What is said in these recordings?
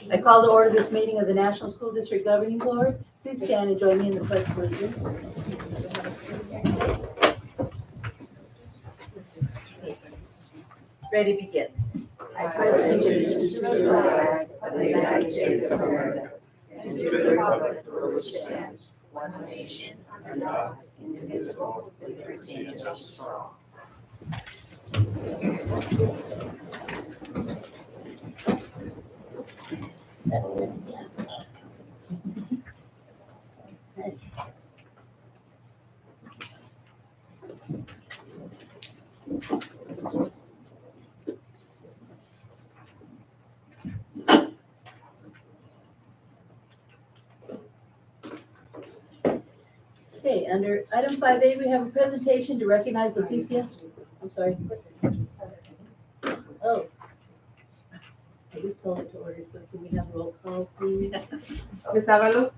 I call to order this meeting of the National School District Governing Board. Please stand and join me in the pledge of allegiance. Ready, begin. I pledge allegiance to the flag of the United States of America and to the republic for which it stands, one nation, under God, indivisible, with liberty and justice for all. Okay, under item 5A, we have a presentation to recognize Leticia. I'm sorry. Oh. I just called it to order, so can we have roll call, please? Ms. Ábalos.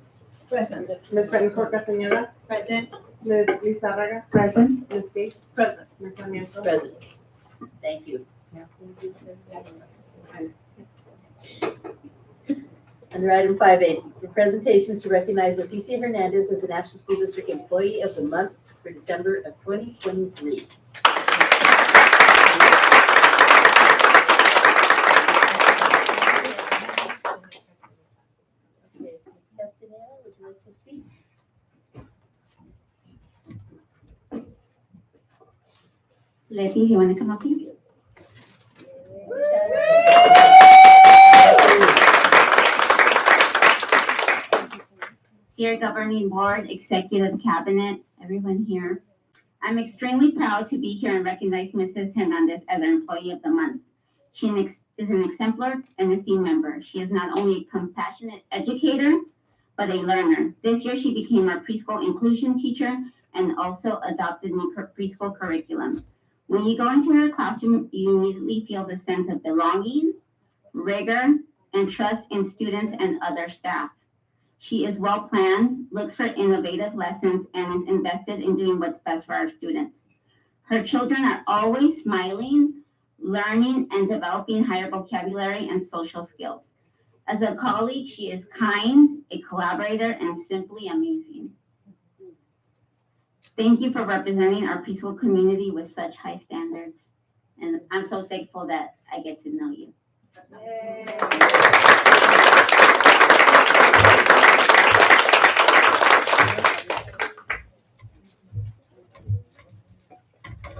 Present. Ms. Benjor Castañeda. Present. Ms. Lizárraga. Present. Ms. Gates. Present. Ms. Sarmiento. Present. Thank you. Under item 5A, for presentations to recognize Leticia Hernandez as the National School District Employee of the Month for December of 2023. Okay, Ms. Castaneda, would you like to speak? Letty, you want to come up here? Dear Governing Board, Executive Cabinet, everyone here, I'm extremely proud to be here and recognize Mrs. Hernandez as our Employee of the Month. She is an exemplar and esteemed member. She is not only a compassionate educator, but a learner. This year, she became our preschool inclusion teacher and also adopted new preschool curriculum. When you go into her classroom, you immediately feel the sense of belonging, rigor, and trust in students and other staff. She is well-planned, looks for innovative lessons, and is invested in doing what's best for our students. Her children are always smiling, learning, and developing higher vocabulary and social skills. As a colleague, she is kind, a collaborator, and simply amazing. Thank you for representing our preschool community with such high standards. And I'm so thankful that I get to know you.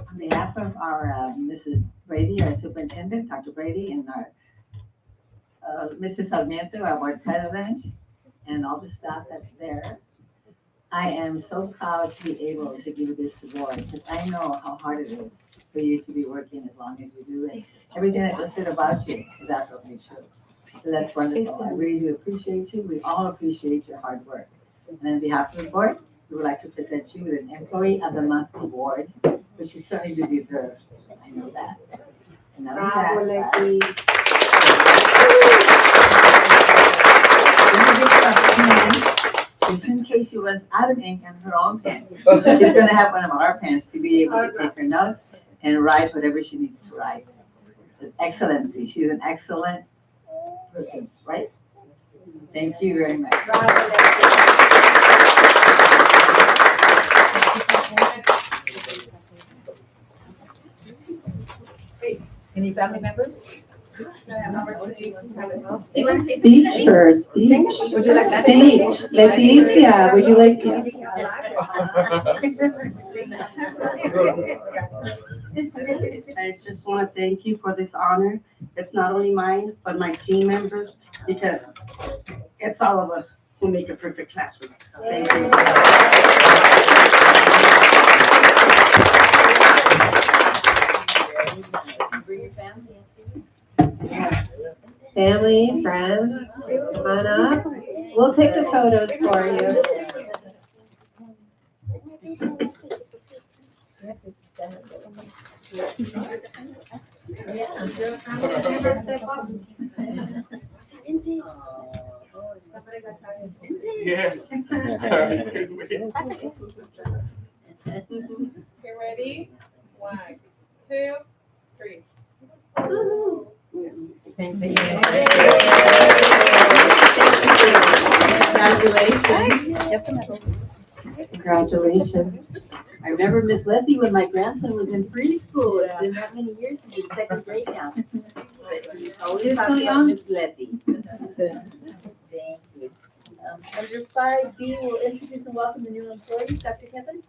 On behalf of our Mrs. Brady, our superintendent, Dr. Brady, and our Mrs. Sarmiento, our board president, and all the staff that's there, I am so proud to be able to give this award because I know how hard it is for you to be working as long as you do, and everything that was said about you is absolutely true. So that's wonderful. I really do appreciate you. We all appreciate your hard work. And on behalf of the board, we would like to present you with an Employee of the Month award, which you certainly do deserve. I know that. And not only that, just in case she runs out of ink on her own pen, she's going to have one of our pens to be able to take her notes and write whatever she needs to write. With excellency. She's an excellent person, right? Thank you very much. Any family members? Speech first, speech. Would you like that? Speech. Leticia, would you like? I just want to thank you for this honor. It's not only mine, but my team members, because it's all of us who make a perfect classroom. Thank you. Bring your family. Family, friends, come on up. We'll take the photos for you. Yes. Get ready? 1, 2, 3. Congratulations. I remember Miss Letty when my grandson was in preschool. It's been that many years, he's in second grade now. But he always You're talks still about young? Miss Letty. Thank you. Under 5B, we'll introduce and welcome the new employees. Dr. Kevin?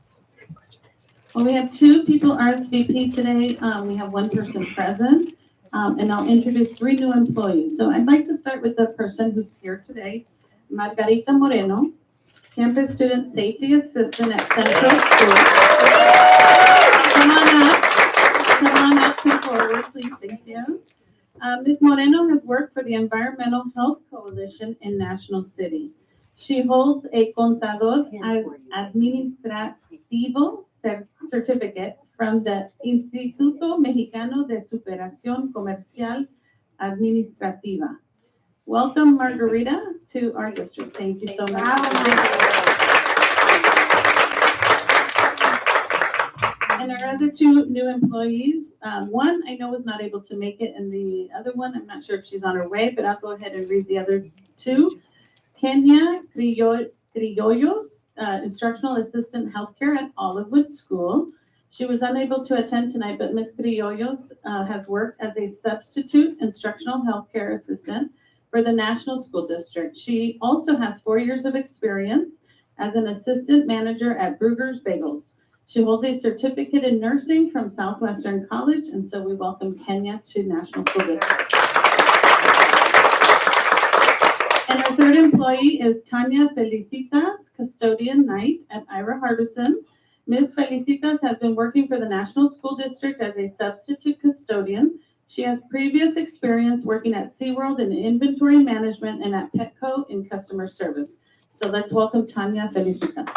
Well, we have 2 people RSVP today. We have 1 person present, and I'll introduce 3 new employees. So I'd like to start with the person who's here today, Margarita Moreno, Campus Student Safety Assistant at Central School. Come on up to forward, please, thank you. Ms. Moreno has worked for the Environmental Health Coalition in National City. She holds a Contador Administrativo certificate from the Instituto Mexicano de Superación Comercial Administrativa. Welcome, Margarita, to our district. Thank you so much. And our other 2 new employees, one I know is not able to make it, and the other one, I'm not sure if she's on her way, but I'll go ahead and read the other 2. Kenya Criollos, Instructional Assistant Healthcare at Olivewood School. She was unable to attend tonight, but Ms. Criollos has worked as a substitute instructional healthcare assistant for the National School District. She also has 4 years of experience as an assistant manager at Brugger's Bagels. She holds a certificate in nursing from Southwestern College, and so we welcome Kenya to National School District. And our 3rd employee is Tanya Felicitas, custodian night at Ira Hardison. Ms. Felicitas has been working for the National School District as a substitute custodian. She has previous experience working at SeaWorld in inventory management and at Petco in customer service. So let's welcome Tanya Felicitas.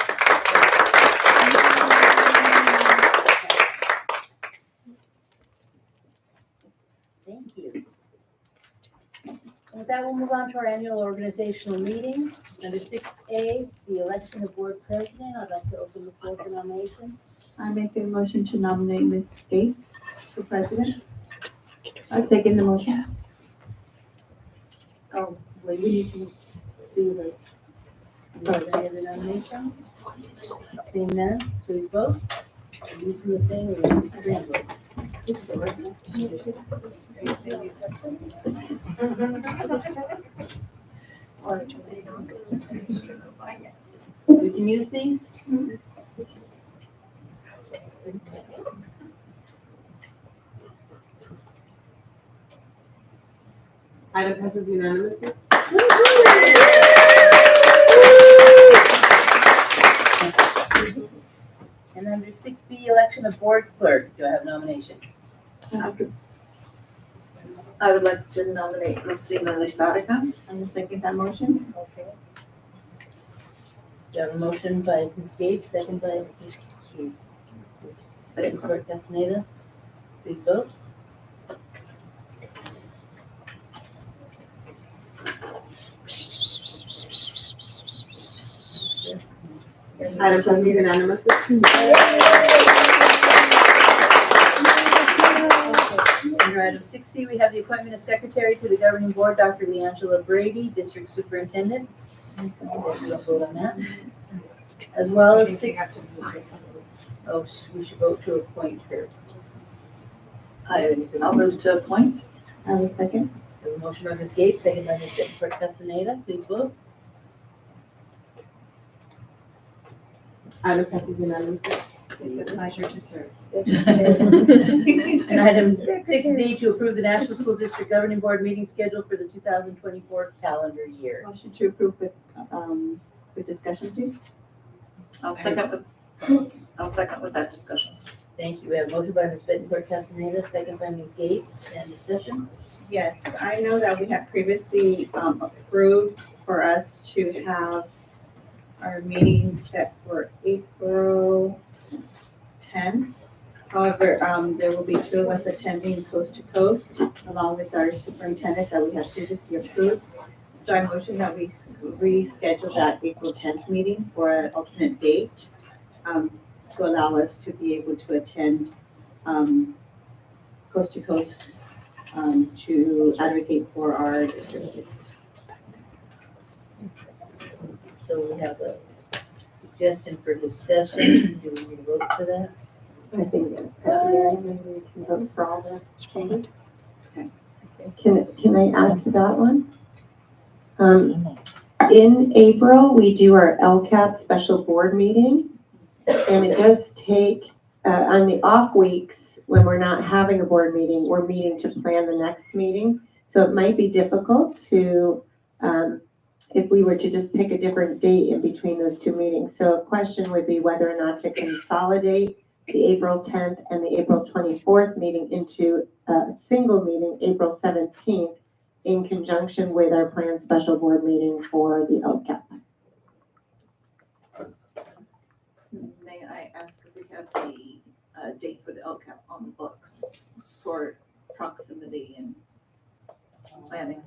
Thank you. With that, we'll move on to our annual organizational meeting. Under 6A, the election of board president. I'd like to open the floor for nominations. I make a motion to nominate Ms. Gates for president. I second the motion. Oh, wait, we need to do the. Any other nominations? Seeing none, please vote. Using the thing or green vote. We can use these? Item passes unanimously. And under 6B, election of board clerk. Do I have a nomination? I would like to nominate Ms. Sima Lizarraga. I will second that motion. Okay. Do I have a motion by Ms. Gates, second by Ms. Clerk Castaneda? Please vote. Item passes unanimously. Under item 6C, we have the appointment of secretary to the governing board, Dr. Leangela Brady, district superintendent. We'll vote on that. As well as we should vote to appoint her. I'll move to appoint. I will second. We have a motion by Ms. Gates, second by Ms. Clerk Castaneda. Please vote. Item passes unanimously. It's a pleasure to serve. And item 6D, to approve the National School District Governing Board meeting schedule for the 2024 calendar year. Motion to approve with discussion, please. I'll second with that discussion. Thank you. We have a motion by Ms. Bettencourt Castaneda, second by Ms. Gates, and discussion. Yes, I know that we have previously approved for us to have our meeting set for April 10th. However, there will be two of us attending coast to coast, along with our superintendent that we have previously approved. So I motion that we reschedule that April 10th meeting for an alternate date, to allow us to be able to attend, coast to coast, to advocate for our districts. So we have a suggestion for discussion. Do we need to vote for that? I think that, maybe we can vote for all the changes. Okay. Can I add to that one? In April, we do our LCAP special board meeting. And it does take, on the off weeks, when we're not having a board meeting, we're meeting to plan the next meeting. So it might be difficult to, if we were to just pick a different date in between those two meetings. So a question would be whether or not to consolidate the April 10th and the April 24th meeting into a single meeting, April 17th, in conjunction with our planned special board meeting for the LCAP. May I ask if we have the date for the LCAP on the books for proximity and planning?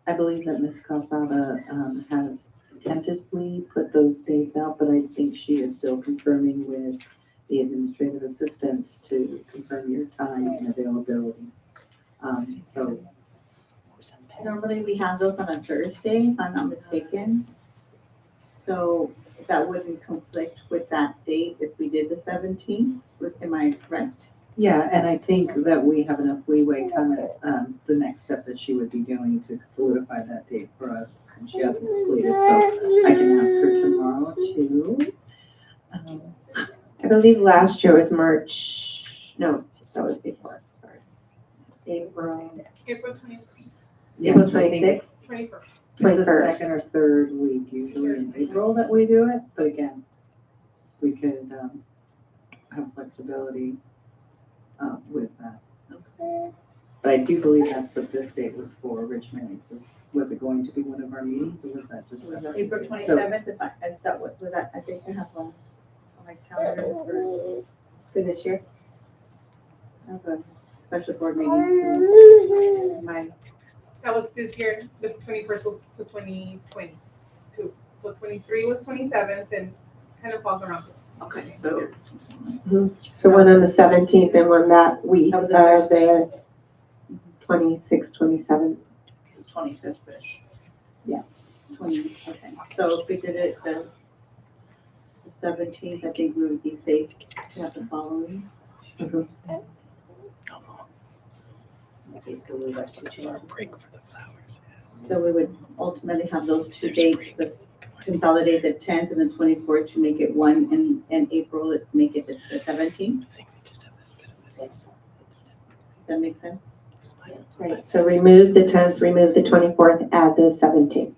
I believe that Ms. Calzada has tentatively put those dates out, but I think she is still confirming with the administrative assistants to confirm your time and availability. So Normally we have those on a Thursday, if I'm not mistaken. So that wouldn't conflict with that date if we did the 17th, am I correct? yeah, and I think that we have enough leeway time at the next step that she would be doing to solidify that date for us. And she hasn't completed, so I can ask her tomorrow to. I believe last year was March, no, that was before, sorry. April April 20, Yeah, April so I think 26th, 21st. It's the 21st. second or third week usually in April that we do it, but again, we could have flexibility with that. But I do believe that's what this date was for originally. Was it going to be one of our meetings or was that just? April 27th, if that what was that, I think I have on my calendar for this year. I have a special board meeting, so my, That was this year, the 21st was to 2022. So 23 was 27th and kind of falls around. Okay, so So one on the 17th and one that week, That was a the 26th, 27th, 25th-ish. yes. 20, okay. So if we did it the 17th, I think we would be safe to have the following. Okay, so we'd like to change. So we would ultimately have those two dates, this consolidate the 10th and the 24th to make it one, and in April, make it the 17th. Does that make sense? Right, so remove the 10th, remove the 24th, add the 17th.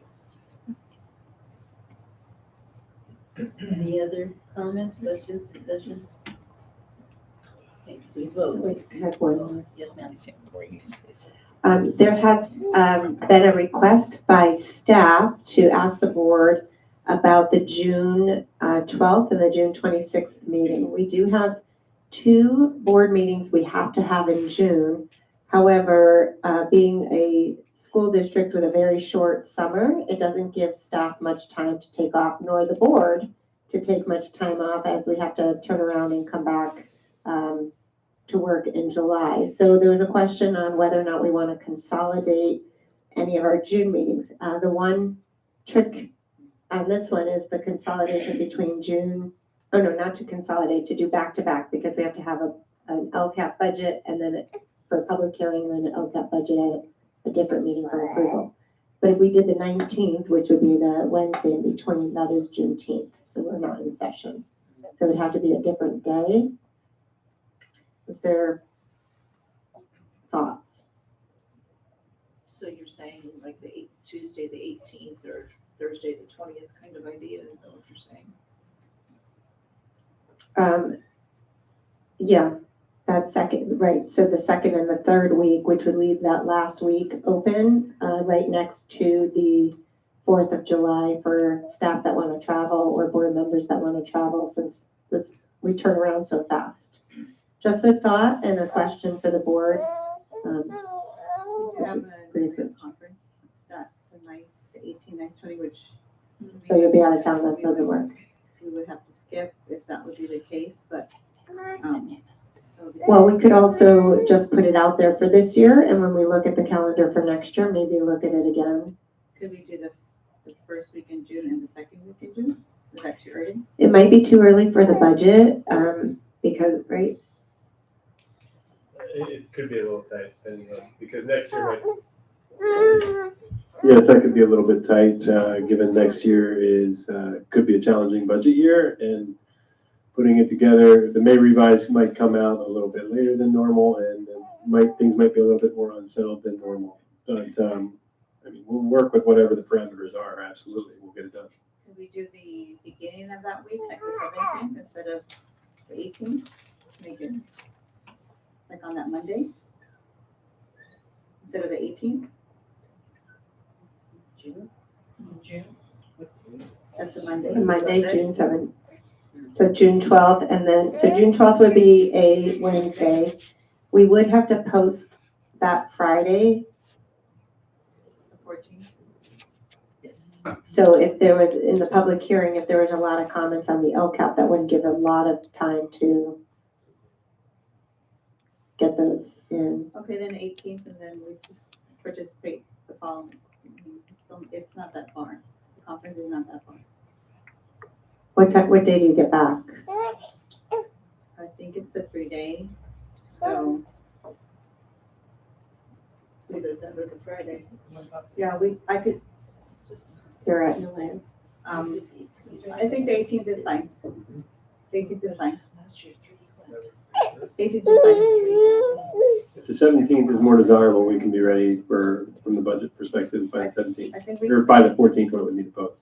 Any other comments, questions, discussions? Okay, please vote. Wait, I have one more. Yes, ma'am. There has been a request by staff to ask the board about the June 12th and the June 26th meeting. We do have two board meetings we have to have in June. However, being a school district with a very short summer, it doesn't give staff much time to take off, nor the board to take much time off, as we have to turn around and come back to work in July. So there was a question on whether or not we want to consolidate any of our June meetings. The one trick on this one is the consolidation between June, oh no, not to consolidate, to do back-to-back, because we have to have an LCAP budget and then for a public hearing and then an LCAP budget at a different meeting for approval. But if we did the 19th, which would be the Wednesday in between, that is Juneteenth, so we're not in session. So it would have to be a different day. Is there thoughts? So you're saying like Tuesday, the 18th or Thursday, the 20th kind of idea? Is that what you're saying? Yeah, that second, right, so the second and the third week, which would leave that last week open, right next to the 4th of July for staff that want to travel or board members that want to travel, since we turn around so fast. Just a thought and a question for the board. We have It's pretty a good. conference that the 9th, the 18th, 9th, 20, which. So you'll be out of town, that doesn't work. We would have to skip if that would be the case, but, that would be- Well, we could also just put it out there for this year, and when we look at the calendar for next year, maybe look at it again. Could we do the first week in June and the second week in June? Is that too early? It might be too early for the budget, because, right, It could be a little tight, depending on, because next year might. Yes, that could be a little bit tight, given next year could be a challenging budget year, and putting it together, the May revise might come out a little bit later than normal, and things might be a little bit more unsettled than normal. But, I mean, we'll work with whatever the parameters are, absolutely, we'll get it done. Could we do the beginning of that week, like the 17th instead of the 18th? To make it like on that Monday? Instead of the 18th? June. That's a Monday. Monday, June 7th. So June 12th, and then, so June 12th would be a Wednesday. We would have to post that Friday. The 14th. So if there was, in the public hearing, if there was a lot of comments on the LCAP, that would give a lot of time to get those in. Okay, then 18th, and then we just participate the following. So it's not that far. The conference is not that far. What day do you get back? I think it's a 3-day, so. Either that or the Friday. Yeah, I could, You're at, I think the 18th is fine. The 18th is fine. 18th is fine. If the 17th is more desirable, we can be ready from the budget perspective by the 17th, I think we, or by the 14th when we need to post.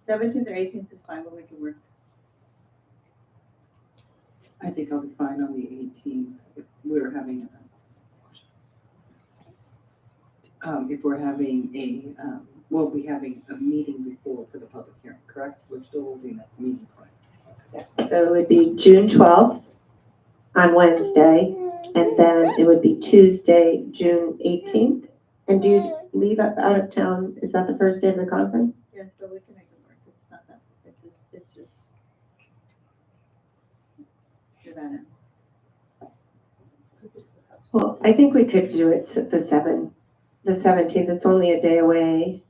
17th or 18th is fine, but we can work. I think I'll be fine on the 18th if we're having, if we're having we'll be having a meeting before for the public hearing, correct? We're still holding that meeting, right? so it would be June 12th on Wednesday, and then it would be Tuesday, June 18th. And do you leave out of town? Is that the first day of the conference? Yes, but we can make it work. It's not that, it's just. Savannah. Well, I think we could do it the 17th. It's only a day away.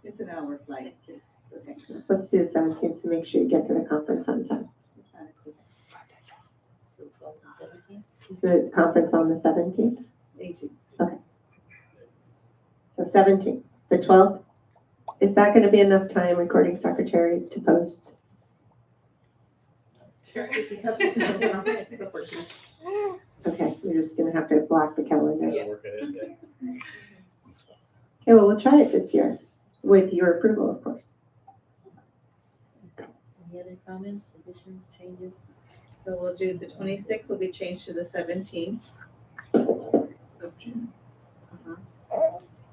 It's an hour flight. It's okay. Let's do the 17th to make sure you get to the conference on time. It's fine, it's okay. So 12 and 17th? The conference on the 17th? 18th. So 17th, the 12th. Is that going to be enough time, recording secretaries, to post? Sure. Okay, we're just going to have to block the calendar. Yeah, work at it, yeah. Okay, well, we'll try it this year with your approval, of course. Any other comments, additions, changes? So we'll do the 26th will be changed to the 17th of June.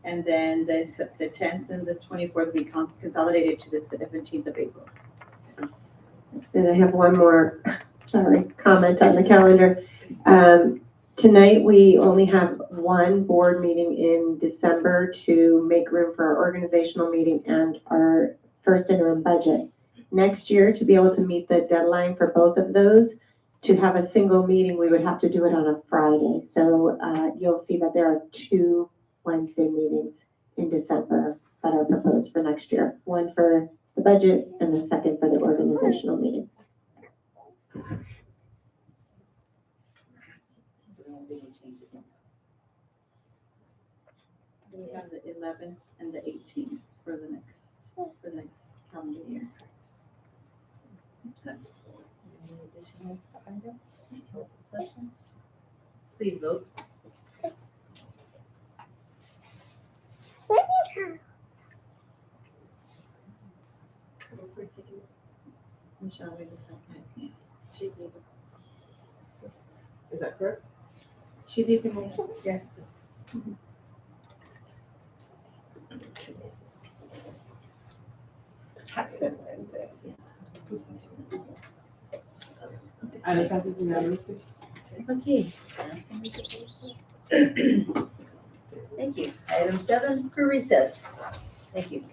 And then the 10th and the 24th will be consolidated to the 17th of April. And I have one more, comment on the calendar. Tonight, we only have one board meeting in December to make room for our organizational meeting and our first interim budget. Next year, to be able to meet the deadline for both of those, to have a single meeting, we would have to do it on a Friday. So you'll see that there are 2 Wednesday meetings in December that are proposed for next year. One for the budget and the second for the organizational meeting. So we have the 11th and the 18th for the next calendar year. Any additional items? Questions? Please vote. Michelle made the second. Is that correct? She did the motion. Yes. And it passes unanimously. Okay. Thank you. Item 7 for recess. Thank you.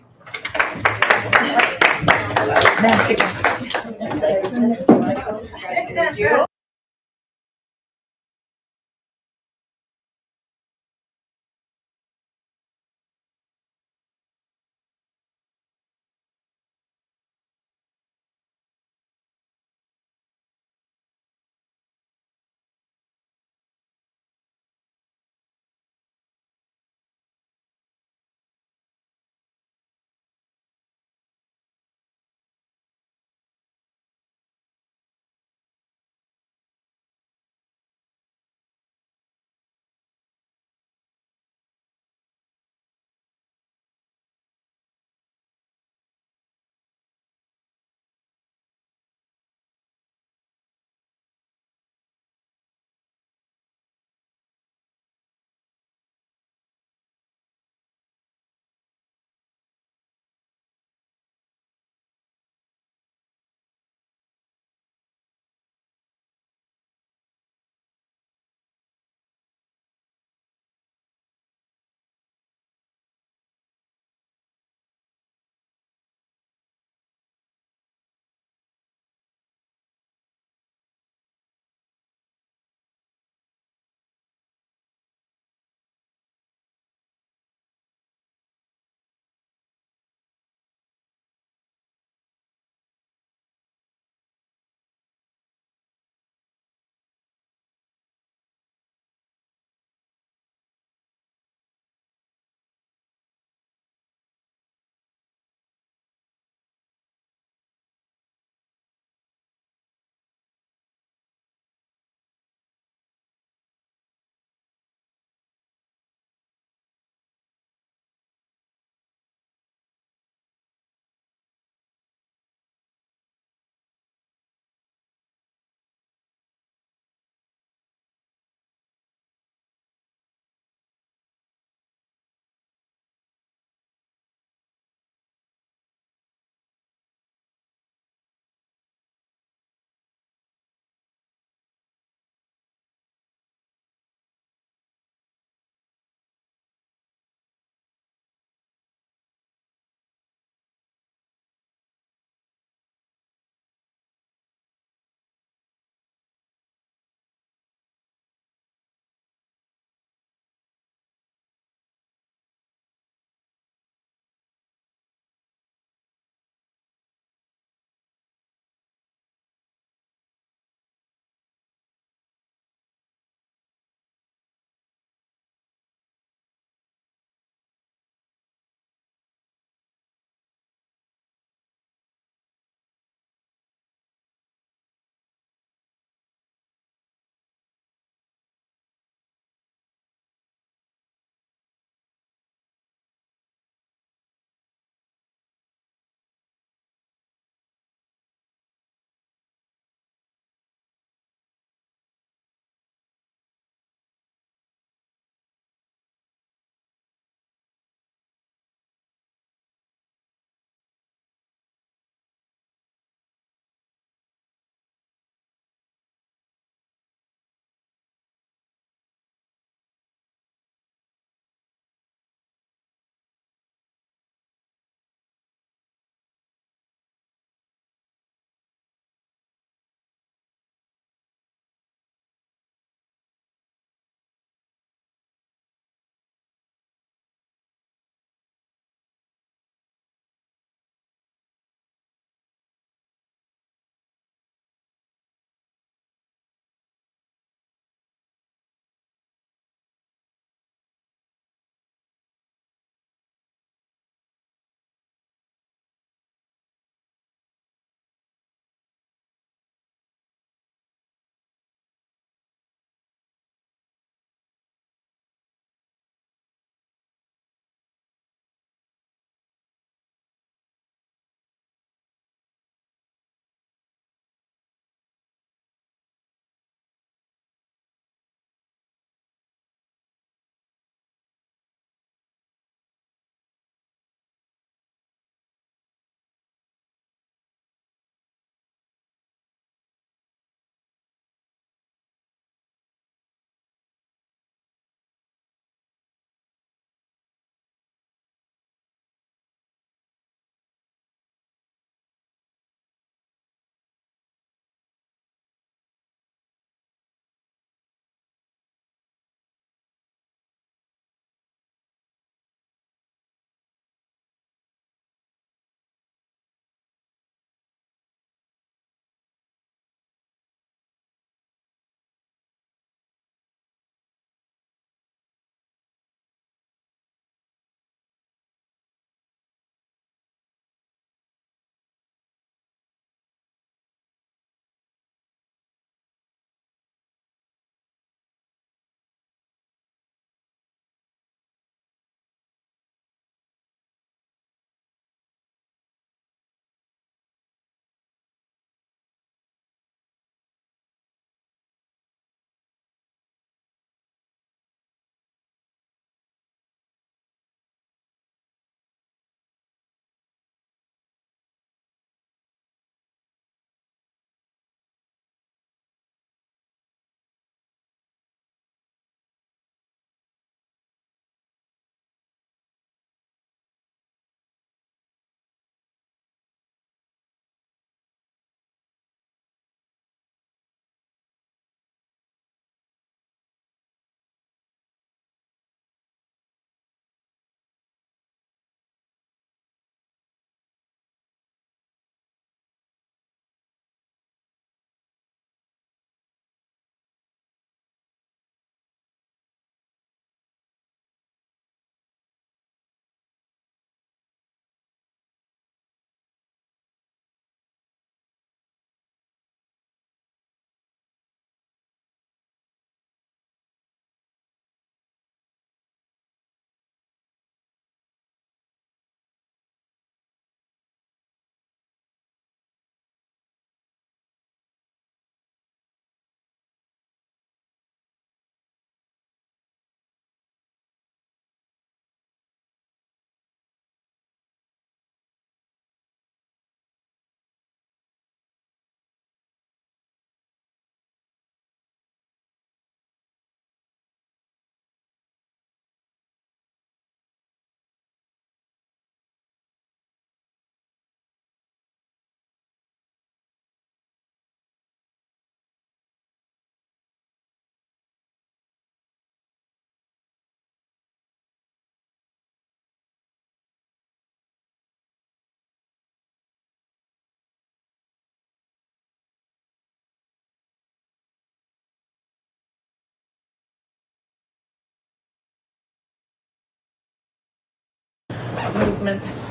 movements.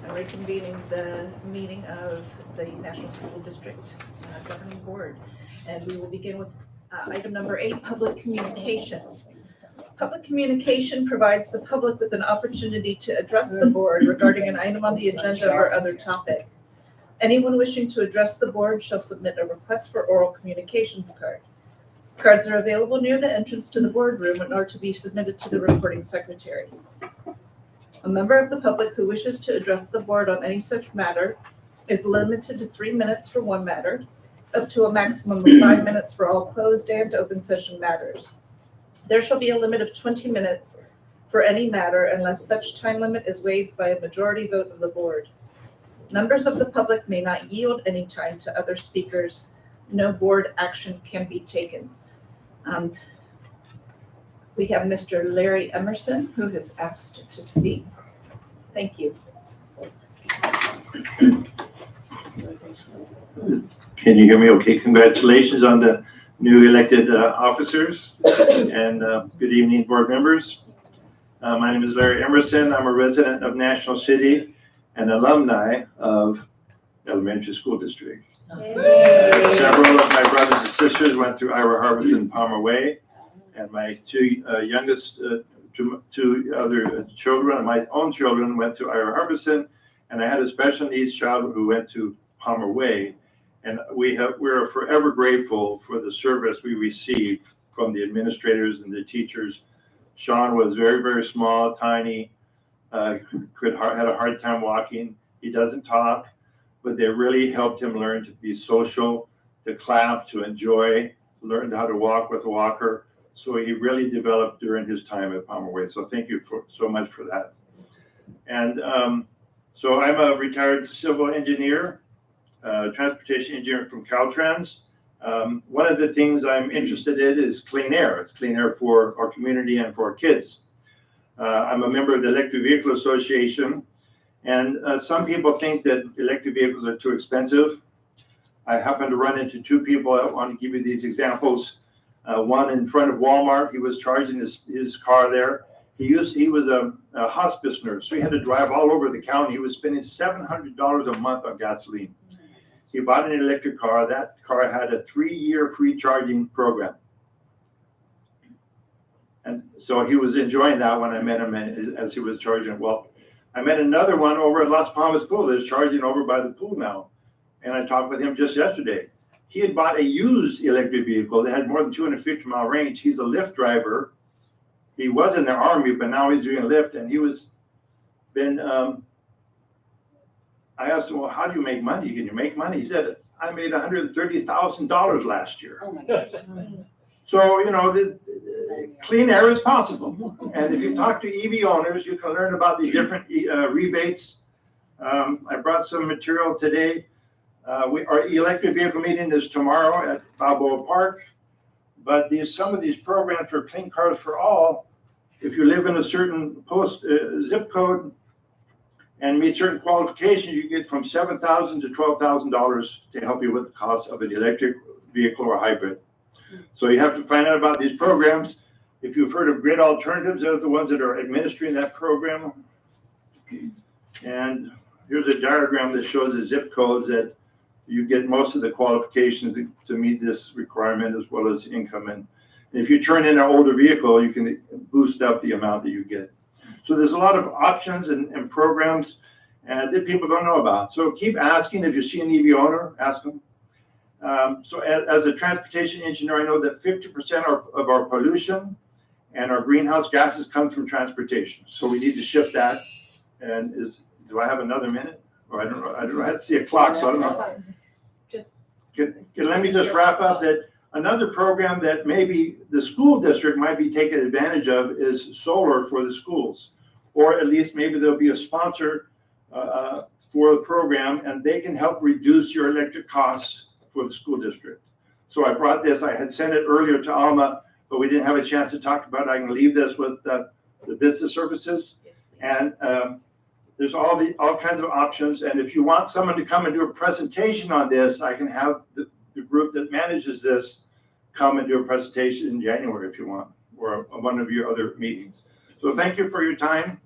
Reconvening the meeting of the National School District Governing Board. And we will begin with item number 8, public communications. Public communication provides the public with an opportunity to address the board regarding an item on the agenda or other topic. Anyone wishing to address the board shall submit a request for oral communications card. Cards are available near the entrance to the boardroom and are to be submitted to the recording secretary. A member of the public who wishes to address the board on any such matter is limited to 3 minutes for one matter, up to a maximum of 5 minutes for all closed and open session matters. There shall be a limit of 20 minutes for any matter unless such time limit is waived by a majority vote of the board. Members of the public may not yield any time to other speakers. No board action can be taken. We have Mr. Larry Emerson, who has asked to speak. Thank you. Can you hear me okay? Congratulations on the new elected officers, and good evening, board members. My name is Larry Emerson. I'm a resident of National City and alumni of Elementary School District. Several of my brothers and sisters went through Ira Harbison Palmer Way, and my two other children, my own children, went to Ira Harbison, and I had a special needs child who went to Palmer Way. And we're forever grateful for the service we received from the administrators and the teachers. Sean was very, very small, tiny, had a hard time walking. He doesn't talk, but they really helped him learn to be social, to clap, to enjoy, learned how to walk with a walker. So he really developed during his time at Palmer Way. So thank you so much for that. And so I'm a retired civil engineer, transportation engineer from Caltrans. One of the things I'm interested in is clean air. It's clean air for our community and for our kids. I'm a member of the Electric Vehicle Association, and some people think that electric vehicles are too expensive. I happen to run into two people that want to give you these examples. One in front of Walmart, he was charging his car there. He was a hospice nurse, so he had to drive all over the county. He was spending $700 a month on gasoline. He bought an electric car. That car had a 3-year free charging program. And so he was enjoying that when I met him as he was charging. Well, I met another one over at Las Palmas Pool that's charging over by the pool now. And I talked with him just yesterday. He had bought a used electric vehicle that had more than 250-mile range. He's a Lyft driver. He was in the Army, but now he's doing Lyft. And I asked him, well, how do you make money? Can you make money? He said, I made $130,000 last year. Oh my gosh. So, the clean air is possible. And if you talk to EV owners, you can learn about the different rebates. I brought some material today. Our electric vehicle meeting is tomorrow at Balboa Park. But some of these programs for Clean Cars for All, if you live in a certain zip code and meet certain qualifications, you get from $7,000 to $12,000 to help you with the cost of an electric vehicle or hybrid. So you have to find out about these programs. If you've heard of Grid Alternatives, they're the ones that are administering that program. And here's a diagram that shows the zip codes that you get most of the qualifications to meet this requirement, as well as income. And if you turn in an older vehicle, you can boost up the amount that you get. So there's a lot of options and programs that people don't know about. So keep asking. If you see an EV owner, ask them. So as a transportation engineer, I know that 50% of our pollution and our greenhouse gases come from transportation. So we need to shift that. And do I have another minute? Or I don't know. I had to see a clock, so I don't know. Let me just wrap up that another program that maybe the school district might be taking advantage of is solar for the schools. Or at least maybe there'll be a sponsor for the program, and they can help reduce your electric costs for the school district. So I brought this. I had sent it earlier to Alma, but we didn't have a chance to talk about it. I can leave this with the business services. And there's all kinds of options. And if you want someone to come and do a presentation on this, I can have the group that manages this come and do a presentation in January if you want, or one of your other meetings. So thank you for your time,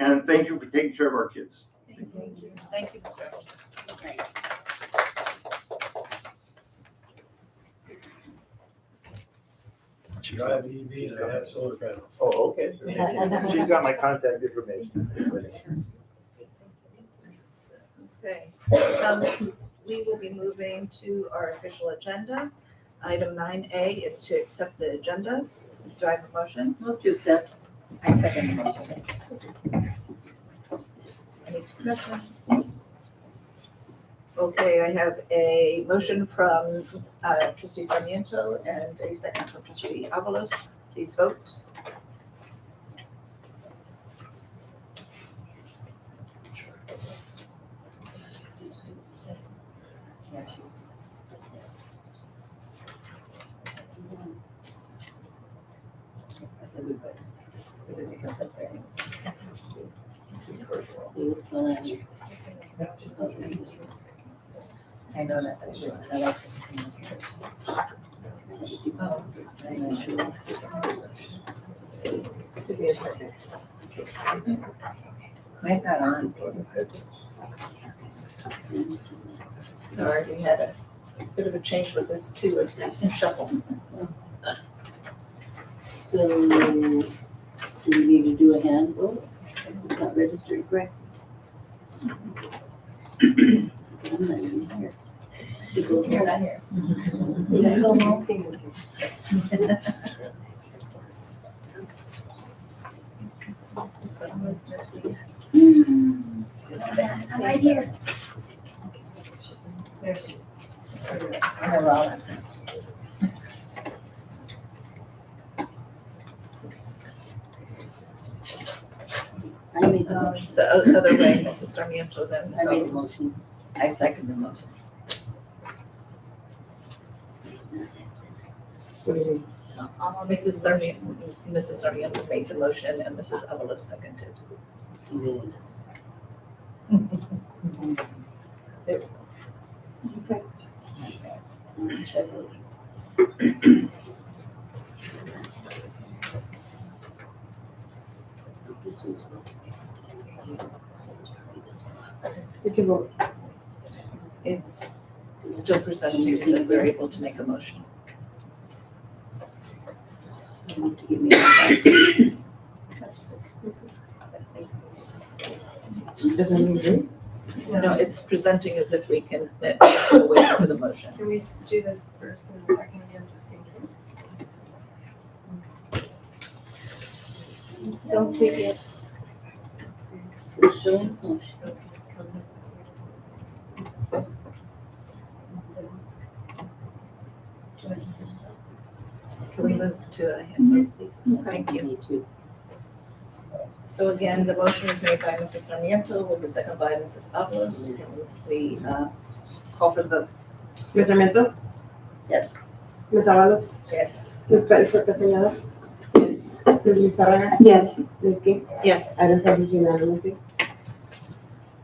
and thank you for taking care of our kids. Thank you. Thank you, Mr. Anderson. Drive EVs, I have solar panels. Oh, okay. She's got my contact information. Okay, we will be moving to our official agenda. Item 9A is to accept the agenda. Do I have a motion? Move to accept. I second the motion. Any discussion? Okay, I have a motion from trustee Sarmiento and a second from trustee Avalos. Please vote. I said we could. But it becomes up there anyway. It was fun. I know that. I like it. I'm sure. Mine's not on. Sorry, we had a bit of a change with this too, as we shuffle. So, do we need to do a hand vote? It's not registered, correct? I'm not even here. You're not here. You gotta go home. I'm right here. There's. Hello. I made the motion. So other way, Mrs. Sarmiento, then I Ms. made the Avalos. motion. I second the motion. Mrs. Sarmiento made the motion and Mrs. Avalos seconded. Okay. Let's check it. This was. You can vote. It's still presenting, so we're able to make a motion. You want to give me a No, it's presenting as if we can wait for the motion. Can we do this first and second again, just in case? Don't click it. Still showing motion. Can we move to a hand vote, please? Thank you. Me too. So again, the motion is made by Mrs. Sarmiento, with the second by Mrs. Avalos. Can we call for the vote? Ms. Sarmiento, Yes. Ms. Avalos, Yes. Ms. Betty Castañeda, Yes. Ms. Lizarraga, Yes. Ms. Gay. Yes. Item passes unanimously.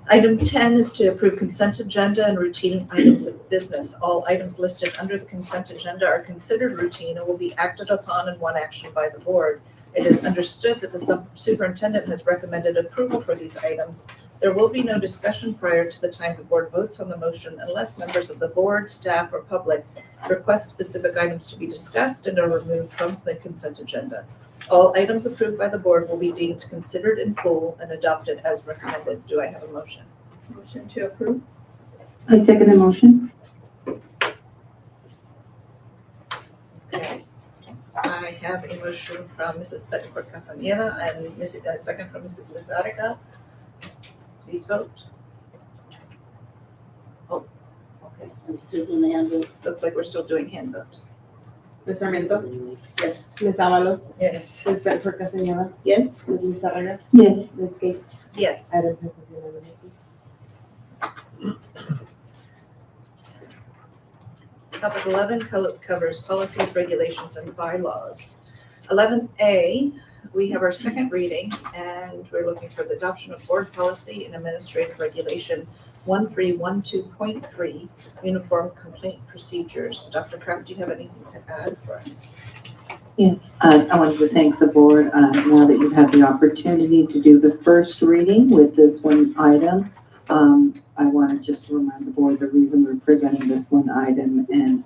Item 10 is to approve consent agenda and routine items of business. All items listed under the consent agenda are considered routine and will be acted upon in one action by the board. It is understood that the superintendent has recommended approval for these items. There will be no discussion prior to the time the board votes on the motion unless members of the board, staff, or public request specific items to be discussed and are removed from the consent agenda. All items approved by the board will be deemed considered in full and adopted as recommended. Do I have a motion? Motion to approve? I second the motion. Okay. I have a motion from Mrs. Betty Castañeda and a second from Mrs. Lizarraga. Please vote. Oh, okay. I'm still in the hand vote. Looks like we're still doing hand vote. Ms. Sarmiento, Anyway. Yes. Ms. Avalos, Yes. Ms. Betty Castañeda, Yes. Ms. Lizarraga, Yes. Ms. Gay. Yes. Item passes unanimously. Topic 11 covers policies, regulations, and bylaws. 11A, we have our second reading, and we're looking for the adoption of board policy and administrative regulation 1312.3, Uniform Complaint Procedures. Dr. Kraft, do you have anything to add for us? Yes, I wanted to thank the board, now that you've had the opportunity to do the first reading with this one item. I wanted just to remind the board, the reason we're presenting this one item and,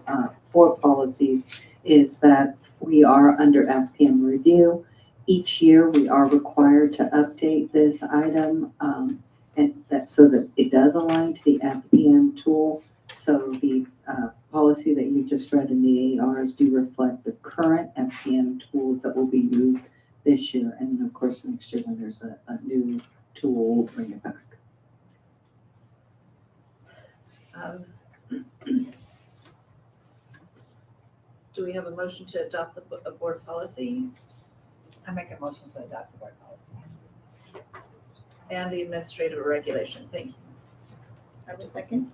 for policies is that we are under FPM review. Each year, we are required to update this item, and that, so that it does align to the FPM tool. So the, policy that you just read in the ARs do reflect the current FPM tools that will be used this year. And of course, next year when there's a new tool, we'll bring it back. Do we have a motion to adopt the board policy I make a motion to adopt the board policy. and the administrative regulation? Thank you. I will second.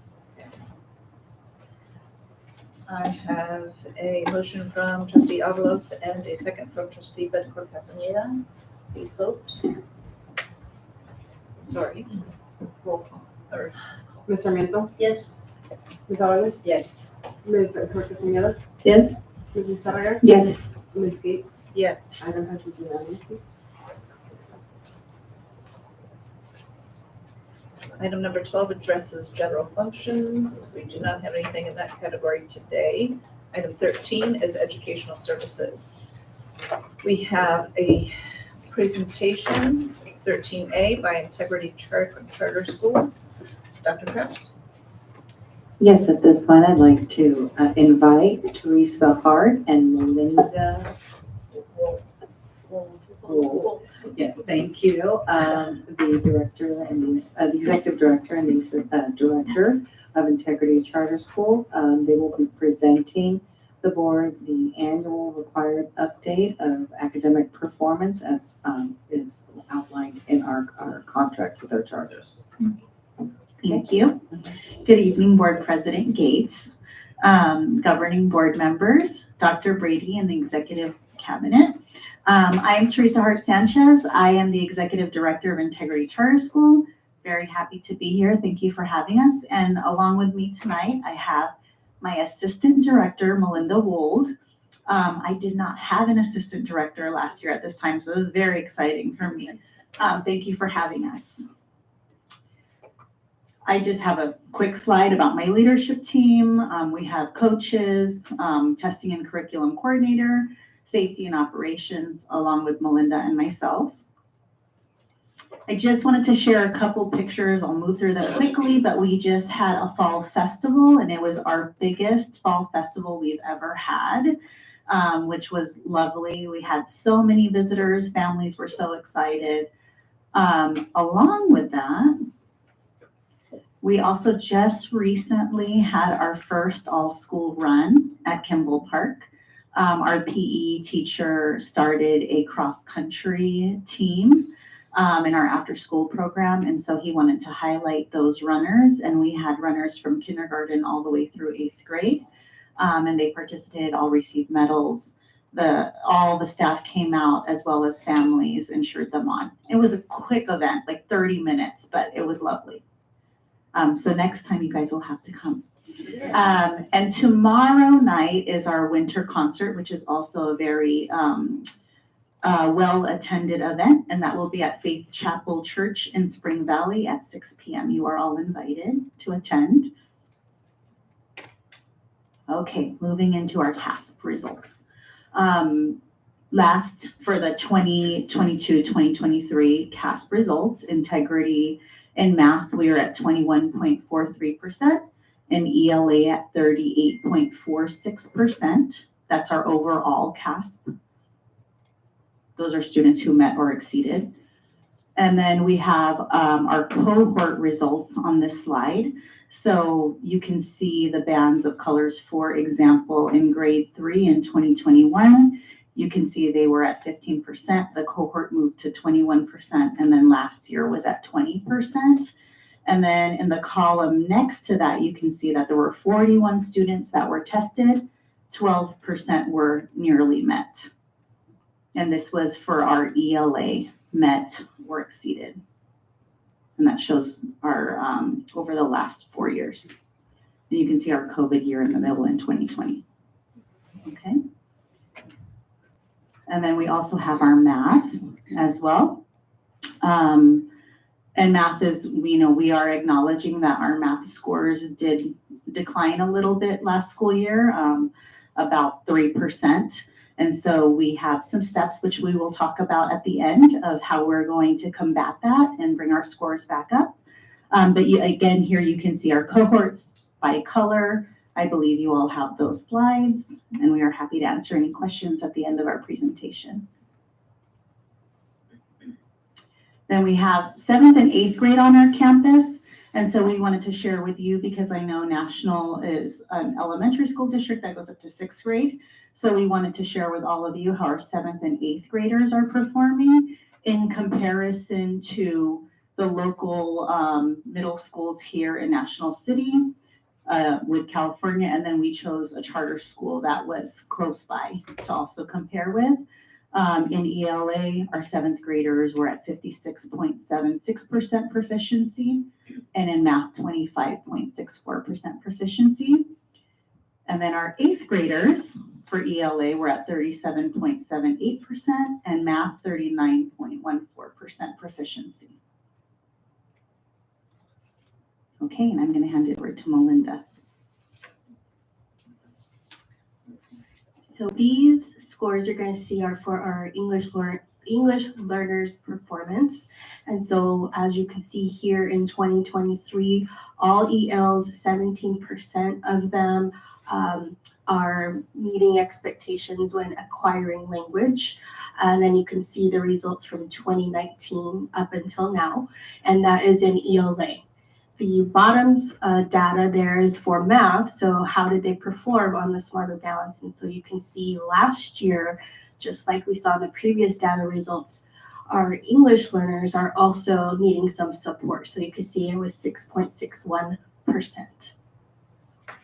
I have a motion from trustee Avalos and a second from trustee Bettencourt Castaneda. Please vote. Sorry. Roll call. Or Ms. Sarmiento, Yes. Ms. Avalos, Yes. Ms. Bettencourt Castañeda, Yes? Ms. Lizarraga, Yes. Ms. Gates, yes. item passes unanimously. Item number 12 addresses general functions. We do not have anything in that category today. Item 13 is educational services. We have a presentation, 13A, by Integrity Charter School. Dr. Kraft? Yes, at this point, I'd like to invite Teresa Hart and Melinda. Yes, thank you. The director and the executive director and the director of Integrity Charter School. They will be presenting the board the annual required update of academic performance as is outlined in our contract with our charters. Thank you. Good evening, Board President Gates, governing board members, Dr. Brady, and the executive cabinet. I am Teresa Hart Sanchez. I am the executive director of Integrity Charter School. Very happy to be here. Thank you for having us. And along with me tonight, I have my assistant director, Melinda Wold. I did not have an assistant director last year at this time, so this is very exciting for me. Thank you for having us. I just have a quick slide about my leadership team. We have coaches, testing and curriculum coordinator, safety and operations, along with Melinda and myself. I just wanted to share a couple pictures. I'll move through them quickly, but we just had a fall festival, and it was our biggest fall festival we've ever had, which was lovely. We had so many visitors. Families were so excited. Along with that, we also just recently had our first all-school run at Kimball Park. Our PE teacher started a cross-country team in our after-school program, and so he wanted to highlight those runners, and we had runners from kindergarten all the way through 8th grade, and they participated, all received medals. All the staff came out as well as families and cheered them on. It was a quick event, like 30 minutes, but it was lovely. So next time you guys will have to come. And tomorrow night is our winter concert, which is also a very well-attended event, and that will be at Faith Chapel Church in Spring Valley at 6 p.m. You are all invited to attend. Okay, moving into our CASP results. Last for the 2022-2023 CASP results, Integrity in math, we are at 21.43%, and ELA at 38.46%. That's our overall CASP. Those are students who met or exceeded. And then we have our cohort results on this slide. So you can see the bands of colors. For example, in grade 3 in 2021, you can see they were at 15%. The cohort moved to 21%, and then last year was at 20%. And then in the column next to that, you can see that there were 41 students that were tested, 12% were nearly met. And this was for our ELA, met or exceeded. And that shows our, over the last 4 years. And you can see our COVID year in the middle in 2020. Okay. And then we also have our math as well. And math is, we are acknowledging that our math scores did decline a little bit last school year, about 3%. And so we have some steps which we will talk about at the end of how we're going to combat that and bring our scores back up. But again, here you can see our cohorts by color. I believe you all have those slides, and we are happy to answer any questions at the end of our presentation. Then we have 7th and 8th grade on our campus. And so we wanted to share with you, because I know National is an elementary school district that goes up to 6th grade. So we wanted to share with all of you how our 7th and 8th graders are performing in comparison to the local middle schools here in National City with California. And then we chose a charter school that was close by to also compare with. In ELA, our 7th graders were at 56.76% proficiency, and in math, 25.64% proficiency. And then our 8th graders for ELA were at 37.78%, and math, 39.14% proficiency. Okay, and I'm going to hand it over to Melinda. So these scores you're going to see are for our English learners performance. And so as you can see here in 2023, all ELs, 17% of them are meeting expectations when acquiring language. And then you can see the results from 2019 up until now, and that is in ELA. The bottoms data there is for math. So how did they perform on the Smarter Balance? And so you can see last year, just like we saw in the previous data results, our English learners are also needing some support. So you can see it was 6.61%.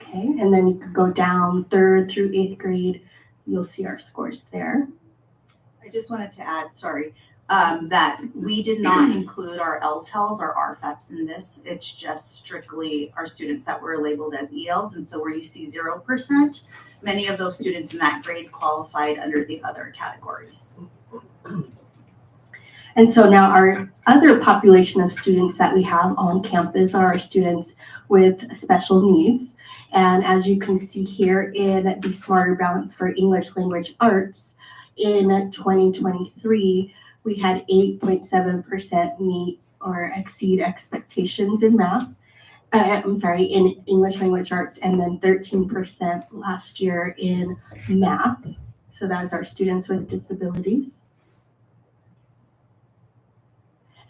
Okay, and then you could go down 3rd through 8th grade. You'll see our scores there. I just wanted to add, sorry, that we did not include our LTELs or RFEPs in this. It's just strictly our students that were labeled as ELs. And so where you see 0%, many of those students in that grade qualified under the other categories. And so now our other population of students that we have on campus are our students with special needs. And as you can see here in the Smarter Balance for English Language Arts, in 2023, we had 8.7% meet or exceed expectations in math. In English Language Arts, and then 13% last year in math. So that's our students with disabilities.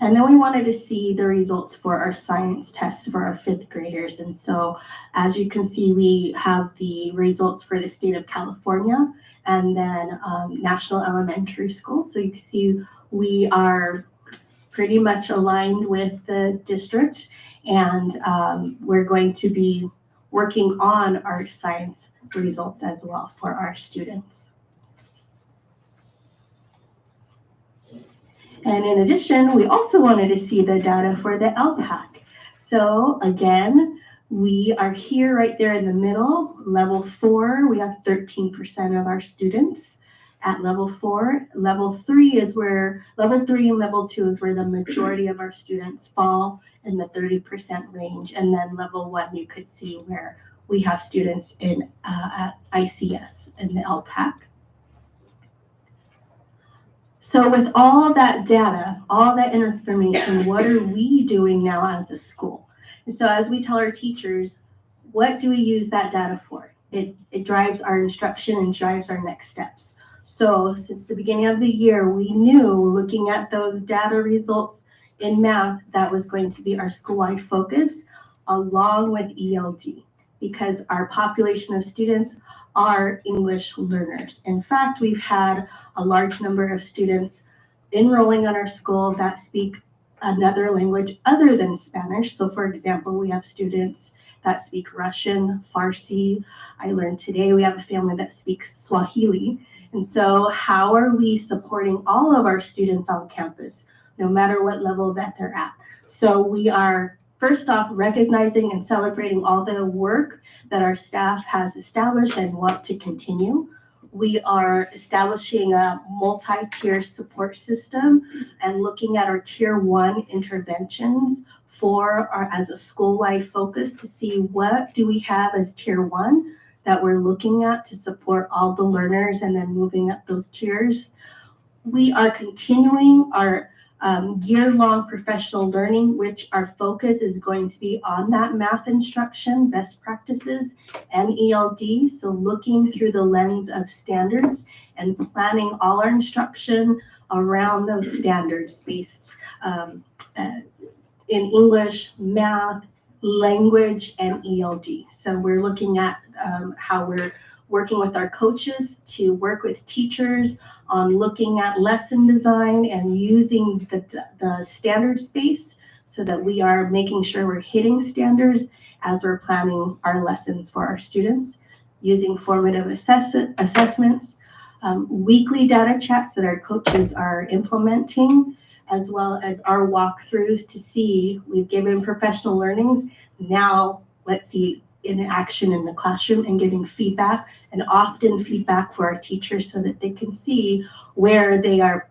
And then we wanted to see the results for our science tests for our 5th graders. And so as you can see, we have the results for the state of California and then National Elementary School. So you can see we are pretty much aligned with the district, and we're going to be working on our science results as well for our students. And in addition, we also wanted to see the data for the LPAC. So again, we are here right there in the middle. Level 4, we have 13% of our students at level 4. Level 3 and level 2 is where the majority of our students fall in the 30% range. And then level 1, you could see where we have students in at ICS in the LPAC. So with all that data, all that information, what are we doing now as a school? And so as we tell our teachers, what do we use that data for? It drives our instruction and drives our next steps. So since the beginning of the year, we knew, looking at those data results in math, that was going to be our school-wide focus, along with ELD, because our population of students are English learners. In fact, we've had a large number of students enrolling in our school that speak another language other than Spanish. So for example, we have students that speak Russian, Farsi. I learned today we have a family that speaks Swahili. And so how are we supporting all of our students on campus, no matter what level that they're at? So we are first off recognizing and celebrating all the work that our staff has established and want to continue. We are establishing a multi-tier support system and looking at our tier 1 interventions for our as a school-wide focus to see what do we have as tier 1 that we're looking at to support all the learners and then moving up those tiers. We are continuing our year-long professional learning, which our focus is going to be on that math instruction, best practices, and ELD. So looking through the lens of standards and planning all our instruction around those standards-based in English, math, language, and ELD. So we're looking at how we're working with our coaches to work with teachers on looking at lesson design and using the standards base so that we are making sure we're hitting standards as we're planning our lessons for our students, using formative assessments, weekly data chats that our coaches are implementing, as well as our walkthroughs to see, we've given professional learnings, now let's see in action in the classroom and giving feedback, and often feedback for our teachers so that they can see where they are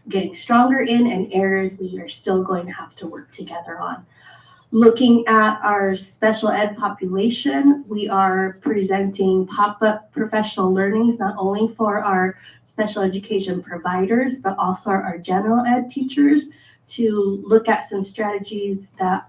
getting stronger in and areas we are still going to have to work together on. Looking at our special ed population, we are presenting pop-up professional learnings, not only for our special education providers, but also our general ed teachers to look at some strategies that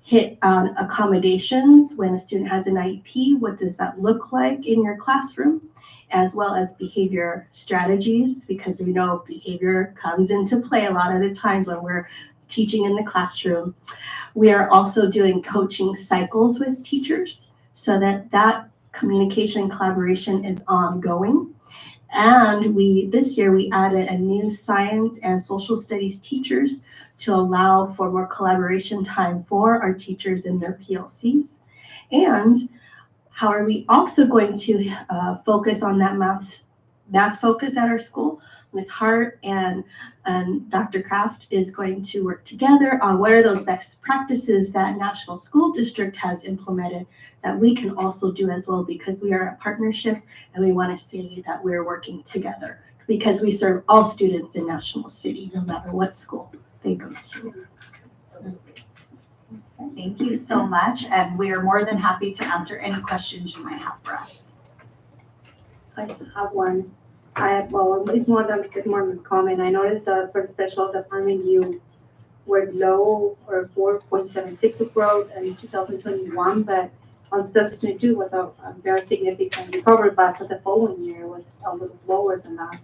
hit on accommodations when a student has an IEP. What does that look like in your classroom? As well as behavior strategies, because we know behavior comes into play a lot of the times when we're teaching in the classroom. We are also doing coaching cycles with teachers so that that communication collaboration is ongoing. And this year we added a new science and social studies teachers to allow for more collaboration time for our teachers in their PLCs. And how are we also going to focus on that math focus at our school? Ms. Hart and Dr. Kraft is going to work together on what are those best practices that National School District has implemented that we can also do as well, because we are a partnership and we want to say that we're working together because we serve all students in National City, no matter what school they go to. Thank you so much, and we are more than happy to answer any questions you might have for us. I have one. It's more than a comment. I noticed that for special department, you were low or 4.76 growth in 2021, but on 2022 was a very significant recovery, but for the following year was a little lower than that.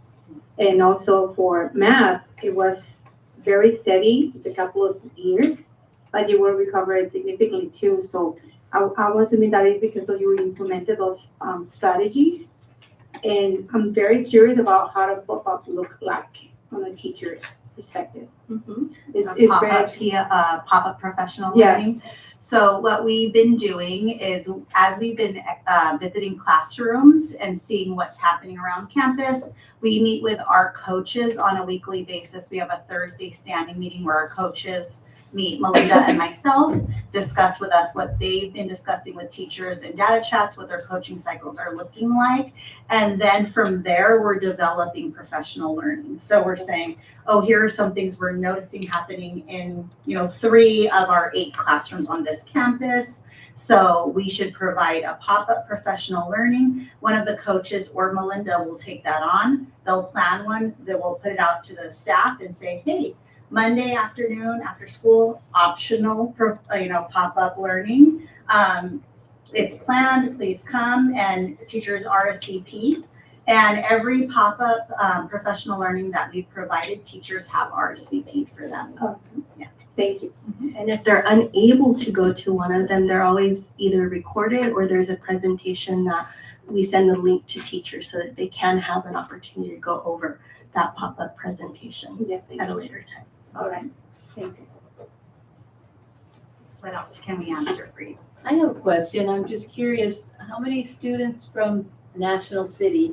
And also for math, it was very steady a couple of years, but you were recovering significantly too. So I was assuming that is because you implemented those strategies. And I'm very curious about how the pop-up look like from a teacher's perspective. Mm-hmm. It's Pop-up professional yes. learning. So what we've been doing is, as we've been visiting classrooms and seeing what's happening around campus, we meet with our coaches on a weekly basis. We have a Thursday standing meeting where our coaches meet, Melinda and myself, discuss with us what they've been discussing with teachers and data chats, what their coaching cycles are looking like. And then from there, we're developing professional learning. So we're saying, oh, here are some things we're noticing happening in, 3 of our 8 classrooms on this campus. So we should provide a pop-up professional learning. One of the coaches or Melinda will take that on. They'll plan one, they will put it out to the staff and say, hey, Monday afternoon after school, optional, pop-up learning. It's planned, please come, and teachers RSVP. And every pop-up professional learning that we've provided, teachers have RSVP'd for them. Oh, yeah. Thank you. And if they're unable to go to one of them, they're always either recorded or there's a presentation that we send a link to teachers so that they can have an opportunity to go over that pop-up presentation at a later time. All right, thanks. What else can we answer for you? I have a question. I'm just curious, how many students from National City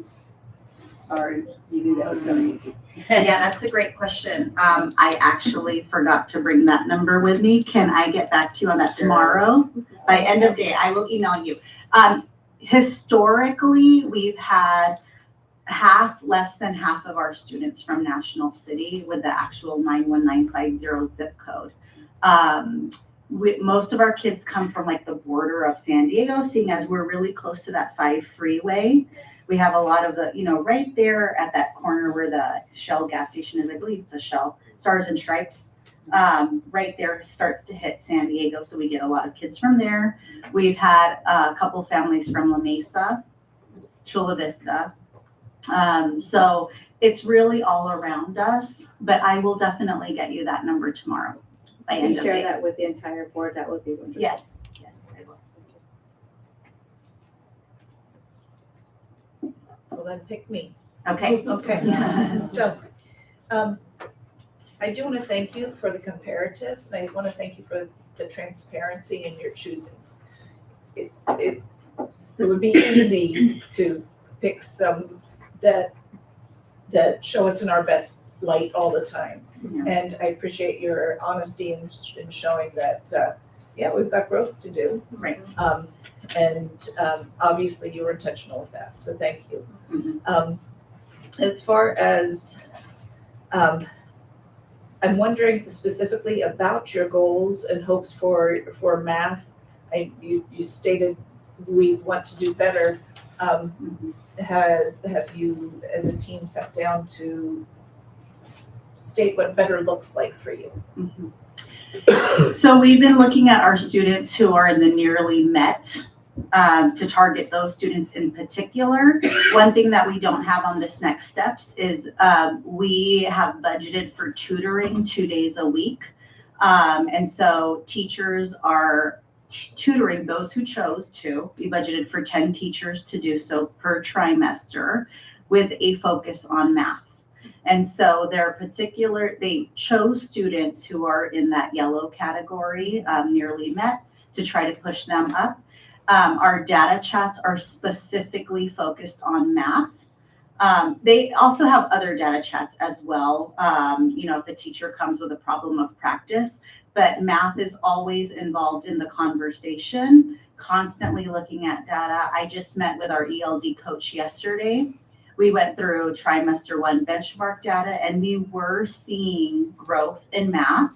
or you knew that was coming? Yeah, that's a great question. I actually forgot to bring that number with me. Can I get back to you on that tomorrow? By end of day, I will email you. Historically, we've had less than half of our students from National City with the actual 91950 zip code. Most of our kids come from like the border of San Diego, seeing as we're really close to that 5 freeway. We have a lot of the, right there at that corner where the Shell gas station is, I believe it's a Shell, Stars and Stripes. Right there starts to hit San Diego, so we get a lot of kids from there. We've had a couple families from La Mesa, Chula Vista. So it's really all around us, but I will definitely get you that number tomorrow. By Can end you of share day. that with the entire board? That would be wonderful. Yes, I will. Well, then pick me. Okay. Okay, so, I do want to thank you for the comparatives, and I want to thank you for the transparency in your choosing. It would be easy to pick some that show us in our best light all the time. Yeah. And I appreciate your honesty in showing that, yeah, we've got growth to do. Right. Obviously you were intentional with that, so thank you. Mhm. As far as, I'm wondering specifically about your goals and hopes for math. You stated we want to do better. Have you, as a team, sat down to state what better looks like for you? So we've been looking at our students who are in the nearly met to target those students in particular. One thing that we don't have on this next steps is we have budgeted for tutoring 2 days a week. And so teachers are tutoring those who chose to. We budgeted for 10 teachers to do so per trimester with a focus on math. And so they chose students who are in that yellow category, nearly met, to try to push them up. Our data chats are specifically focused on math. They also have other data chats as well, if a teacher comes with a problem of practice, but math is always involved in the conversation, constantly looking at data. I just met with our ELD coach yesterday. We went through trimester 1 benchmark data, and we were seeing growth in math,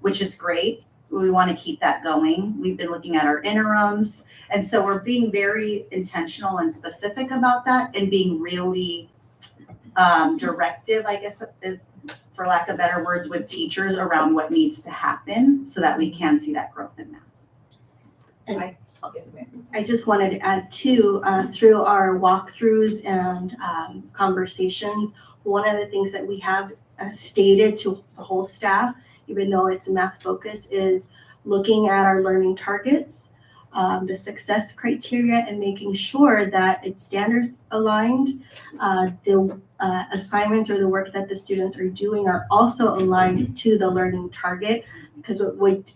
which is great. We want to keep that going. We've been looking at our interims. And so we're being very intentional and specific about that and being really directive, I guess is for lack of better words, with teachers around what needs to happen so that we can see that growth in math. I just wanted to add too, through our walkthroughs and conversations, one of the things that we have stated to the whole staff, even though it's a math focus, is looking at our learning targets, the success criteria, and making sure that it's standards aligned. The assignments or the work that the students are doing are also aligned to the learning target, because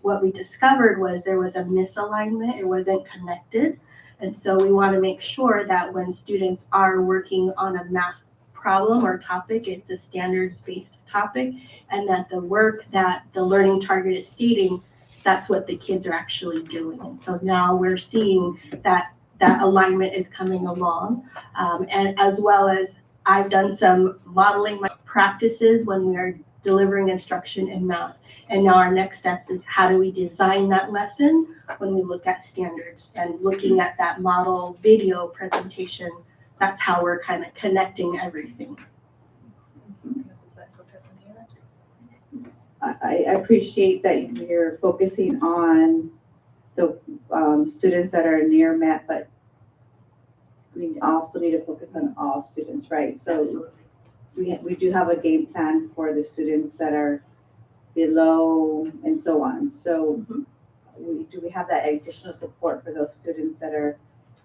what we discovered was there was a misalignment. It wasn't connected. And so we want to make sure that when students are working on a math problem or topic, it's a standards-based topic, and that the work that the learning target is stating, that's what the kids are actually doing. And so now we're seeing that alignment is coming along. And as well as I've done some modeling practices when we are delivering instruction in math. And now our next steps is how do we design that lesson when we look at standards and looking at that model video presentation. That's how we're kind of connecting everything. I appreciate that you're focusing on the students that are near met, but we also need to focus on all students, right? So we do have a game plan for the students that are below and so on. So do we have that additional support for those students that are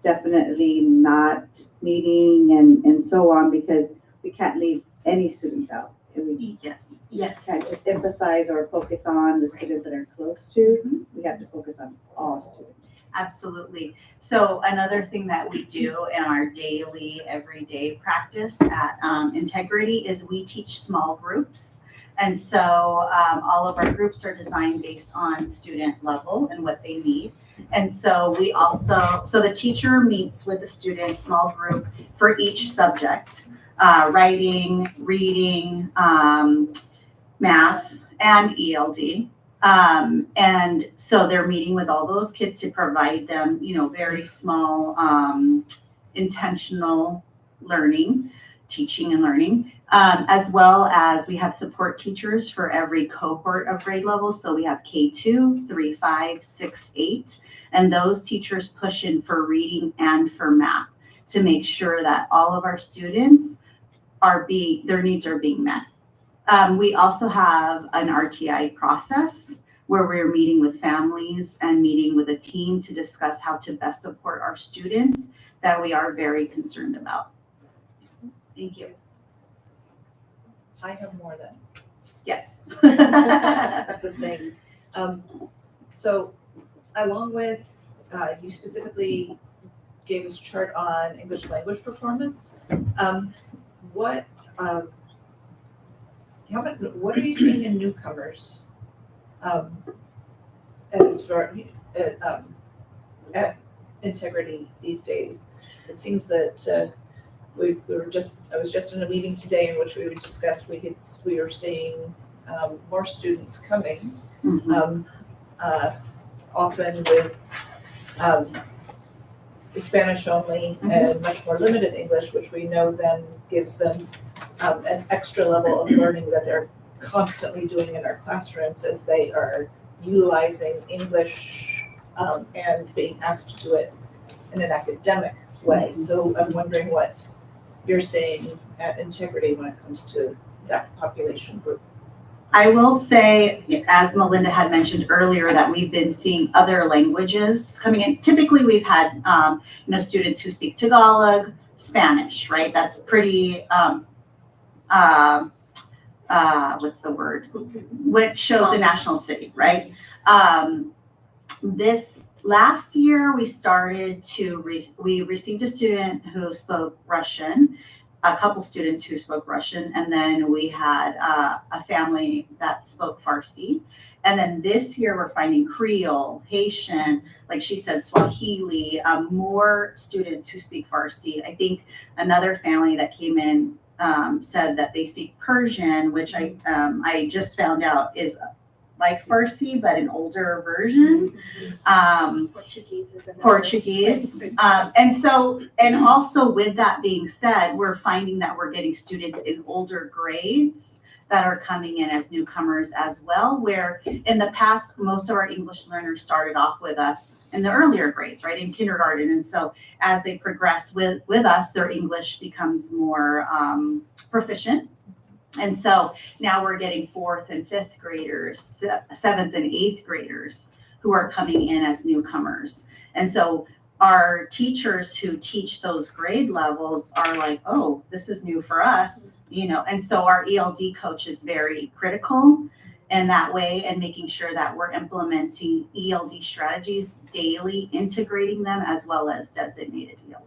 definitely not meeting and so on, because we can't leave any students out. and we Yes. can't just emphasize or focus on the students that are close to. We have to focus on all students. Absolutely. So another thing that we do in our daily, everyday practice at Integrity is we teach small groups. And so all of our groups are designed based on student level and what they need. And so we also, so the teacher meets with the student small group for each subject, writing, reading, math, and ELD. And so they're meeting with all those kids to provide them, very small, intentional learning, teaching and learning, as well as we have support teachers for every cohort of grade levels. So we have K2, 3, 5, 6, 8, and those teachers push in for reading and for math to make sure that all of our students their needs are being met. We also have an RTI process where we're meeting with families and meeting with a team to discuss how to best support our students that we are very concerned about. Thank you. I have more than. Yes. That's a thing. So along with, you specifically gave us a chart on English language performance. What are you seeing in newcomers? At Integrity these days? It seems that I was just in a meeting today in which we discussed we were seeing more students coming, often with Spanish only and much more limited English, which we know then gives them an extra level of learning that they're constantly doing in our classrooms as they are utilizing English and being asked to do it in an academic way. So I'm wondering what you're seeing at Integrity when it comes to that population group. I will say, as Melinda had mentioned earlier, that we've been seeing other languages coming in. Typically, we've had students who speak Tagalog, Spanish, right? That's pretty what's the word? Which shows the national city, right? This last year, we started we received a student who spoke Russian, a couple students who spoke Russian, and then we had a family that spoke Farsi. And then this year, we're finding Creole, Haitian, like she said, Swahili, more students who speak Farsi. I think another family that came in said that they speak Persian, which I just found out is like Farsi, but an older version. Portuguese. And also with that being said, we're finding that we're getting students in older grades that are coming in as newcomers as well, where in the past, most of our English learners started off with us in the earlier grades, right, in kindergarten. And so as they progress with us, their English becomes more proficient. And so now we're getting 4th and 5th graders, 7th and 8th graders who are coming in as newcomers. And so our teachers who teach those grade levels are like, oh, this is new for us, and so our ELD coach is very critical in that way and making sure that we're implementing ELD strategies daily, integrating them as well as designated ELD.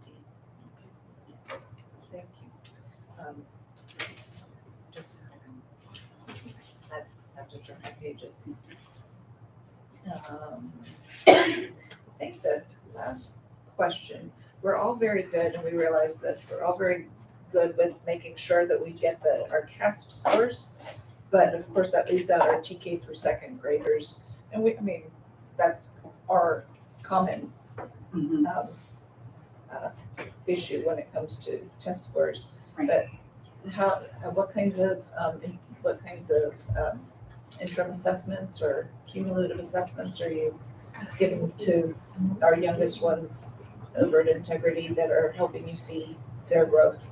Thank you. Just a second. I have to turn my pages. I think the last question, we're all very good, and we realize this, we're all very good with making sure that we get our CASP scores, but of course that leaves out our TK through 2nd graders, and that's our common issue when it comes to test scores. Right. But what kinds of interim assessments or cumulative assessments are you giving to our youngest ones over at Integrity that are helping you see their growth?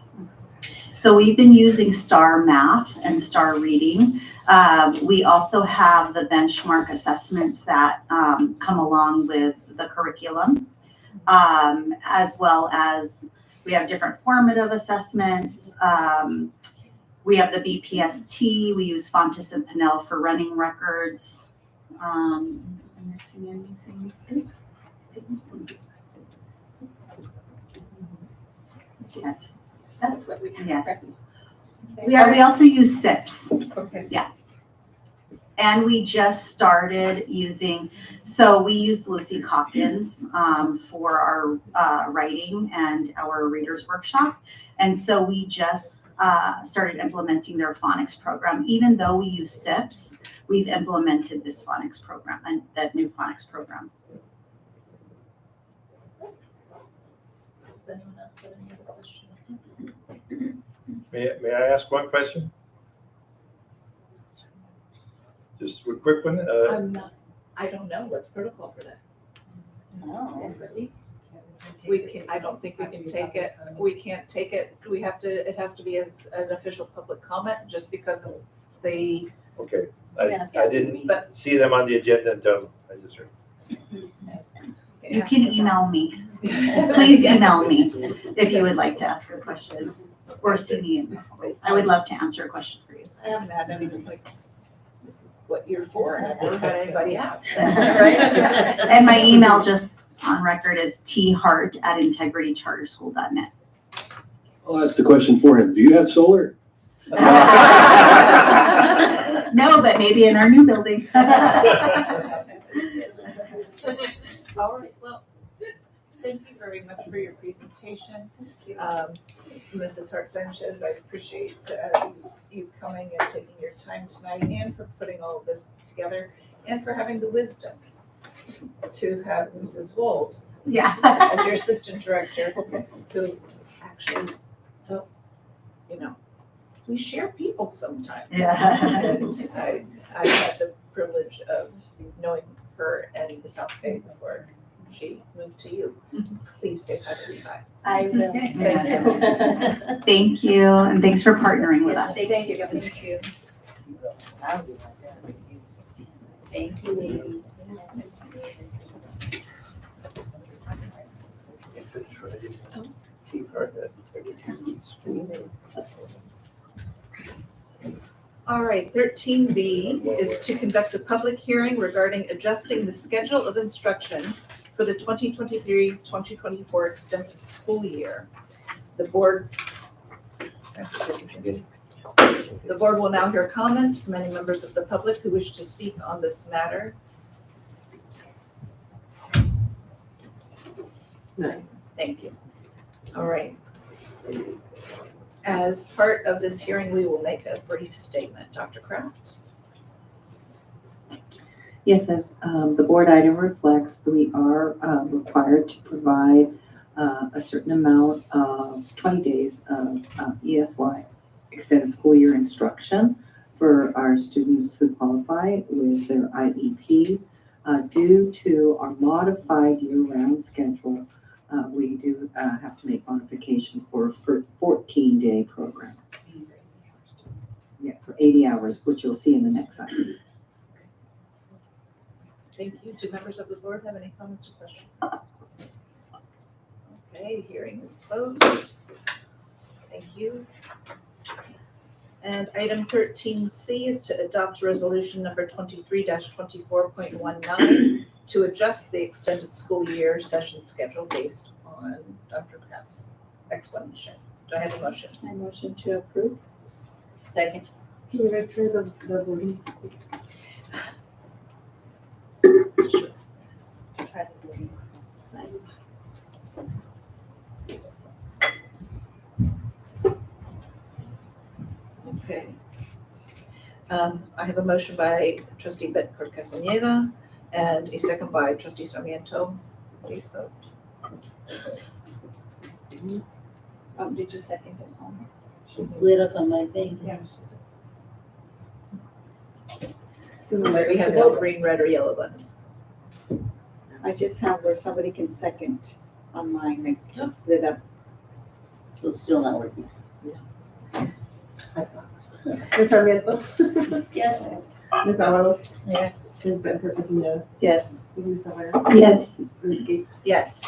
So we've been using STAR Math and STAR Reading. We also have the benchmark assessments that come along with the curriculum, as well as we have different formative assessments. We have the BPST, we use Fontes and Pinnell for running records. Am I missing anything? Yes, That's what we have. yes. We also use SIPs. Okay. Yeah. And we just started using, so we use Lucy Calkins for our writing and our readers workshop. And so we just started implementing their phonics program. Even though we use SIPs, we've implemented this phonics program and that new phonics program. Does anyone else have any other questions? May I ask one question? Just a quick one. I don't know what's protocol for that. Oh, I don't think we can take it, we can't take it, it has to be as an official public comment, just because it's the, Okay, Yes, I didn't but- see them on the agenda until I just heard. You can email me. Please email me if you would like to ask a question or see me. I would love to answer a question for you. I haven't had anything like, this is what you're for, and I've never had anybody ask. And my email just on record is thehart@integritycharterschool.net. I'll ask the question for him. Do you have solar? No, but maybe in our new building. All right, well, thank you very much for your presentation. Mrs. Hart Sanchez, I appreciate you coming and taking your time tonight, and for putting all of this together, and for having the wisdom to have Mrs. Wold Yeah. as your assistant director, who actually, so, we share people sometimes. Yeah. And I had the privilege of knowing her and the South Bay before she moved to you. Please say hi to Levi. I will. Thank you. Thank you, and thanks for partnering with us. Thank you. Thank you. Thank you, ladies. All right, 13B is to conduct a public hearing regarding adjusting the schedule of instruction for the 2023-2024 extended school year. The board will now hear comments from any members of the public who wish to speak on this matter. Thank you. All right. As part of this hearing, we will make a brief statement. Dr. Kraft? Yes, as the board item reflects, we are required to provide a certain amount of 20 days of ESY, extended school year instruction, for our students who qualify with their IEPs. Due to our modified year-round schedule, we do have to make modifications for a 14-day program. Yeah, for 80 hours, which you'll see in the next item. Thank you. Do members of the board have any comments or questions? Okay, hearing is closed. Thank you. And item 13C is to adopt resolution number 23-24.19 to adjust the extended school year session schedule based on Dr. Kraft's explanation. Do I have a motion? I motion to approve. Second. Can you guys try the voting? Okay. I have a motion by trustee Bettencourt Castaneda and a second by trustee Sarmiento. Please vote. Did you second it? It's lit up on my thing. We have no green, red, or yellow buttons. I just have where somebody can second on mine, like, it's lit up. So it's still not working. Ms. Sarmiento? Yes. Ms. Avalos? Yes. Ms. Bedford Castaneda? Yes. Ms. Summer? Yes. Ms. Gates? Yes.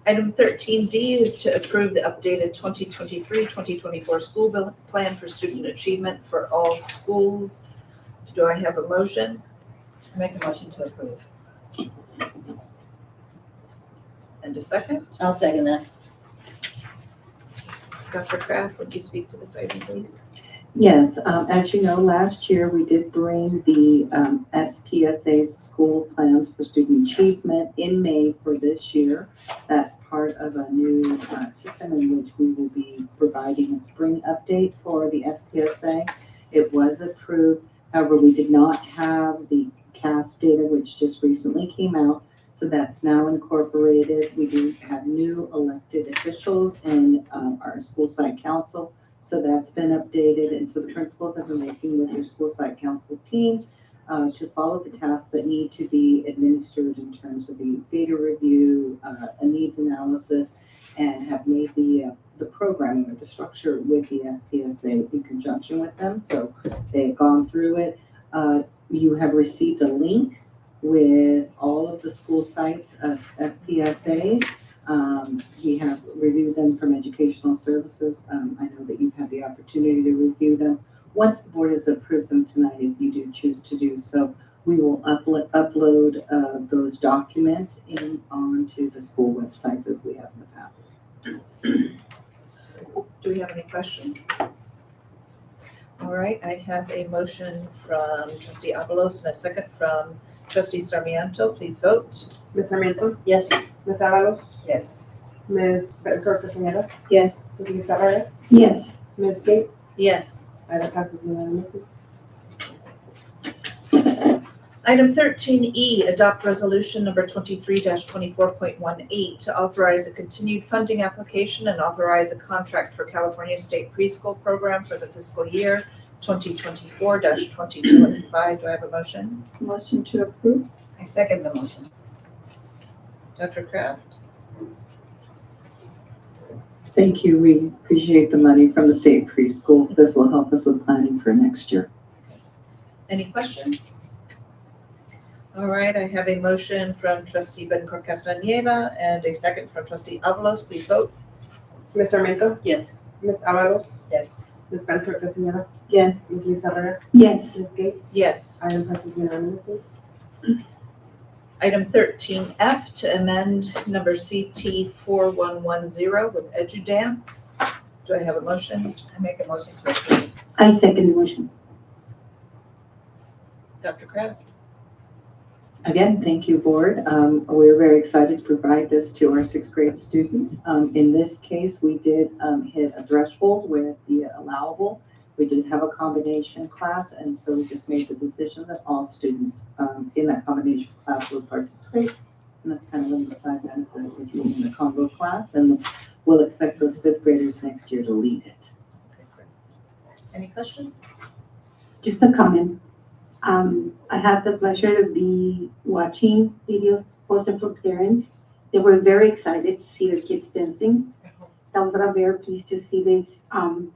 Item 13D is to approve the updated 2023-2024 school plan for student achievement for all schools. Do I have a motion? I make a motion to approve. And a second? I'll second that. Dr. Kraft, would you speak to this item, please? Yes, as you know, last year we did bring the SPSA's school plans for student achievement in May for this year. That's part of a new system in which we will be providing a spring update for the SPSA. It was approved, however, we did not have the CAS data, which just recently came out. So that's now incorporated. We do have new elected officials in our school site council. So that's been updated, and so the principals have been working with their school site council teams to follow the tasks that need to be administered in terms of the data review, a needs analysis, and have made the programming or the structure with the SPSA in conjunction with them. So they've gone through it. You have received a link with all of the school sites as SPSA. We have reviewed them from educational services. I know that you've had the opportunity to review them. Once the board has approved them tonight, if you do choose to do so, we will upload those documents onto the school websites as we have in the past. Do we have any questions? All right, I have a motion from trustee Avalos and a second from trustee Sarmiento. Please vote. Ms. Sarmiento, Yes. Ms. Avalos, Yes. Ms. Betancourt Castaneda, Yes. Ms. Lisa Reyes, Yes. Ms. Gates, Yes. item passes unanimously. Item 13E, adopt resolution number 23-24.18 to authorize a continued funding application and authorize a contract for California State Preschool Program for the fiscal year 2024-2025. Do I have a motion? Motion to approve. I second the motion. Dr. Kraft? Thank you. We appreciate the money from the state preschool. This will help us with planning for next year. Any questions? All right, I have a motion from trustee Betancourt Castaneda and a second from trustee Avalos. Please vote. Ms. Sarmiento, Yes. Ms. Avalos, Yes. Ms. Betancourt Castaneda, Yes. Ms. Lisa Reyes, Yes. Ms. Gates, Yes. item passes unanimously. Item 13F to amend number CT 4110 with EduDance. Do I have a motion? I make a motion to approve. I second the motion. Dr. Kraft? Again, thank you, board. We're very excited to provide this to our sixth grade students. In this case, we did hit a threshold with the allowable. We did have a combination class, and so we just made the decision that all students in that combination class will participate. And that's kind of one of the side benefits of being in the combo class, and we'll expect those fifth graders next year to lead it. Okay, great. Any questions? Just a comment. I had the pleasure to be watching videos posted from parents. They were very excited to see their kids dancing. I was very pleased to see this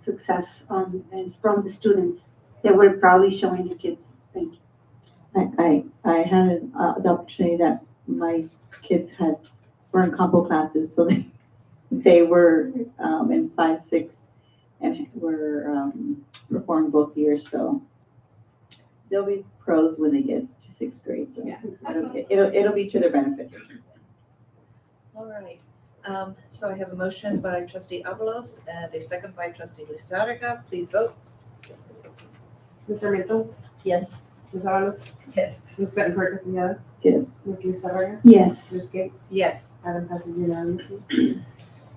success and from the students. They were proudly showing the kids. Thank you. I had the opportunity that my kids were in combo classes, so they were in 5, 6, and were performed both years. So they'll be pros when they get to sixth grade. So Yeah. it'll be to their benefit. All right. So I have a motion by trustee Avalos and a second by trustee Lizarraga. Please vote. Ms. Sarmiento, Yes. Ms. Avalos, Yes. Ms. Betancourt Castaneda, Yes. Ms. Lisa Reyes, Yes. Ms. Gates, Yes. item passes unanimously.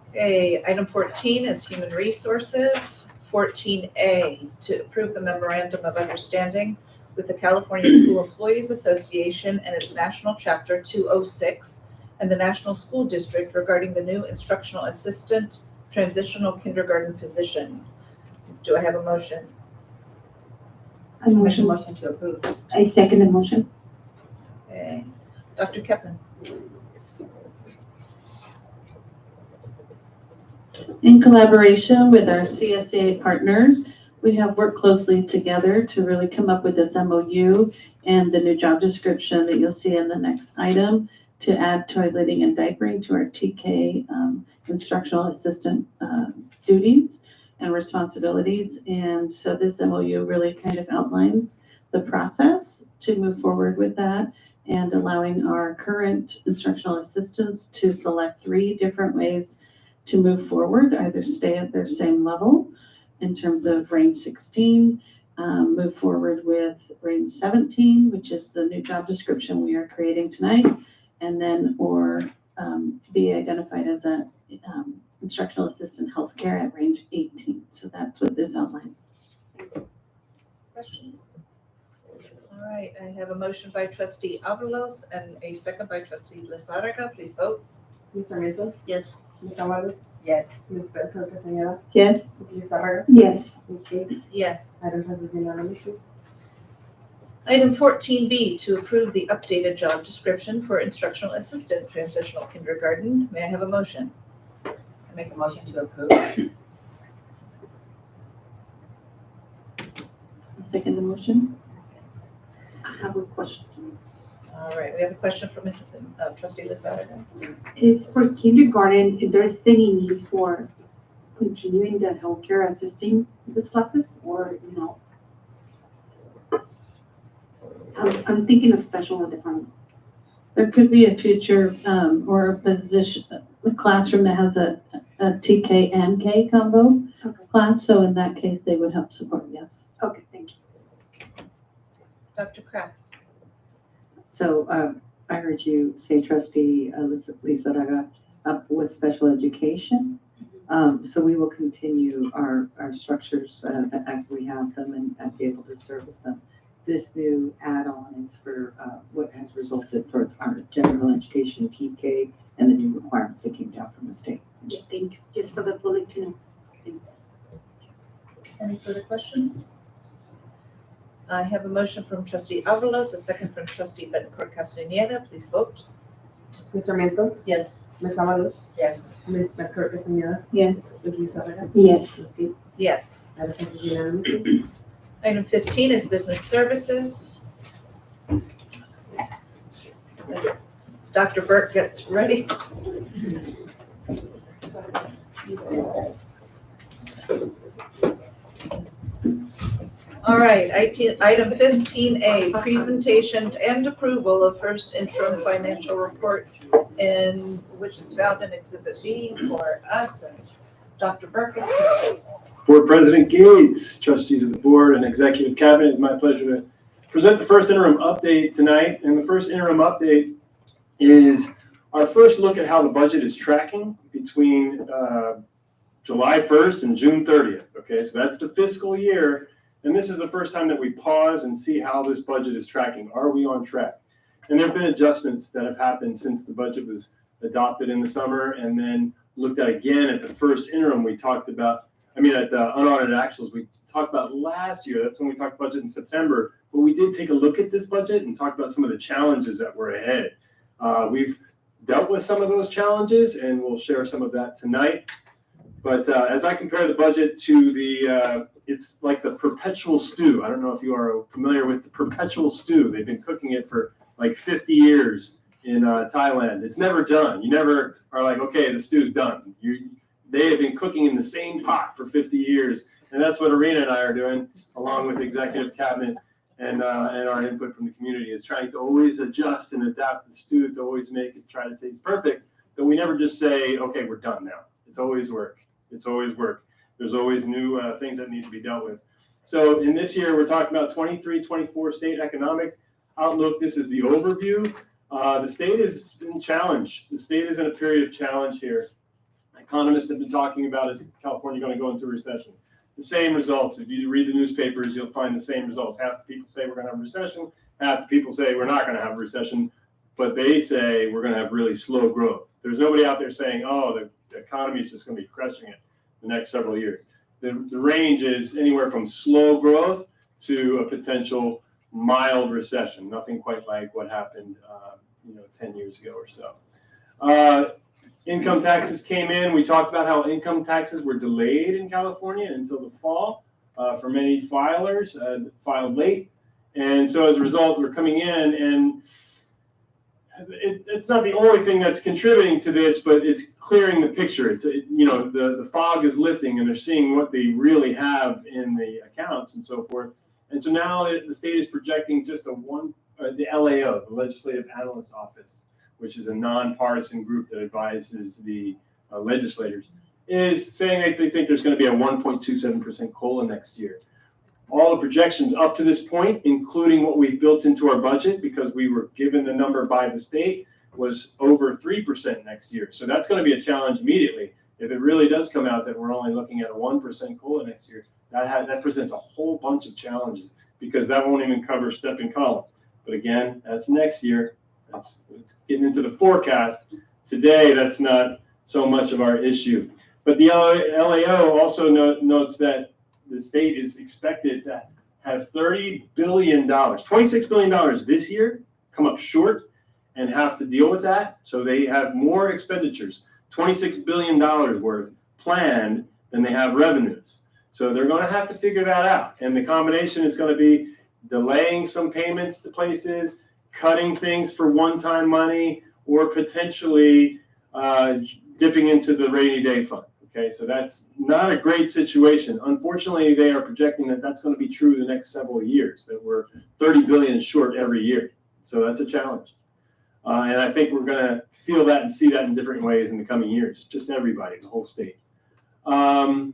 Okay, item 14 is human resources. 14A, to approve the memorandum of understanding with the California School Employees Association and its national chapter 206 and the National School District regarding the new instructional assistant transitional kindergarten position. Do I have a motion? I Make a motion. motion to approve. I second the motion. Okay. Dr. Kepman? In collaboration with our CSA partners, we have worked closely together to really come up with this MOU and the new job description that you'll see in the next item to add toileting and diapering to our TK instructional assistant duties and responsibilities. And so this MOU really kind of outlines the process to move forward with that, and allowing our current instructional assistants to select 3 different ways to move forward, either stay at their same level in terms of range 16, move forward with range 17, which is the new job description we are creating tonight, and then or be identified as a instructional assistant healthcare at range 18. So that's what this outlines. Questions? All right, I have a motion by trustee Avalos and a second by trustee Lizarraga. Please vote. Ms. Sarmiento, Yes. Ms. Amados, Yes. Ms. Becker Castañeda, Yes. Ms. Lizarraga, Yes. Ms. Kate, Yes. item passes unanimously. Item 14B, to approve the updated job description for instructional assistant transitional kindergarten. May I have a motion? I make a motion to approve. Second the motion. I have a question. All right, we have a question from trustee Lizarraga. It's for kindergarten, if there's any need for continuing the healthcare assisting these classes, or, you know? I'm thinking of special ed department. There could be a future or a position, a classroom that has a TK and K combo Okay. class. So in that case, they would help support, yes. Okay, thank you. Dr. Kraft. So I heard you say trustee Lizarraga up with special education. So we will continue our structures as we have them and be able to service them. This new add-on is for what has resulted for our general education TK and the new requirements that came down from the state. Yeah, thank you, just for the public to know. Thanks. Any further questions? I have a motion from trustee Avalos, a second from trustee Betancourt Castañeda. Please vote. Ms. Sarmiento, Yes. Ms. Amados, Yes. Ms. Becker Castañeda, Yes. Ms. Lizarraga, Yes. Ms. Kate, Yes. item passes unanimously. Item 15 is business services. As Dr. Burke gets ready. All right, item 15A, presentation and approval of first interim financial report, and which is found in Exhibit B for us and Dr. Burke. Board President Gates, trustees of the board and executive cabinet, it's my pleasure to present the first interim update tonight. And the first interim update is our first look at how the budget is tracking between July 1st and June 30th. Okay, so that's the fiscal year. And this is the first time that we pause and see how this budget is tracking. Are we on track? And there have been adjustments that have happened since the budget was adopted in the summer and then looked at again at the first interim we talked about. At the unaudited actuals we talked about last year. That's when we talked budget in September. But we did take a look at this budget and talk about some of the challenges that were ahead. We've dealt with some of those challenges and we'll share some of that tonight. But as I compare the budget to the, it's like the perpetual stew. I don't know if you are familiar with the perpetual stew. They've been cooking it for like 50 years in Thailand. It's never done. You never are like, okay, the stew's done. They have been cooking in the same pot for 50 years. And that's what Arena and I are doing, along with executive cabinet and our input from the community, is trying to always adjust and adapt the stew to always make it try to taste perfect. But we never just say, okay, we're done now. It's always work. It's always work. There's always new things that need to be dealt with. So in this year, we're talking about 23-24 state economic outlook. This is the overview. The state is in challenge. The state is in a period of challenge here. Economists have been talking about, is California going to go into recession? The same results. If you read the newspapers, you'll find the same results. Half the people say we're going to have a recession. Half the people say we're not going to have a recession, but they say we're going to have really slow growth. There's nobody out there saying, oh, the economy is just going to be crushing it the next several years. The range is anywhere from slow growth to a potential mild recession. Nothing quite like what happened 10 years ago or so. Income taxes came in. We talked about how income taxes were delayed in California until the fall for many filers, filed late. And so as a result, we're coming in, and it's not the only thing that's contributing to this, but it's clearing the picture. The fog is lifting and they're seeing what they really have in the accounts and so forth. And so now the state is projecting just the LAO, the Legislative Analyst Office, which is a nonpartisan group that advises the legislators, is saying that they think there's going to be a 1.27% COLA next year. All the projections up to this point, including what we've built into our budget, because we were given the number by the state, was over 3% next year. So that's going to be a challenge immediately. If it really does come out that we're only looking at a 1% COLA next year, that presents a whole bunch of challenges, because that won't even cover step and column. But again, that's next year. It's getting into the forecast. Today, that's not so much of our issue. But the LAO also notes that the state is expected to have $30 billion, $26 billion this year, come up short and have to deal with that. So they have more expenditures, $26 billion worth planned than they have revenues. So they're going to have to figure that out. And the combination is going to be delaying some payments to places, cutting things for one-time money, or potentially dipping into the rainy day fund. Okay, so that's not a great situation. Unfortunately, they are projecting that that's going to be true the next several years, that we're 30 billion short every year. So that's a challenge. And I think we're going to feel that and see that in different ways in the coming years, just everybody, the whole state. That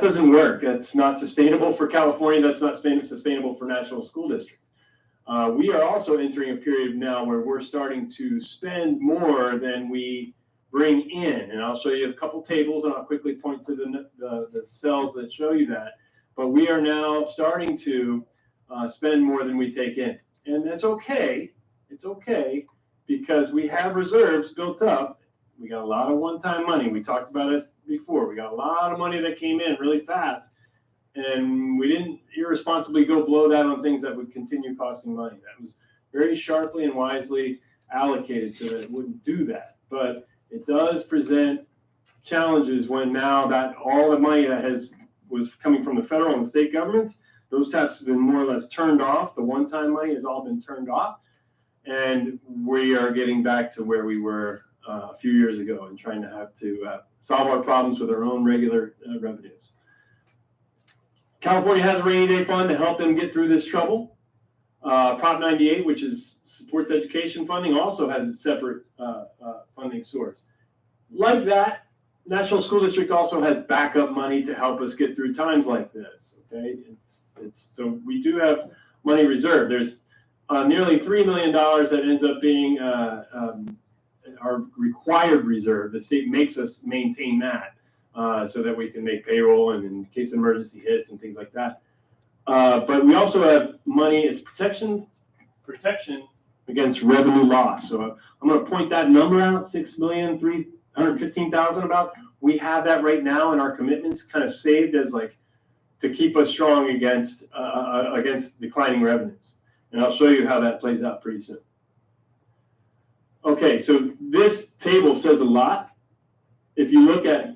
doesn't work. That's not sustainable for California. That's not sustainable for national school districts. We are also entering a period now where we're starting to spend more than we bring in. And I'll show you a couple tables, and I'll quickly point to the cells that show you that. But we are now starting to spend more than we take in. And that's okay. It's okay, because we have reserves built up. We got a lot of one-time money. We talked about it before. We got a lot of money that came in really fast, and we didn't irresponsibly go blow that on things that would continue costing money. That was very sharply and wisely allocated so that it wouldn't do that. But it does present challenges when now that all the money that was coming from the federal and state governments, those taps have been more or less turned off. The one-time money has all been turned off, and we are getting back to where we were a few years ago and trying to have to solve our problems with our own regular revenues. California has a rainy day fund to help them get through this trouble. Prop 98, which supports education funding, also has its separate funding source. Like that, National School District also has backup money to help us get through times like this. Okay, so we do have money reserved. There's nearly $3 million that ends up being our required reserve. The state makes us maintain that so that we can make payroll and in case emergency hits and things like that. But we also have money. It's protection against revenue loss. So I'm going to point that number out, $6,315,000 about. We have that right now in our commitments, kind of saved as like to keep us strong against declining revenues. And I'll show you how that plays out pretty soon. Okay, so this table says a lot. If you look at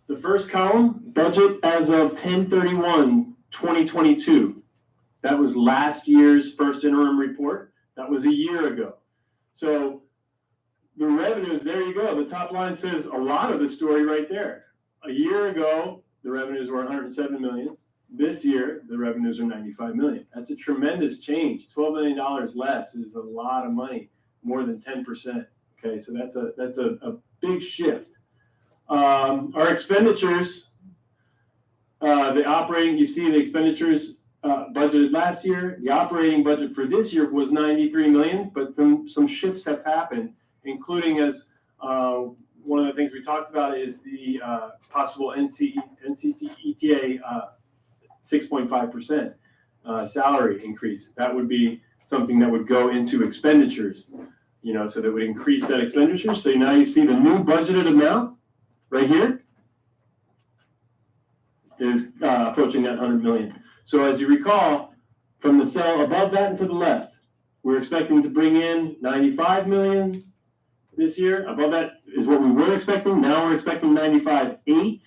the first column, budget as of 10/31/2022. That was last year's first interim report. That was a year ago. So the revenues, there you go. The top line says a lot of the story right there. A year ago, the revenues were 107 million. This year, the revenues are 95 million. That's a tremendous change. $12 million less is a lot of money, more than 10%. Okay, so that's a big shift. Our expenditures, the operating, you see the expenditures budgeted last year. The operating budget for this year was 93 million, but some shifts have happened, including as one of the things we talked about is the possible NCTETA 6.5% salary increase. That would be something that would go into expenditures, so that would increase that expenditure. So now you see the new budgeted amount right here is approaching that 100 million. So as you recall, from the cell above that and to the left, we're expecting to bring in 95 million this year. Above that is what we were expecting. Now we're expecting 95.8.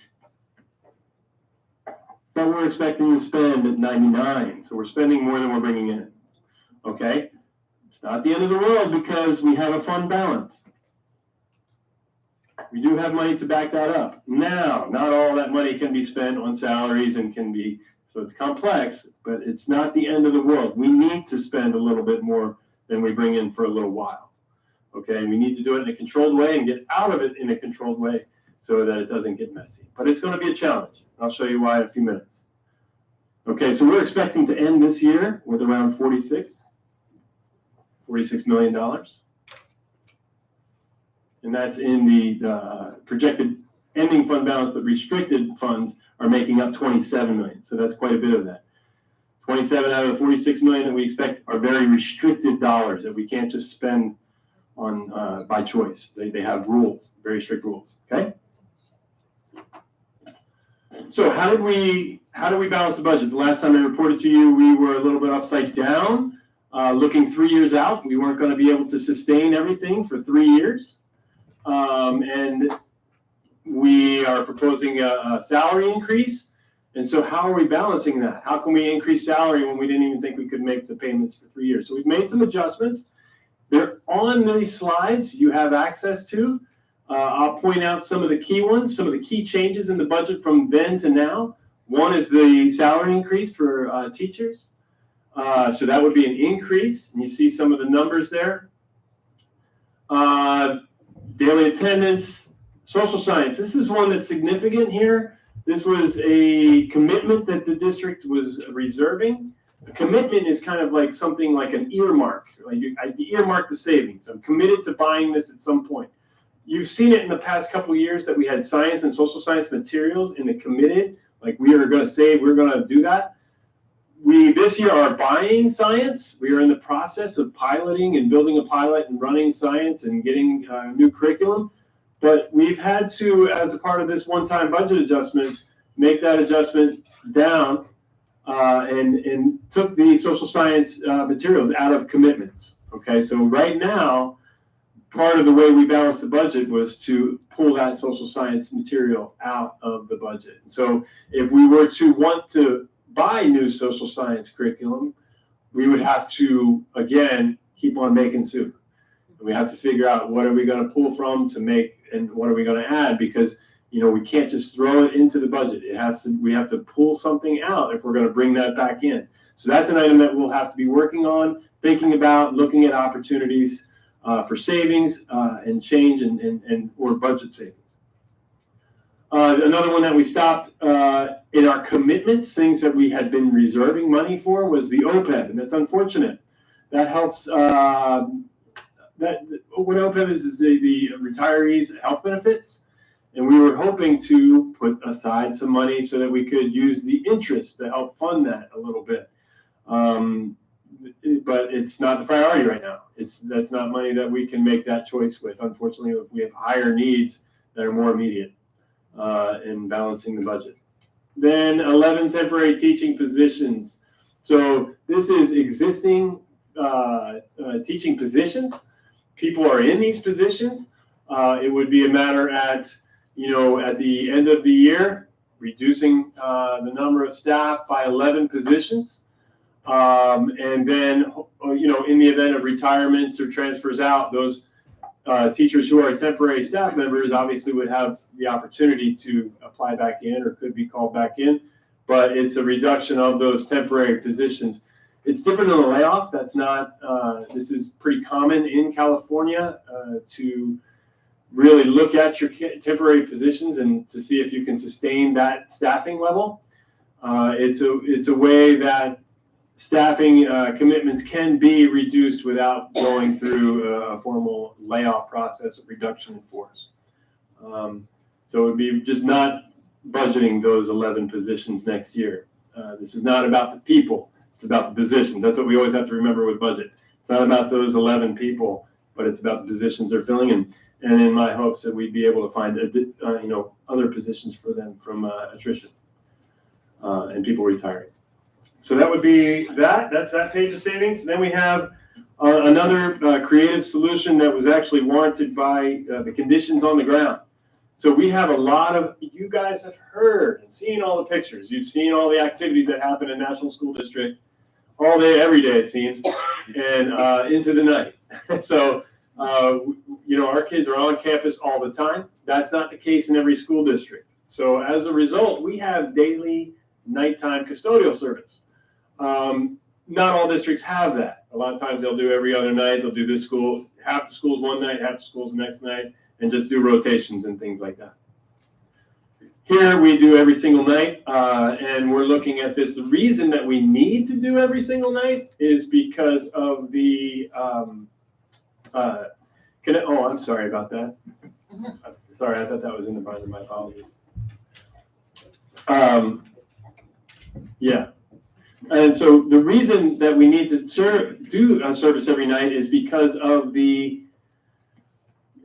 But we're expecting to spend at 99. So we're spending more than we're bringing in. Okay? It's not the end of the world because we have a fund balance. We do have money to back that up. Now, not all that money can be spent on salaries and can be, so it's complex, but it's not the end of the world. We need to spend a little bit more than we bring in for a little while. Okay, we need to do it in a controlled way and get out of it in a controlled way so that it doesn't get messy. But it's going to be a challenge. I'll show you why in a few minutes. Okay, so we're expecting to end this year with around $46 million. And that's in the projected ending fund balance, but restricted funds are making up 27 million. So that's quite a bit of that. 27 out of the 46 million that we expect are very restricted dollars that we can't just spend on by choice. They have rules, very strict rules. Okay. So how did we balance the budget? The last time I reported to you, we were a little bit upside down, looking 3 years out. We weren't going to be able to sustain everything for 3 years. And we are proposing a salary increase. And so how are we balancing that? How can we increase salary when we didn't even think we could make the payments for 3 years? So we've made some adjustments. They're on these slides you have access to. I'll point out some of the key ones, some of the key changes in the budget from then to now. One is the salary increase for teachers. So that would be an increase. And you see some of the numbers there. Daily attendance, social science. This is one that's significant here. This was a commitment that the district was reserving. A commitment is kind of like something like an earmark. Like you earmark the savings. I'm committed to buying this at some point. You've seen it in the past couple of years that we had science and social science materials in the committed. Like we are going to say we're going to do that. We this year are buying science. We are in the process of piloting and building a pilot and running science and getting new curriculum. But we've had to, as a part of this one-time budget adjustment, make that adjustment down and took the social science materials out of commitments. Okay, so right now, part of the way we balanced the budget was to pull that social science material out of the budget. So if we were to want to buy new social science curriculum, we would have to, again, keep on making soup. We have to figure out what are we going to pull from to make and what are we going to add, because we can't just throw it into the budget. We have to pull something out if we're going to bring that back in. So that's an item that we'll have to be working on, thinking about, looking at opportunities for savings and change and or budget savings. Another one that we stopped in our commitments, things that we had been reserving money for, was the OPEB, and that's unfortunate. That helps. What OPEB is the retirees' health benefits, and we were hoping to put aside some money so that we could use the interest to help fund that a little bit. But it's not the priority right now. That's not money that we can make that choice with. Unfortunately, we have higher needs that are more immediate in balancing the budget. Then 11 temporary teaching positions. So this is existing teaching positions. People are in these positions. It would be a matter at the end of the year, reducing the number of staff by 11 positions. And then, in the event of retirements or transfers out, those teachers who are temporary staff members obviously would have the opportunity to apply back in or could be called back in. But it's a reduction of those temporary positions. It's different than a layoff. That's not, this is pretty common in California to really look at your temporary positions and to see if you can sustain that staffing level. It's a way that staffing commitments can be reduced without going through a formal layoff process of reduction in force. So it would be just not budgeting those 11 positions next year. This is not about the people. It's about the positions. That's what we always have to remember with budget. It's not about those 11 people, but it's about the positions they're filling in. And in my hopes that we'd be able to find, other positions for them from attrition and people retiring. So that would be that. That's that page of savings. Then we have another creative solution that was actually warranted by the conditions on the ground. So we have a lot of, you guys have heard and seen all the pictures. You've seen all the activities that happen in National School District all day, every day, it seems, and into the night. So, our kids are on campus all the time. That's not the case in every school district. So as a result, we have daily nighttime custodial service. Not all districts have that. A lot of times they'll do every other night. They'll do this school, half the schools one night, half the schools the next night, and just do rotations and things like that. Here we do every single night, and we're looking at this. The reason that we need to do every single night is because of the, I'm sorry about that. Sorry, I thought that was in the binder, my apologies. Yeah. And so the reason that we need to do a service every night is because of the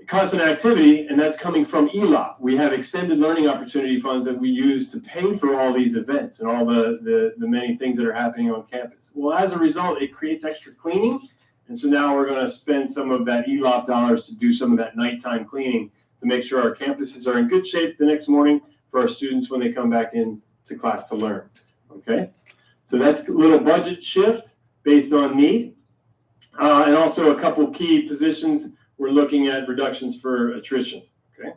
constant activity, and that's coming from ELOP. We have extended learning opportunity funds that we use to pay for all these events and all the many things that are happening on campus. Well, as a result, it creates extra cleaning. And so now we're going to spend some of that ELOP dollars to do some of that nighttime cleaning to make sure our campuses are in good shape the next morning for our students when they come back in to class to learn. Okay? So that's a little budget shift based on need. And also a couple key positions. We're looking at reductions for attrition. Okay.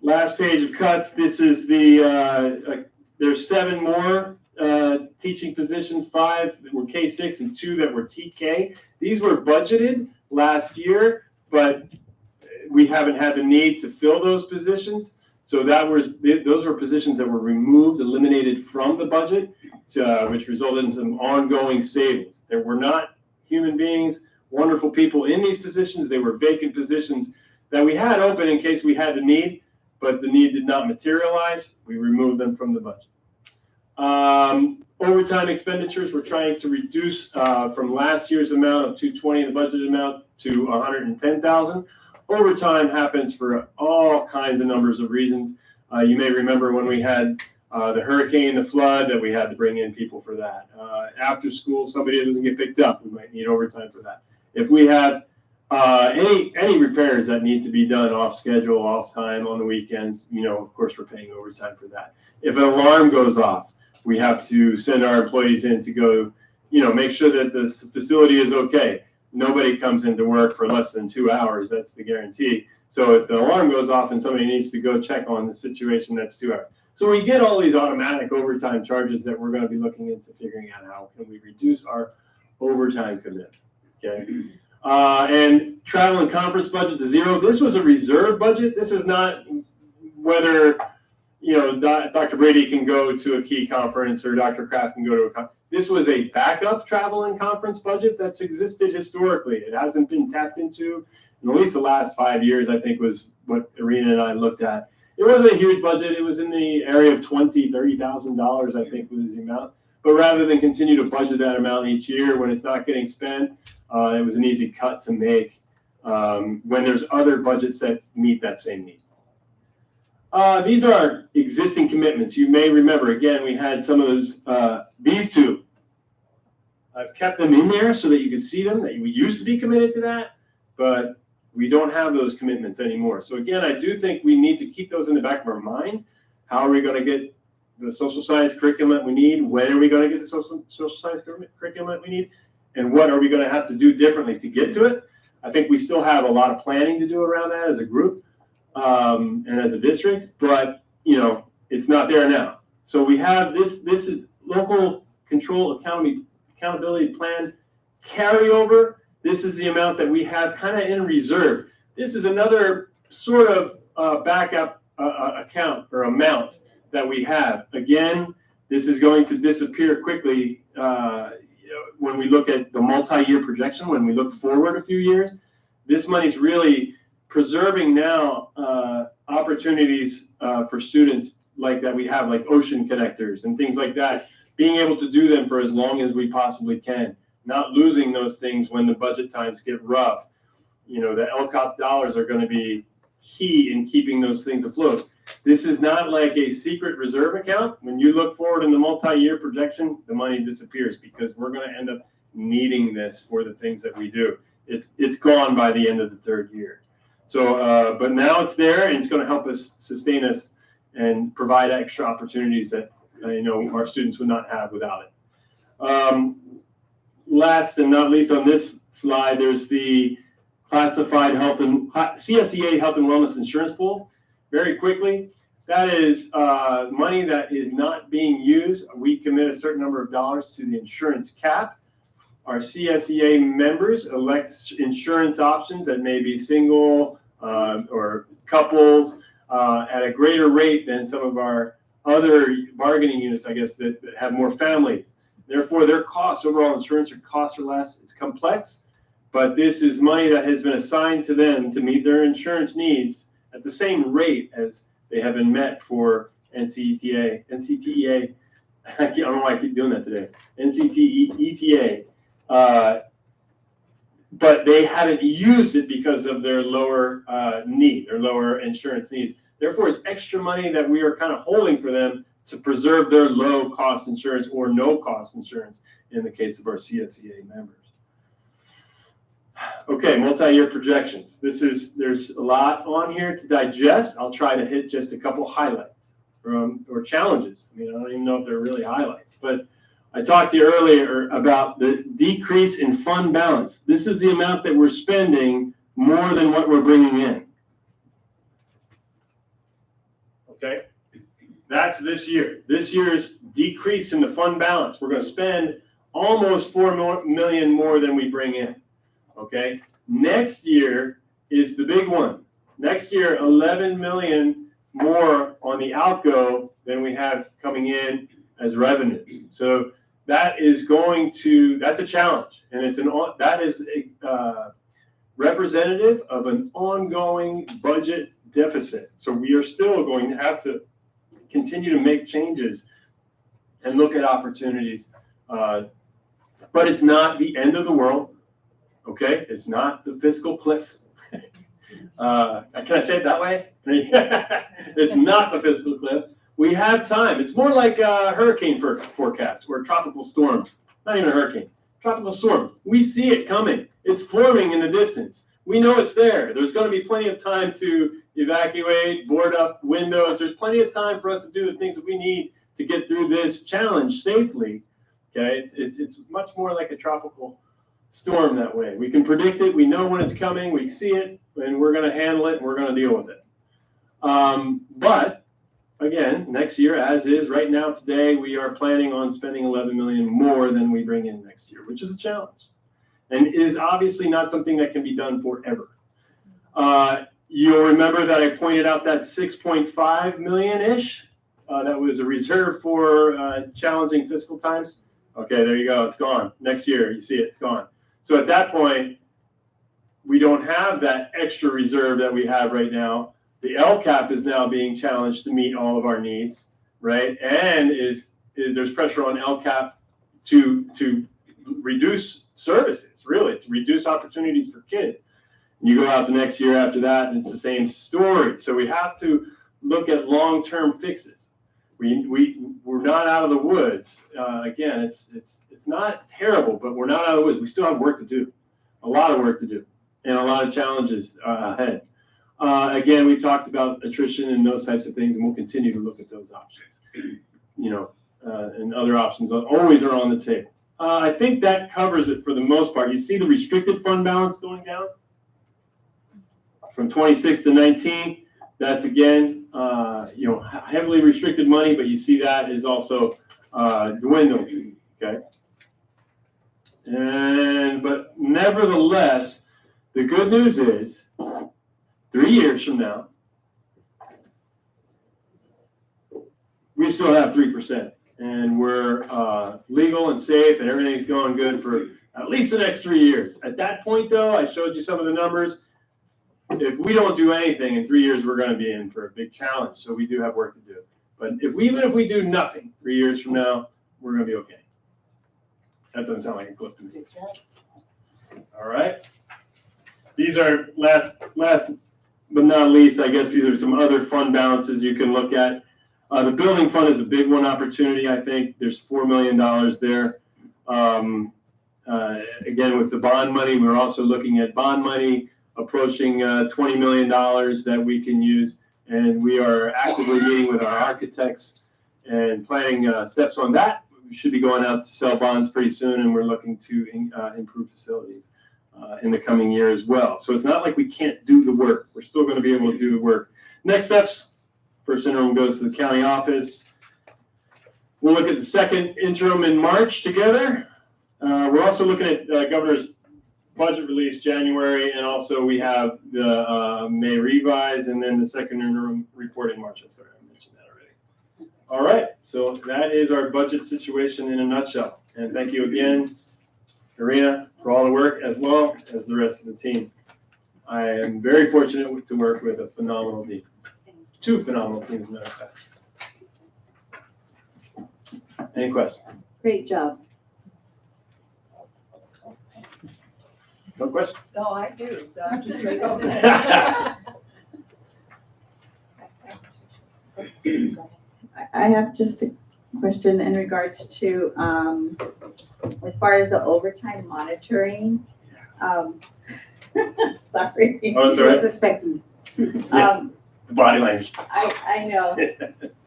Last page of cuts. This is the, there's 7 more teaching positions, 5 that were K6 and 2 that were TK. These were budgeted last year, but we haven't had the need to fill those positions. So those were positions that were removed, eliminated from the budget, which resulted in some ongoing savings. There were not human beings, wonderful people in these positions. They were vacant positions that we had open in case we had the need, but the need did not materialize. We removed them from the budget. Overtime expenditures, we're trying to reduce from last year's amount of 220, the budget amount, to 110,000. Overtime happens for all kinds of numbers of reasons. You may remember when we had the hurricane, the flood, that we had to bring in people for that. After school, somebody doesn't get picked up, we might need overtime for that. If we have any repairs that need to be done off schedule, off time, on the weekends, of course, we're paying overtime for that. If an alarm goes off, we have to send our employees in to go, make sure that the facility is okay. Nobody comes into work for less than 2 hours. That's the guarantee. So if the alarm goes off and somebody needs to go check on the situation, that's 2 hours. So we get all these automatic overtime charges that we're going to be looking into figuring out how can we reduce our overtime commitment. Okay. And travel and conference budget to 0. This was a reserve budget. This is not whether, Dr. Brady can go to a key conference or Dr. Kraft can go to a conference. This was a backup travel and conference budget that's existed historically. It hasn't been tapped into in at least the last 5 years, I think, was what Irina and I looked at. It wasn't a huge budget. It was in the area of $20,000, $30,000, I think, was the amount. But rather than continue to budget that amount each year when it's not getting spent, it was an easy cut to make when there's other budgets that meet that same need. These are our existing commitments. You may remember, again, we had some of those, these two. I've kept them in there so that you can see them, that we used to be committed to that, but we don't have those commitments anymore. So again, I do think we need to keep those in the back of our mind. How are we going to get the social science curriculum that we need? When are we going to get the social science curriculum that we need? And what are we going to have to do differently to get to it? I think we still have a lot of planning to do around that as a group and as a district, but it's not there now. So we have this is local control accountability plan carryover. This is the amount that we have kind of in reserve. This is another sort of backup account or amount that we have. Again, this is going to disappear quickly when we look at the multi-year projection, when we look forward a few years. This money's really preserving now opportunities for students like that we have, like ocean connectors and things like that, being able to do them for as long as we possibly can, not losing those things when the budget times get rough. The LCOP dollars are going to be key in keeping those things afloat. This is not like a secret reserve account. When you look forward in the multi-year projection, the money disappears because we're going to end up needing this for the things that we do. It's gone by the end of the 3rd year. So, but now it's there and it's going to help us sustain us and provide extra opportunities that our students would not have without it. Last and not least on this slide, there's the classified CSEA Health and Wellness Insurance Pool. Very quickly, that is money that is not being used. We commit a certain number of dollars to the insurance cap. Our CSEA members elect insurance options that may be single or couples at a greater rate than some of our other bargaining units, I guess, that have more families. Therefore, their costs, overall insurance costs are less. It's complex, but this is money that has been assigned to them to meet their insurance needs at the same rate as they have been met for NCTEA. I don't know why I keep doing that today. NCTEA. But they haven't used it because of their lower need or lower insurance needs. Therefore, it's extra money that we are kind of holding for them to preserve their low cost insurance or no cost insurance in the case of our CSEA members. Okay, multi-year projections. There's a lot on here to digest. I'll try to hit just a couple highlights or challenges. I mean, I don't even know if they're really highlights, but I talked to you earlier about the decrease in fund balance. This is the amount that we're spending more than what we're bringing in. Okay, that's this year. This year's decrease in the fund balance. We're going to spend almost $4 million more than we bring in. Okay, next year is the big one. Next year, 11 million more on the outgo than we have coming in as revenues. So that is that's a challenge, and that is representative of an ongoing budget deficit. So we are still going to have to continue to make changes and look at opportunities, but it's not the end of the world. Okay, it's not the fiscal cliff. Can I say it that way? It's not the fiscal cliff. We have time. It's more like a hurricane forecast or a tropical storm. Not even a hurricane. Tropical storm. We see it coming. It's forming in the distance. We know it's there. There's going to be plenty of time to evacuate, board up windows. There's plenty of time for us to do the things that we need to get through this challenge safely. Okay, it's much more like a tropical storm that way. We can predict it. We know when it's coming. We see it, and we're going to handle it, and we're going to deal with it. But again, next year, as is right now today, we are planning on spending 11 million more than we bring in next year, which is a challenge, and is obviously not something that can be done forever. You'll remember that I pointed out that 6.5 million-ish that was a reserve for challenging fiscal times. Okay, there you go. It's gone. Next year, you see it, it's gone. So at that point, we don't have that extra reserve that we have right now. The LCAP is now being challenged to meet all of our needs, right? And there's pressure on LCAP to reduce services, really, to reduce opportunities for kids. And you go out the next year after that, and it's the same story. So we have to look at long-term fixes. We're not out of the woods. Again, it's not terrible, but we're not out of the woods. We still have work to do, a lot of work to do, and a lot of challenges ahead. Again, we've talked about attrition and those types of things, and we'll continue to look at those options. And other options always are on the table. I think that covers it for the most part. You see the restricted fund balance going down from 26 to 19. That's again, heavily restricted money, but you see that is also dwindling. Okay. But nevertheless, the good news is 3 years from now, we still have 3%, and we're legal and safe, and everything's going good for at least the next 3 years. At that point, though, I showed you some of the numbers. If we don't do anything in 3 years, we're going to be in for a big challenge. So we do have work to do. But even if we do nothing 3 years from now, we're going to be okay. That doesn't sound like a cliff to me. All right. These are last but not least, I guess these are some other fund balances you can look at. The building fund is a big one opportunity. I think there's $4 million there. Again, with the bond money, we're also looking at bond money approaching $20 million that we can use. And we are actively meeting with our architects and planning steps on that. We should be going out to sell bonds pretty soon, and we're looking to improve facilities in the coming year as well. So it's not like we can't do the work. We're still going to be able to do the work. Next steps, first interim goes to the county office. We'll look at the second interim in March together. We're also looking at governor's budget release January, and also we have the May revise, and then the second interim report in March. I'm sorry, I mentioned that already. All right, so that is our budget situation in a nutshell. And thank you again, Karina, for all the work, as well as the rest of the team. I am very fortunate to work with a phenomenal team. Two phenomenal teams, as a matter of fact. Any questions? Great job. No questions? No, I do, so I'm just ready to go. I have just a question in regards to, as far as the overtime monitoring. Sorry. Oh, it's all right. Suspecting. Yeah. The body language. I know.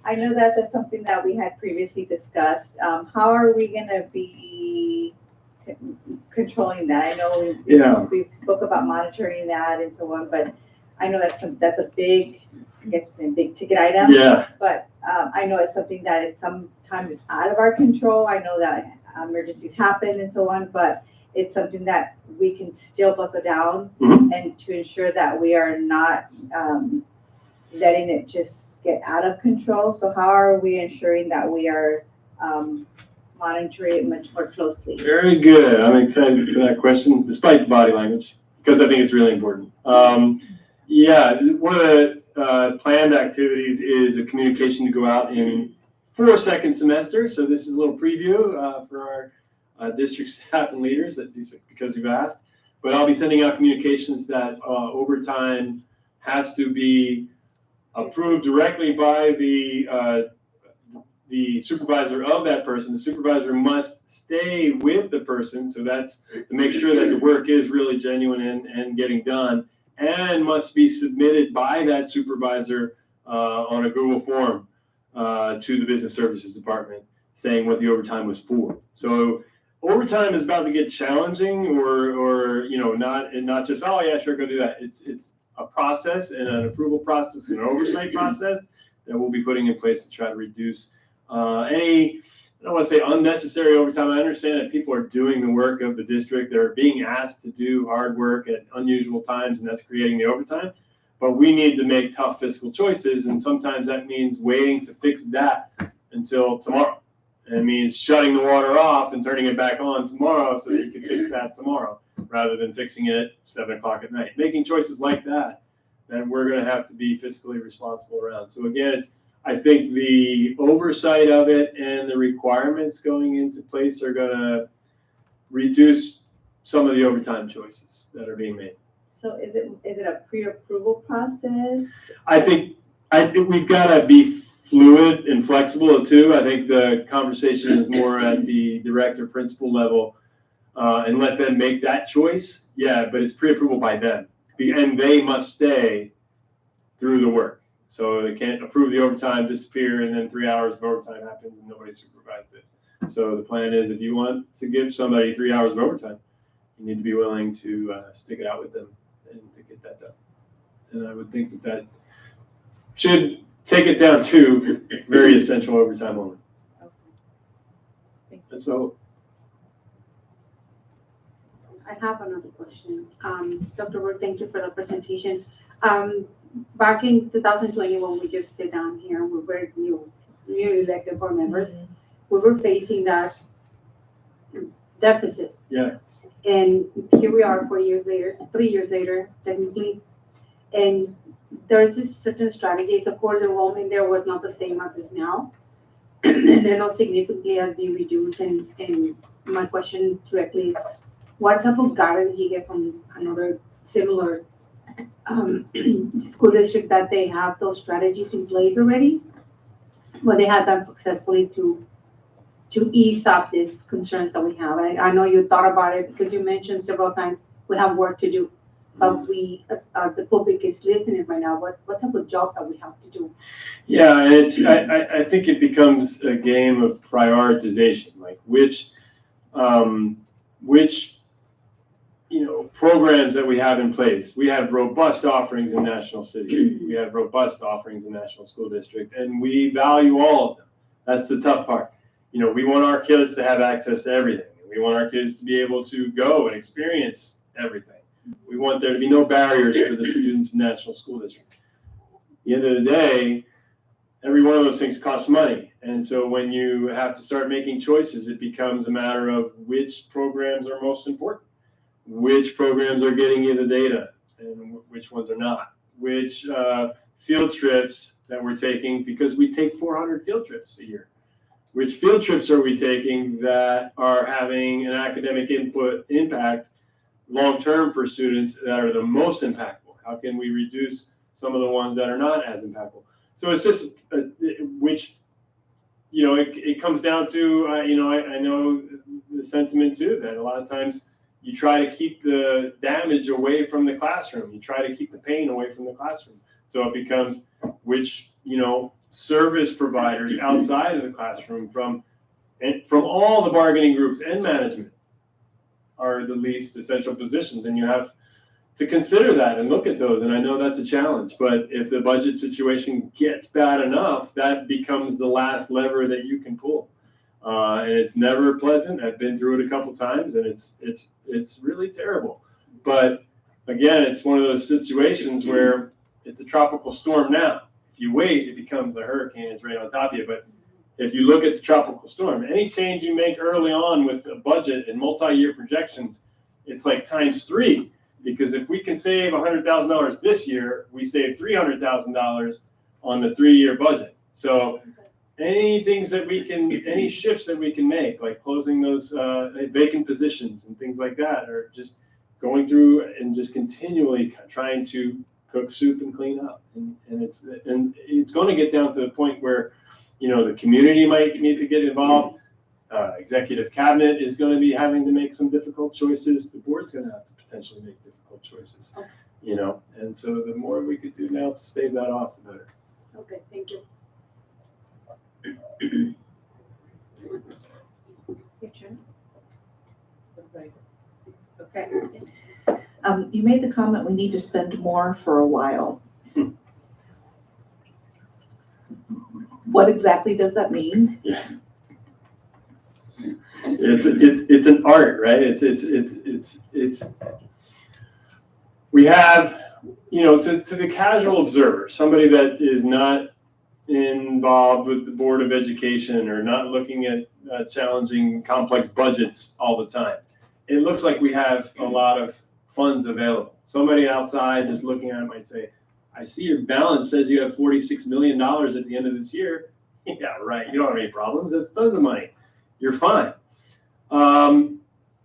I know that that's something that we had previously discussed. How are we gonna be controlling that? I know we spoke about monitoring that and so on, but I know that's a big, I guess, a big ticket item. Yeah. But I know it's something that is sometimes out of our control. I know that emergencies happen and so on, but it's something that we can still buckle down and to ensure that we are not letting it just get out of control. So how are we ensuring that we are monitoring it much more closely? Very good. I'm excited for that question, despite the body language, because I think it's really important. Yeah, one of the planned activities is a communication to go out in for second semester. So this is a little preview for our district staff and leaders, because you've asked. But I'll be sending out communications that overtime has to be approved directly by the supervisor of that person. The supervisor must stay with the person, so that's to make sure that the work is really genuine and getting done, and must be submitted by that supervisor on a Google form to the Business Services Department, saying what the overtime was for. So overtime is about to get challenging, or not just, oh yeah, sure, go do that. It's a process and an approval process and an oversight process that we'll be putting in place to try to reduce any, I don't want to say unnecessary overtime. I understand that people are doing the work of the district. They're being asked to do hard work at unusual times, and that's creating the overtime. But we need to make tough fiscal choices, and sometimes that means waiting to fix that until tomorrow. And it means shutting the water off and turning it back on tomorrow so that you can fix that tomorrow, rather than fixing it at 7 o'clock at night. Making choices like that we're going to have to be fiscally responsible around. So again, I think the oversight of it and the requirements going into place are going to reduce some of the overtime choices that are being made. So is it a pre-approval process? I think we've got to be fluid and flexible too. I think the conversation is more at the director principal level, and let them make that choice. Yeah, but it's pre-approval by them, and they must stay through the work. So they can't approve the overtime, disappear, and then 3 hours of overtime happens and nobody supervised it. So the plan is, if you want to give somebody 3 hours of overtime, you need to be willing to stick it out with them and to get that done. And I would think that should take it down to very essential overtime only. Okay. And so, I have another question. Dr. Burke, thank you for the presentation. Back in 2020, when we just sit down here, we were newly elected board members, we were facing that deficit. yeah, And here we are 3 years later, technically. And there's this certain strategies. Of course, enrollment there was not the same as is now. And they're not significantly has been reduced. And my question directly is, what type of guidance you get from another similar school district that they have those strategies in place already? But they have done successfully to ease up these concerns that we have. I know you thought about it because you mentioned several times we have work to do. but we, as the public is listening right now, what type of job that we have to do? Yeah, and I think it becomes a game of prioritization, like which programs that we have in place. We have robust offerings in National City. We have robust offerings in National School District, and we value all of them. That's the tough part. We want our kids to have access to everything. We want our kids to be able to go and experience everything. We want there to be no barriers for the students in National School District. At the end of the day, every one of those things costs money. And so when you have to start making choices, it becomes a matter of which programs are most important, which programs are getting you the data and which ones are not, which field trips that we're taking, because we take 400 field trips a year. Which field trips are we taking that are having an academic impact long-term for students that are the most impactful? How can we reduce some of the ones that are not as impactful? So it's just it comes down to, I know the sentiment too, that a lot of times you try to keep the damage away from the classroom. You try to keep the pain away from the classroom. So it becomes which, service providers outside of the classroom from all the bargaining groups and management are the least essential positions. And you have to consider that and look at those. And I know that's a challenge, but if the budget situation gets bad enough, that becomes the last lever that you can pull. And it's never pleasant. I've been through it a couple times, and it's really terrible. But again, it's one of those situations where it's a tropical storm now. If you wait, it becomes a hurricane. It's right on top of you. But if you look at the tropical storm, any change you make early on with a budget and multi-year projections, it's like times 3. Because if we can save $100,000 this year, we save $300,000 on the 3-year budget. So any shifts that we can make, like closing those vacant positions and things like that, or just going through and just continually trying to cook soup and clean up. And it's going to get down to the point where, the community might need to get involved. Executive cabinet is going to be having to make some difficult choices. The board's going to have to potentially make difficult choices, and so the more we could do now to stave that off, the better. Okay, thank you. Okay. You made the comment we need to spend more for a while. What exactly does that mean? Yeah. It's an art, right? It's we have, to the casual observer, somebody that is not involved with the Board of Education or not looking at challenging complex budgets all the time. It looks like we have a lot of funds available. Somebody outside just looking at it might say, I see your balance says you have $46 million at the end of this year. Yeah, right. You don't have any problems. That's tons of money. You're fine.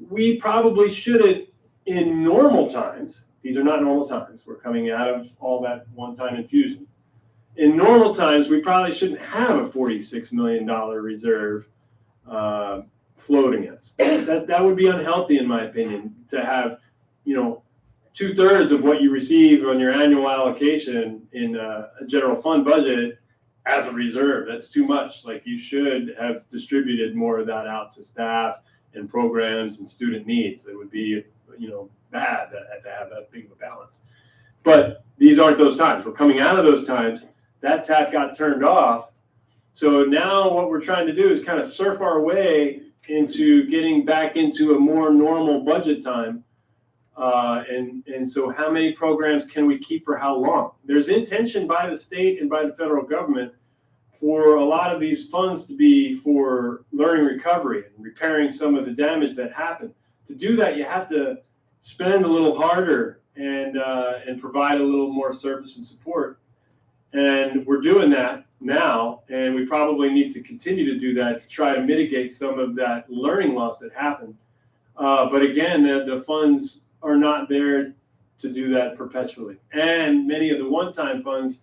We probably shouldn't, in normal times, these are not normal times. We're coming out of all that one-time infusion. In normal times, we probably shouldn't have a $46 million reserve floating us. That would be unhealthy, in my opinion, to have, 2/3 of what you receive on your annual allocation in a general fund budget as a reserve. That's too much. Like, you should have distributed more of that out to staff and programs and student needs. It would be, bad to have that big of a balance. But these aren't those times. We're coming out of those times. That tap got turned off. So now what we're trying to do is kind of surf our way into getting back into a more normal budget time. And so how many programs can we keep for how long? There's intention by the state and by the federal government for a lot of these funds to be for learning recovery and repairing some of the damage that happened. To do that, you have to spend a little harder and provide a little more service and support. And we're doing that now, and we probably need to continue to do that to try to mitigate some of that learning loss that happened. But again, the funds are not there to do that perpetually. And many of the one-time funds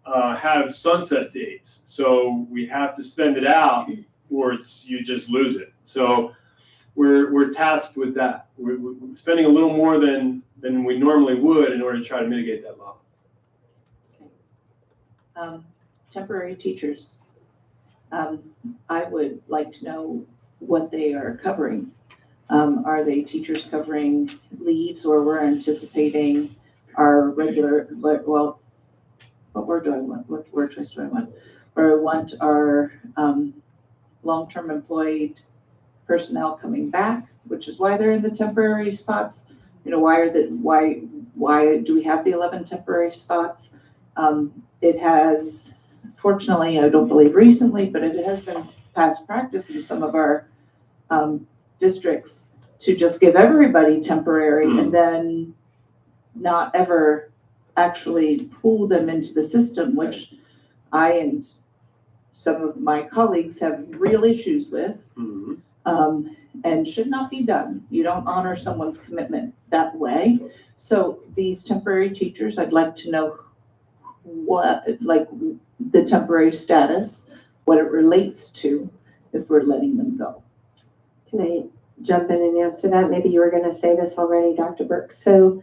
have sunset dates. So we have to spend it out or you just lose it. So we're tasked with that. We're spending a little more than than we normally would in order to try to mitigate that loss. Temporary teachers. I would like to know what they are covering. Are they teachers covering leaves, or we're anticipating our regular, well, what we're doing, what we're just doing, or want our long-term employed personnel coming back, which is why they're in the temporary spots. You know, why do we have the 11 temporary spots? It has, fortunately, I don't believe recently, but it has been past practice in some of our districts to just give everybody temporary and then not ever actually pull them into the system, which I and some of my colleagues have real issues with, and should not be done. You don't honor someone's commitment that way. So these temporary teachers, I'd like to know what, like the temporary status, what it relates to if we're letting them go. Can I jump in and answer that? Maybe you were going to say this already, Dr. Burke. So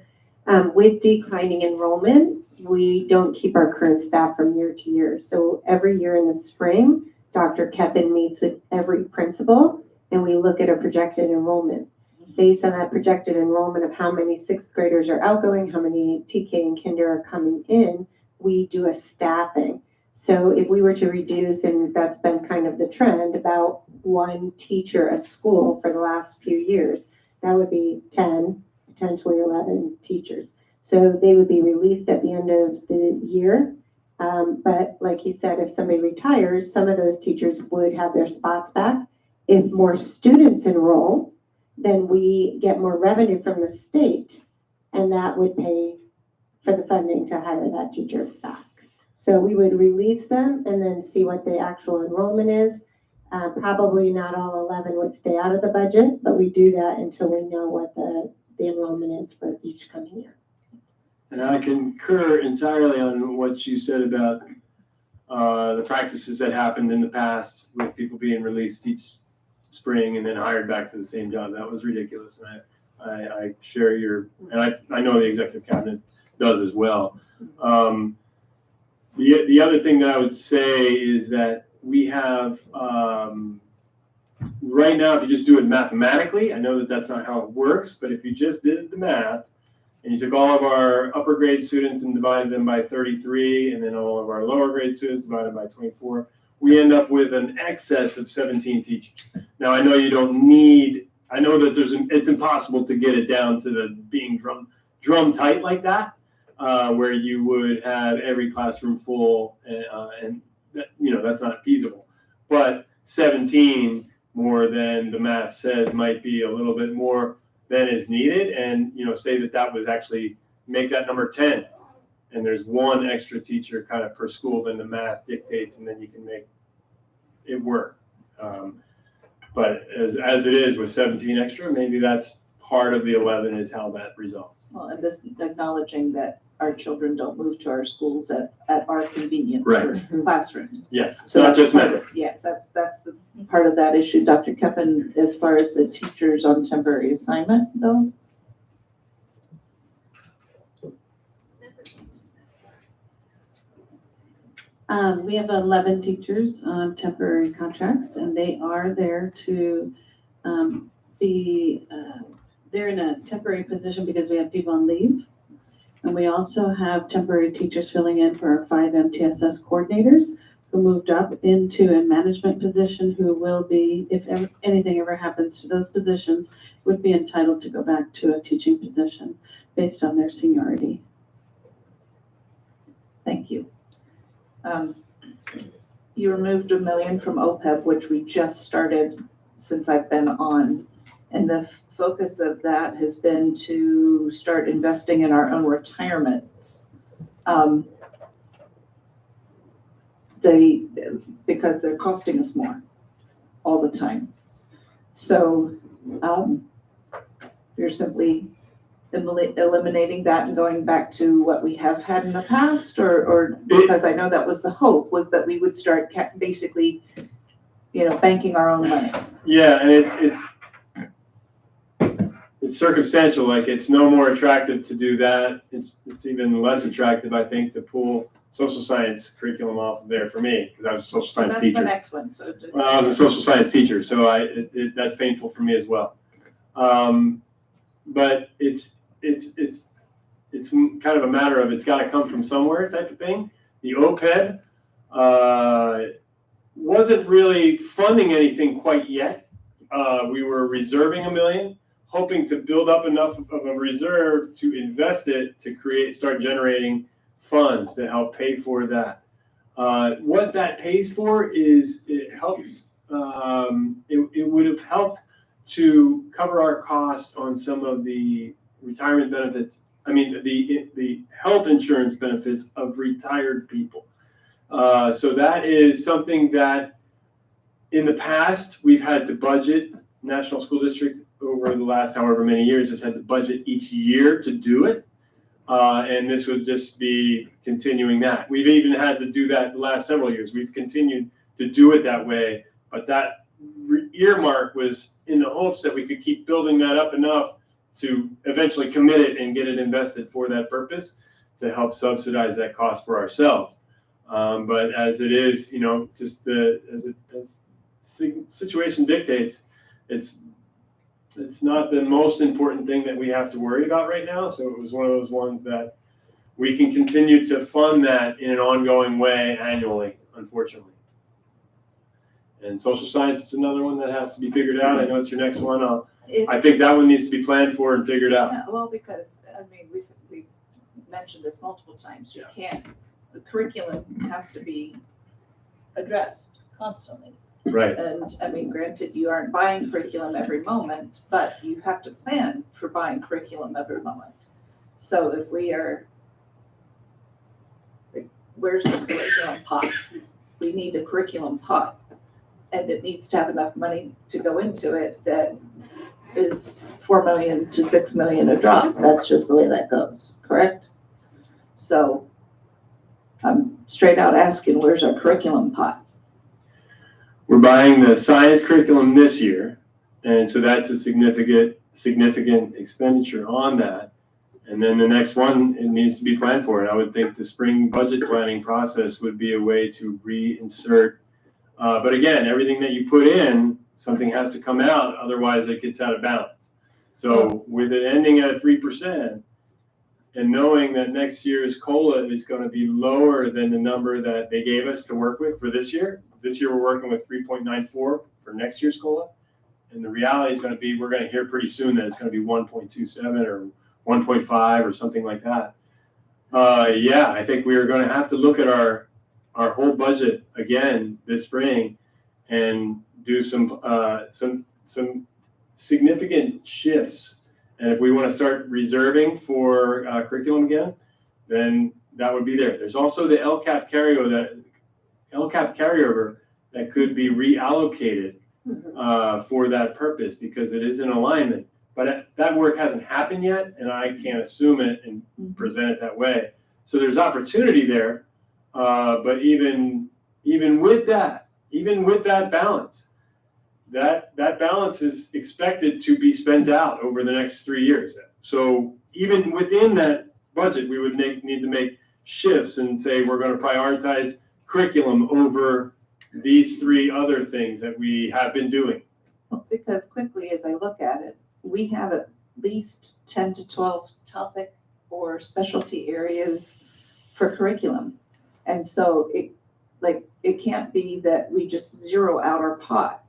with declining enrollment, we don't keep our current staff from year to year. So every year in the spring, Dr. Keppen meets with every principal and we look at a projected enrollment. Based on that projected enrollment of how many sixth graders are outgoing, how many TK and kinder are coming in, we do a staffing. So if we were to reduce, and that's been kind of the trend, about one teacher a school for the last few years, that would be 10, potentially 11 teachers. So they would be released at the end of the year. But like he said, if somebody retires, some of those teachers would have their spots back. If more students enroll, then we get more revenue from the state, and that would pay for the funding to hire that teacher back. So we would release them and then see what the actual enrollment is. Probably not all 11 would stay out of the budget, but we do that until we know what the enrollment is for each coming year. And I concur entirely on what you said about the practices that happened in the past with people being released each spring and then hired back to the same job. That was ridiculous. And I share your, and I know the executive cabinet does as well. The other thing that I would say is that we have, right now, if you just do it mathematically, I know that that's not how it works, but if you just did the math and you took all of our upper grade students and divided them by 33, and then all of our lower grade students divided by 24, we end up with an excess of 17 teachers. Now, I know you don't need, I know that it's impossible to get it down to the being drum tight like that, where you would have every classroom full, and that, that's not feasible. But 17 more than the math says might be a little bit more than is needed, and say that was actually make that number 10. And there's one extra teacher kind of per school than the math dictates, and then you can make it work. But as it is with 17 extra, maybe that's part of the 11 is how that resolves. Well, and this acknowledging that our children don't move to our schools at our convenience Right. for classrooms. Yes, So not that's just part math. of- Yes, that's the part of that issue, Dr. Keppen, as far as the teachers on temporary assignment though. We have 11 teachers on temporary contracts, and they are there to they're in a temporary position because we have people on leave. And we also have temporary teachers filling in for our 5 MTSS coordinators who moved up into a management position, who will be, if anything ever happens to those positions, would be entitled to go back to a teaching position based on their seniority. Thank you. You removed $1 million from OPEB, which we just started since I've been on. And the focus of that has been to start investing in our own retirements. Because they're costing us more all the time. So you're simply eliminating that and going back to what we have had in the past, or because I know that was the hope, was that we would start basically, banking our own money. Yeah, and it's it's circumstantial, like it's no more attractive to do that. It's even less attractive, I think, to pull social science curriculum off of there for me, because I was a social So science that's the teacher. next one, so. Well, I was a social science teacher, so that's painful for me as well. But it's kind of a matter of it's got to come from somewhere type of thing. The OPEB wasn't really funding anything quite yet. We were reserving $1 million, hoping to build up enough of a reserve to invest it to start generating funds to help pay for that. What that pays for is it helps. It would have helped to cover our costs on some of the retirement benefits. I mean, the health insurance benefits of retired people. So that is something that in the past we've had to budget. National School District over the last however many years has had to budget each year to do it. And this would just be continuing that. We've even had to do that the last several years. We've continued to do it that way, but that earmark was in the hopes that we could keep building that up enough to eventually commit it and get it invested for that purpose to help subsidize that cost for ourselves. But as it is, just as the situation dictates, it's not the most important thing that we have to worry about right now. So it was one of those ones that we can continue to fund that in an ongoing way annually, unfortunately. And social science is another one that has to be figured out. I know it's your next one. I think that one needs to be planned for and figured out. Yeah, well, because, we've mentioned this multiple times, the curriculum has to be addressed constantly. Right. And granted, you aren't buying curriculum every moment, but you have to plan for buying curriculum every moment. So if we are, where's the curriculum pot? We need a curriculum pot, and it needs to have enough money to go into it that is $4 million to $6 million a drop. That's just the way that goes, correct? So I'm straight out asking, where's our curriculum pot? We're buying the science curriculum this year, and so that's a significant expenditure on that. And then the next one, it needs to be planned for. And I would think the spring budget planning process would be a way to reinsert. But again, everything that you put in, something has to come out, otherwise it gets out of balance. So with it ending at 3%, and knowing that next year's COLA is going to be lower than the number that they gave us to work with for this year. This year we're working with 3.94 for next year's COLA. And the reality is going to be, we're going to hear pretty soon that it's going to be 1.27 or 1.5 or something like that. I think we are going to have to look at our whole budget again this spring and do some significant shifts. And if we want to start reserving for curriculum again, then that would be there. There's also the LCAP carryover that could be reallocated for that purpose because it is in alignment. But that work hasn't happened yet, and I can't assume it and present it that way. So there's opportunity there, but even with that balance, that balance is expected to be spent out over the next 3 years. So even within that budget, we would need to make shifts and say we're going to prioritize curriculum over these 3 other things that we have been doing. Well, because quickly as I look at it, we have at least 10 to 12 topic or specialty areas for curriculum. And so it can't be that we just zero out our pot.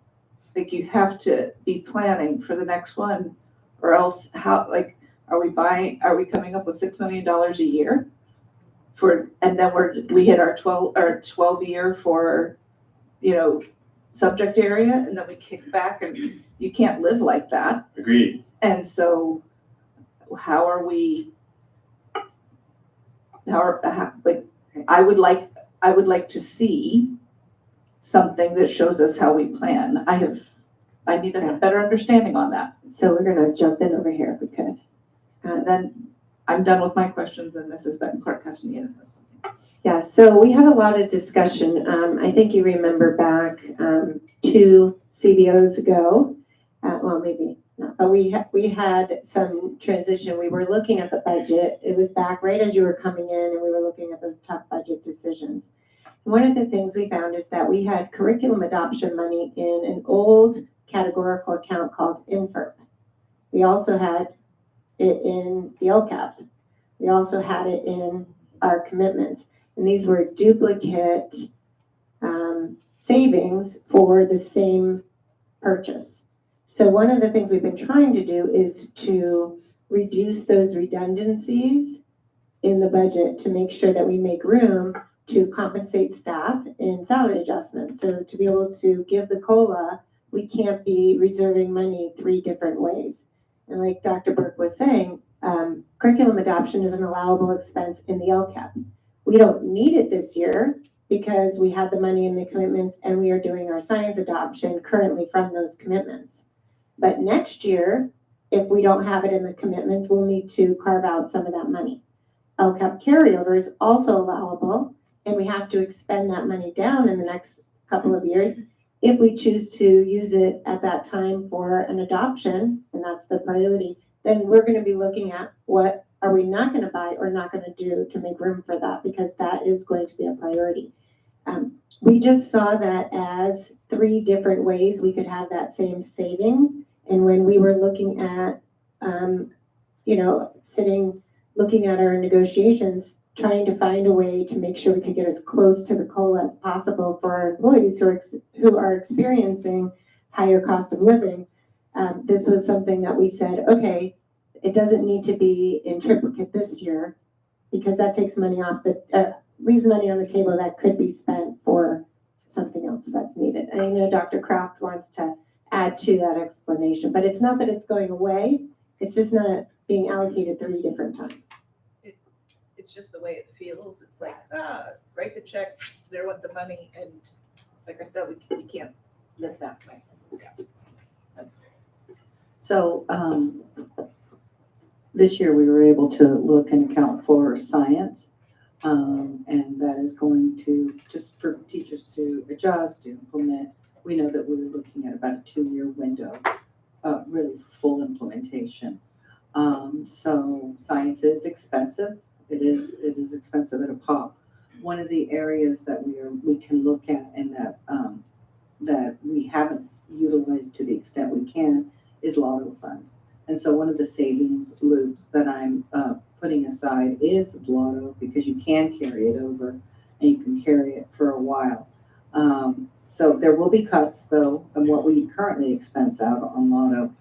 Like you have to be planning for the next one, or else are we coming up with $6 million a year and then we hit our 12 year for, subject area, and then we kick back, and you can't live like that. Agreed. And so I would like to see something that shows us how we plan. I need a better understanding on that. So we're gonna jump in over here if we could. Then I'm done with my questions, and Mrs. Betancourt has me in this. Yeah, so we had a lot of discussion. I think you remember back 2 CBOs ago, maybe But we had some transition. We were looking at the budget. It was back right as you were coming in and we were looking at those tough budget decisions. One of the things we found is that we had curriculum adoption money in an old categorical account called INFERP. We also had it in the LCAP. We also had it in our commitments. And these were duplicate savings for the same purchase. So one of the things we've been trying to do is to reduce those redundancies in the budget to make sure that we make room to compensate staff in salary adjustments. So to be able to give the COLA, we can't be reserving money 3 different ways. And like Dr. Burke was saying, curriculum adoption is an allowable expense in the LCAP. We don't need it this year because we had the money in the commitments and we are doing our science adoption currently from those commitments. But next year, if we don't have it in the commitments, we'll need to carve out some of that money. LCAP carryover is also allowable, and we have to expend that money down in the next couple of years. If we choose to use it at that time for an adoption, and that's the priority, then we're going to be looking at what are we not going to buy or not going to do to make room for that, because that is going to be a priority. We just saw that as 3 different ways we could have that same savings. And when we were looking at, looking at our negotiations, trying to find a way to make sure we could get as close to the COLA as possible for our employees who are experiencing higher cost of living, this was something that we said, okay, it doesn't need to be in triplicate this year, because that takes money off leaves money on the table that could be spent for something else that's needed. And I know Dr. Kraft wants to add to that explanation, but it's not that it's going away. It's just not being allocated 3 different times. It's just the way it feels. It's like, write the check, there went the money, and like I said, we can't live that way. So, this year we were able to look and account for science. And that is going to, just for teachers to adjust, to implement. We know that we're looking at about a 2-year window, really for full implementation. So science is expensive. It is expensive at a pop. One of the areas that we can look at and that we haven't utilized to the extent we can is lotto funds. And so one of the savings loops that I'm putting aside is lotto, because you can carry it over and you can carry it for a while. So there will be cuts though on what we currently expense out on lotto.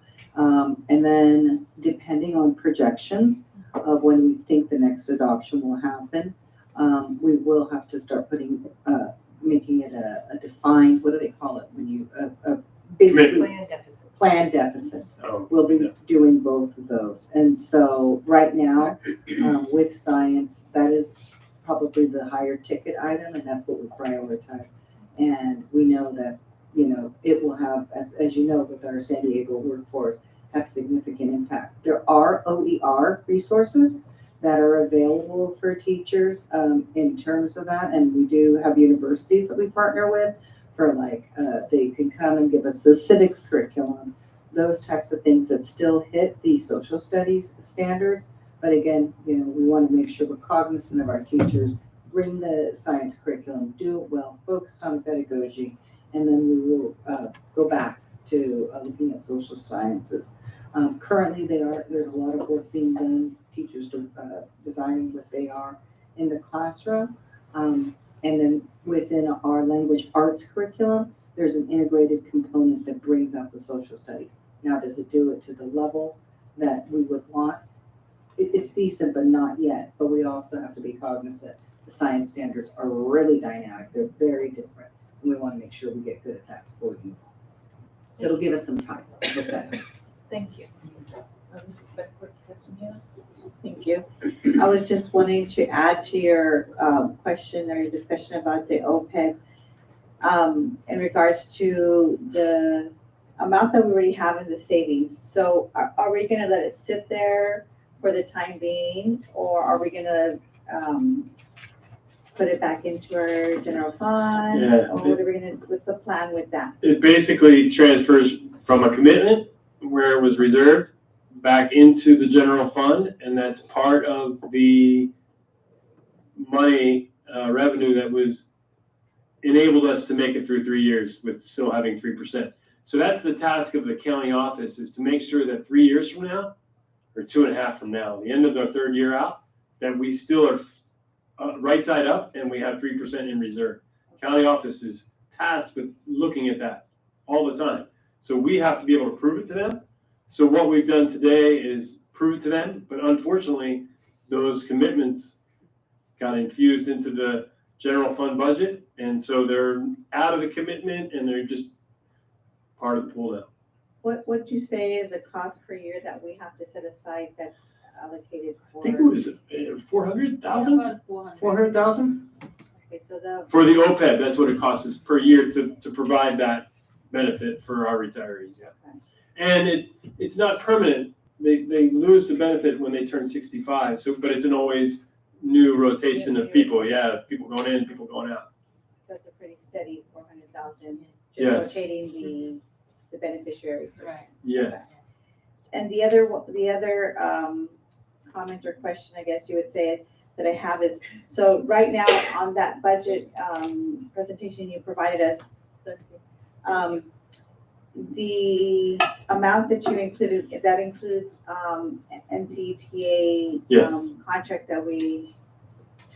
And then depending on projections of when we think the next adoption will happen, we will have to start making it a defined, what do they call it when you, basically plan deficit. We'll be doing both of those. And so right now, with science, that is probably the higher ticket item, and that's what we prioritize. And we know that, it will have, as you know, with our San Diego workforce, have significant impact. There are OER resources that are available for teachers in terms of that. And we do have universities that we partner with for they can come and give us the civics curriculum, those types of things that still hit the social studies standards. But again, we want to make sure we're cognizant of our teachers, bring the science curriculum, do it well, focus on pedagogy, and then we will go back to looking at social sciences. Currently, there's a lot of work being done, teachers designing what they are in the classroom. And then within our language arts curriculum, there's an integrated component that brings out the social studies. Now, does it do it to the level that we would want? It's decent, but not yet. But we also have to be cognizant. The science standards are really dynamic. They're very different. And we want to make sure we get good at that before we move on. So it'll give us some time. If that helps. Thank you. Quick question here. Thank you. I was just wanting to add to your question or your discussion about the OPEB in regards to the amount that we already have in the savings. So are we going to let it sit there for the time being, or are we going to put it back into our general fund? Yeah. Or what are we going to, what's the plan with that? It basically transfers from a commitment where it was reserved back into the general fund, and that's part of the money, revenue that was enabled us to make it through 3 years with still having 3%. So that's the task of the county office, is to make sure that 3 years from now, or 2.5 from now, the end of the third year out, that we still are right side up and we have 3% in reserve. County office is tasked with looking at that all the time. So we have to be able to prove it to them. So what we've done today is prove it to them, but unfortunately, those commitments got infused into the general fund budget, and so they're out of the commitment and they're just part of the pool now. What would you say is the cost per year that we have to set aside that's allocated I for? think it was 400,000? About 400. 400,000? Okay, so the, For the OPEB, that's what it costs us per year to provide that benefit for our retirees, yeah. Okay. And it's not permanent. They lose the benefit when they turn 65, so, but it's an always new rotation of people, yeah, people going in, people going out. so it's a pretty steady 400,000, just Yes. rotating the beneficiary. Right. Yes. And the other comment or question, I guess you would say, that I have is, so right now on that budget presentation you provided us, the amount that you included, that includes NCTA Yes. contract that we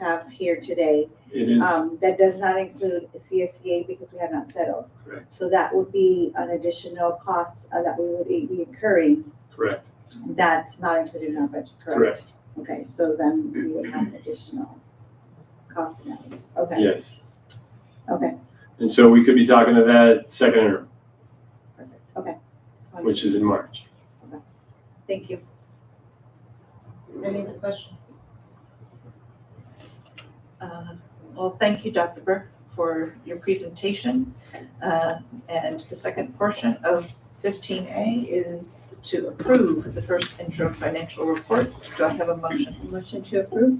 have here today. It is, That does not include CSCA because we have not settled. Correct. So that would be an additional cost that we would be incurring. correct, That's not included in our budget, correct? correct, Okay, so then we would have an additional cost in that. Okay, yes. okay, And so we could be talking to that second interim, perfect, okay. Just wanted which is in March. Thank you. Any other questions? Well, thank you, Dr. Burke, for your presentation. And the second portion of 15A is to approve the first interim financial report. Do I have a motion? Motion to approve?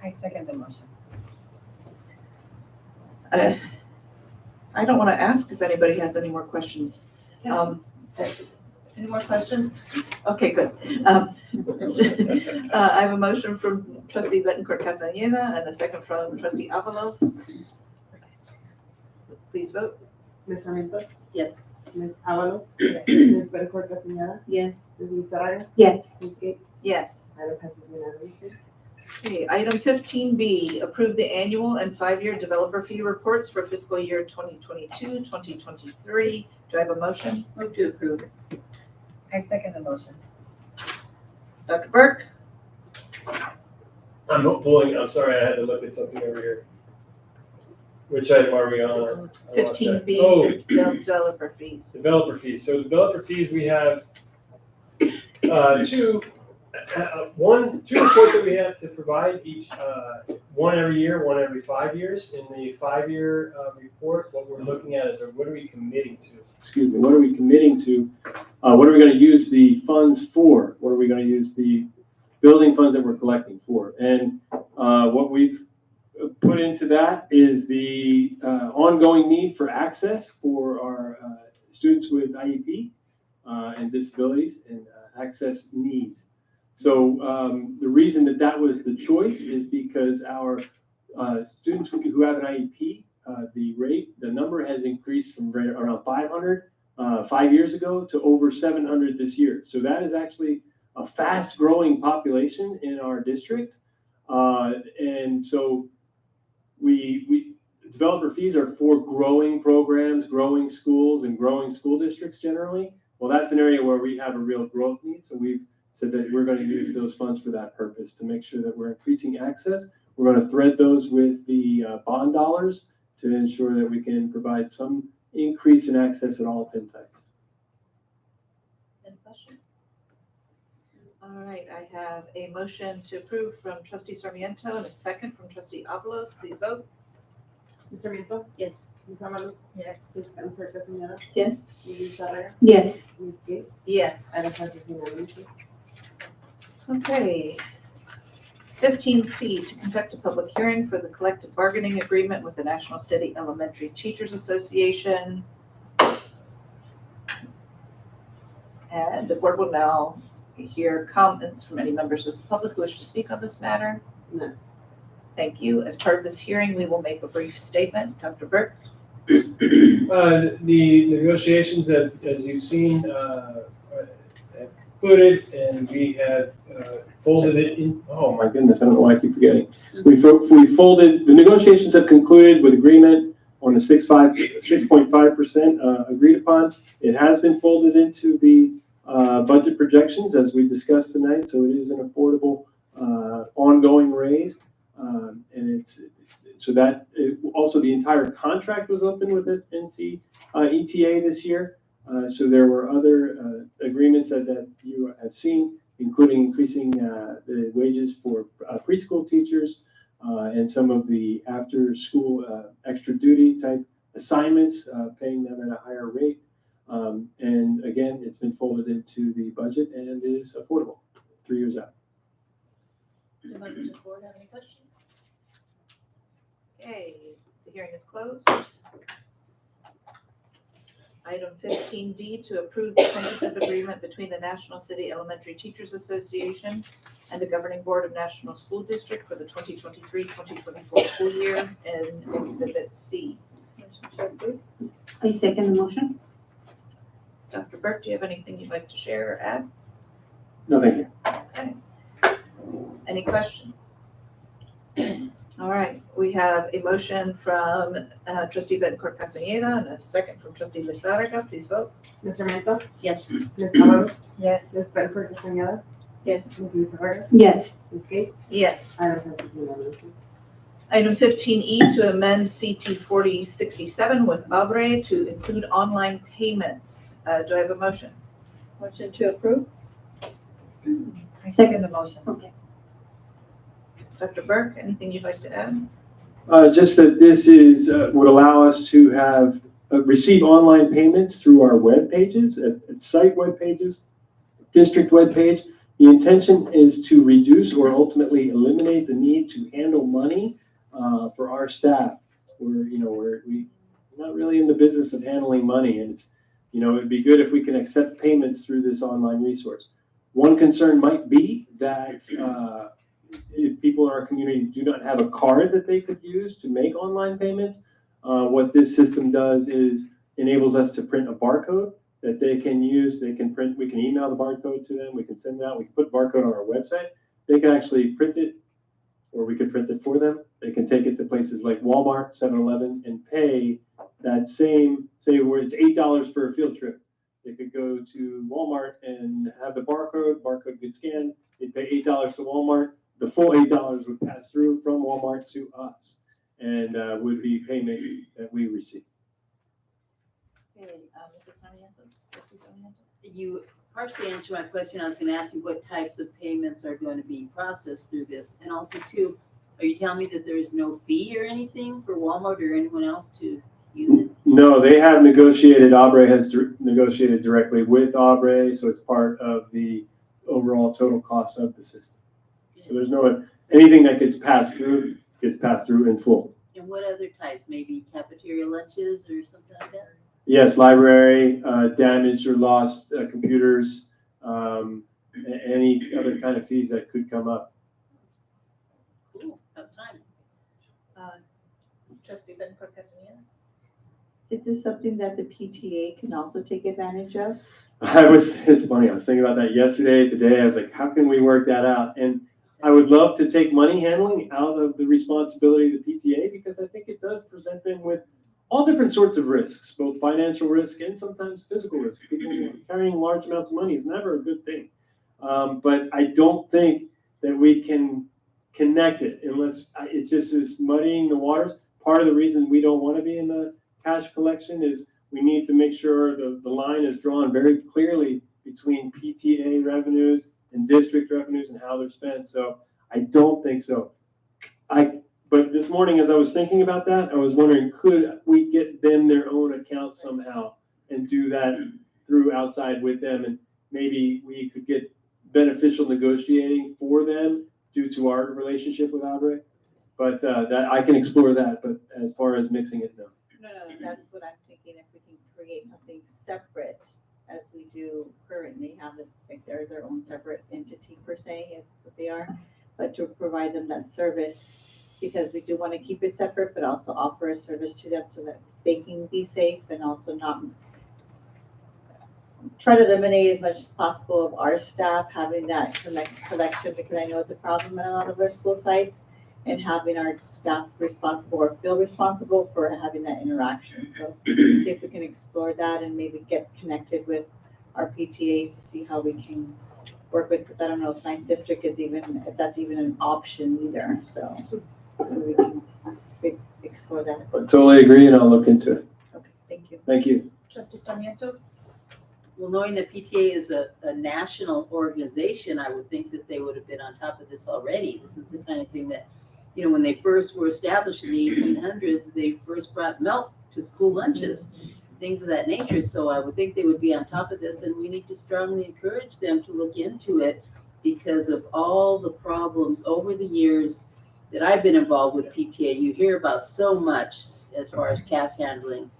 I second the motion. I don't want to ask if anybody has any more questions. Any more questions? Okay, good. I have a motion from trustee Bettencourt Castaneda and a second from trustee Avalos. Please vote. Ms. Sarmiento, Yes. Ms. Avalos, Yes. Ms. Bettencourt Castaneda, Yes. Ms. Saraya, Yes. Ms. Gates, Yes. item passes unanimously. Okay, item 15B, approve the annual and 5-year developer fee reports for fiscal year 2022, 2023. Do I have a motion? Move to approve. I second the motion. Dr. Burke? I'm sorry, I had to look at something over here. Which item are we on? 15B, Oh, developer fees. developer fees. So developer fees, we have two reports that we have to provide each, one every year, one every 5 years. In the 5-year report, what we're looking at is what are we committing to? Excuse me, what are we committing to? What are we going to use the funds for? What are we going to use the building funds that we're collecting for? And what we've put into that is the ongoing need for access for our students with IEP and disabilities and access needs. So the reason that was the choice is because our students who have an IEP, the number has increased from around 500 5 years ago to over 700 this year. So that is actually a fast growing population in our district. And so we developer fees are for growing programs, growing schools, and growing school districts generally. Well, that's an area where we have a real growth need. So we've said that we're going to use those funds for that purpose to make sure that we're increasing access. We're going to thread those with the bond dollars to ensure that we can provide some increase in access at all 10 sites. Any questions? All right, I have a motion to approve from trustee Sarmiento and a second from trustee Avalos. Please vote. Ms. Sarmiento, Yes. Ms. Avalos, Yes. Ms. Bettencourt Castaneda, Yes. Ms. Saraya, Yes. Ms. Gates, Yes. item passes unanimously. Okay. 15C, to conduct a public hearing for the collective bargaining agreement with the National City Elementary Teachers Association. And the board will now hear comments from any members of the public who wish to speak on this matter. No. Thank you. As part of this hearing, we will make a brief statement. Dr. Burke? The negotiations that, as you've seen, have concluded, and we have folded it in. Oh my goodness, I don't know why I keep forgetting. We folded, the negotiations have concluded with agreement on the 6.5% agreed upon. It has been folded into the budget projections as we discussed tonight, so it is an affordable ongoing raise. And it's so that also the entire contract was open with this NC ETA this year. So there were other agreements that you have seen, including increasing the wages for preschool teachers and some of the after-school extra duty type assignments, paying them at a higher rate. And again, it's been folded into the budget and is affordable 3 years out. Do members of the board have any questions? Okay, the hearing is closed. Item 15D, to approve the tentative agreement between the National City Elementary Teachers Association and the Governing Board of National School District for the 2023-2024 school year in Exhibit C. Motion to approve. I second the motion. Dr. Burke, do you have anything you'd like to share or add? No, thank you. Okay. Any questions? All right, we have a motion from trustee Bettencourt Castaneda and a second from trustee Lizarraga. Please vote. Ms. Sarmiento? Yes. Ms. Alvarez? Yes. Ms. Bettencourt Castañeda? Yes. Ms. Lizarraga? Yes. Ms. Gates? Yes. Item passes unanimously. Item 15E, to amend CT 4067 with Abre to include online payments. Do I have a motion? Motion to approve? I second the motion. Okay. Dr. Burke, anything you'd like to add? Just that this is would allow us to have receive online payments through our web pages, at site web pages, district web page. The intention is to reduce or ultimately eliminate the need to handle money for our staff. We're not really in the business of handling money, and it's it'd be good if we can accept payments through this online resource. One concern might be that if people in our community do not have a card that they could use to make online payments, what this system does is enables us to print a barcode that they can use. They can print, we can email the barcode to them, we can send it out, we can put the barcode on our website. They can actually print it, or we could print it for them. They can take it to places like Walmart, 7-Eleven, and pay that same, say where it's $8 for a field trip. They could go to Walmart and have the barcode gets scanned, they'd pay $8 to Walmart. The full $8 would pass through from Walmart to us and would be payment that we receive. Okay, Mrs. Sarmiento, trustee Sarmiento? You partially answered my question. I was going to ask you what types of payments are going to be processed through this. And also, too, are you telling me that there's no fee or anything for Walmart or anyone else to use it? No, they have negotiated, Abre has negotiated directly with Abre, so it's part of the overall total cost of the system. So there's no, anything that gets passed through in full. And what other types? Maybe cafeteria lunches or something like that? Yes, library, damaged or lost computers, any other kind of fees that could come up. Cool, about time. Trustee Bettencourt Castaneda? Is this something that the PTA can also take advantage of? It's funny, I was thinking about that yesterday, today, I was like, how can we work that out? And I would love to take money handling out of the responsibility of the PTA because I think it does present them with all different sorts of risks, both financial risk and sometimes physical risk. People carrying large amounts of money is never a good thing. But I don't think that we can connect it unless it just is muddying the waters. Part of the reason we don't want to be in the cash collection is we need to make sure the line is drawn very clearly between PTA revenues and district revenues and how they're spent. So I don't think so. But this morning, as I was thinking about that, I was wondering, could we get them their own account somehow and do that through outside with them? And maybe we could get beneficial negotiating for them due to our relationship with Abre. But that I can explore that. But as far as mixing it, no. No, that's what I'm thinking, if we can create something separate as we do currently have this, like they're their own separate entity per se, is what they are. But to provide them that service, because we do want to keep it separate, but also offer a service to them so that they can be safe and also not try to eliminate as much as possible of our staff having that collection, because I know it's a problem at a lot of our school sites, and having our staff responsible or feel responsible for having that interaction. So see if we can explore that and maybe get connected with our PTAs to see how we can work with, because I don't know if 9th District is even, if that's even an option either, so we can explore that. I totally agree, and I'll look into it. Okay, thank you. Thank you. Trustee Sarmiento? Well, knowing that PTA is a national organization, I would think that they would have been on top of this already. This is the kind of thing that, you know, when they first were established in the 1800s, they first brought milk to school lunches, things of that nature. So I would think they would be on top of this, and we need to strongly encourage them to look into it because of all the problems over the years that I've been involved with PTA. You hear about so much as far as cash handling.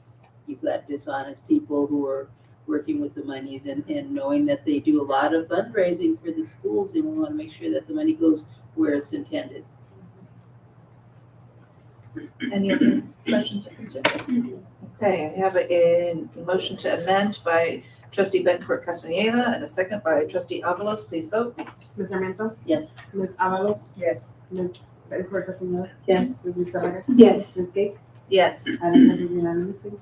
You've got dishonest people who are working with the monies and knowing that they do a lot of fundraising for the schools, and we want to make sure that the money goes where it's intended. Any other questions or concerns? Okay, I have a motion to amend by trustee Bettencourt Castaneda and a second by trustee Avalos. Please vote. Ms. Sarmiento? Yes. Ms. Avalos? Yes. Ms. Bettencourt Castaneda? Yes. Ms. Lizarraga? Yes. Ms. Gay? Yes. Item passes unanimously.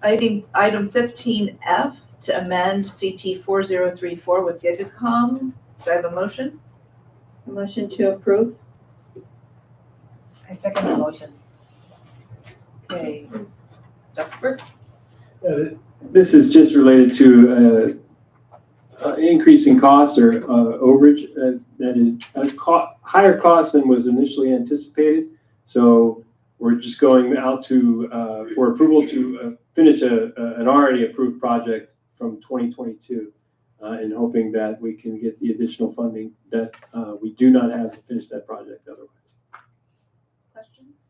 Item 15F to amend CT 4034 with Gigacom. Do I have a motion? A motion to approve? I second the motion. Okay. Dr. Burke? This is just related to increasing costs or overage that is a higher cost than was initially anticipated. So we're just going out to for approval to finish an already approved project from 2022 and hoping that we can get the additional funding that we do not have to finish that project otherwise. Questions?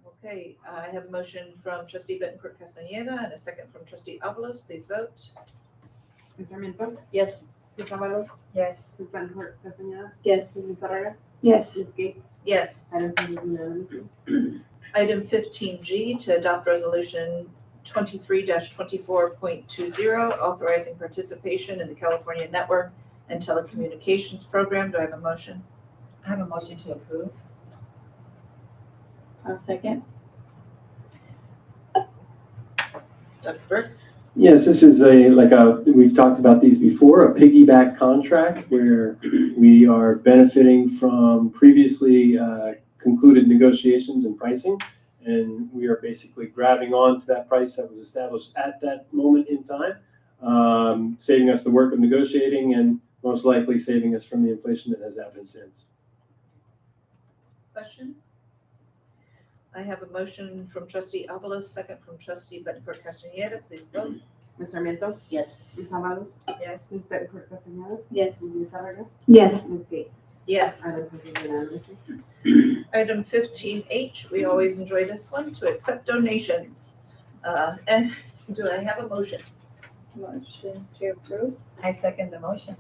Okay, I have a motion from trustee Bettencourt Castaneda and a second from trustee Avalos. Please vote. Ms. Sarmiento? Yes. Ms. Avalos? Yes. Ms. Bettencourt Castaneda? Yes. Ms. Lizarraga? Yes. Ms. Gay? Yes. Item passes unanimously. Item 15G to adopt resolution 23-24.20, authorizing participation in the California Network and Telecommunications Program. Do I have a motion? I have a motion to approve. I'll second. Dr. Burke? Yes, this is we've talked about these before, a piggyback contract where we are benefiting from previously concluded negotiations and pricing. And we are basically grabbing on to that price that was established at that moment in time, saving us the work of negotiating and most likely saving us from the inflation that has happened since. Questions? I have a motion from trustee Avalos, second from trustee Bettencourt Castaneda. Please vote. Ms. Sarmiento? Yes. Ms. Avalos? Yes. Ms. Bettencourt Castaneda? Yes. Ms. Lizarraga? Yes. Ms. Gay? Yes. Item passes unanimously. Item 15H, we always enjoy this one, to accept donations. And do I have a motion? Motion to approve? I second the motion.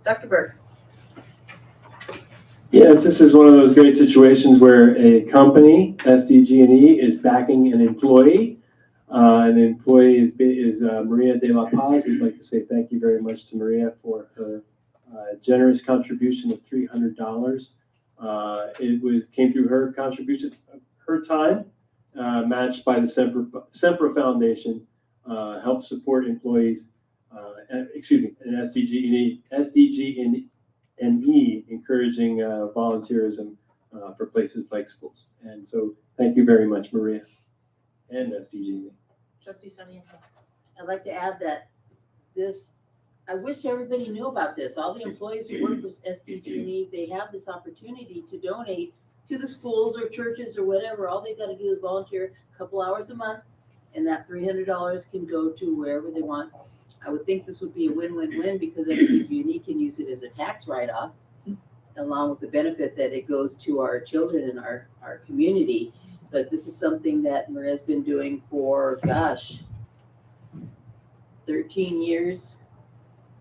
Dr. Burke? Yes, this is one of those great situations where a company, SDG&E, is backing an employee. And the employee is Maria de la Paz. We'd like to say thank you very much to Maria for her generous contribution of $300. It came through her contribution, her time, matched by the Sempra Foundation, helped support employees, and SDG&E, encouraging volunteerism for places like schools. And so thank you very much, Maria and SDG&E. Trustee Sarmiento? I'd like to add that I wish everybody knew about this. All the employees who work with SDG&E, they have this opportunity to donate to the schools or churches or whatever. All they've got to do is volunteer a couple hours a month, and that $300 can go to wherever they want. I would think this would be a win-win-win because SDG&E can use it as a tax write-off, along with the benefit that it goes to our children and our community. But this is something that Maria's been doing for, 13 years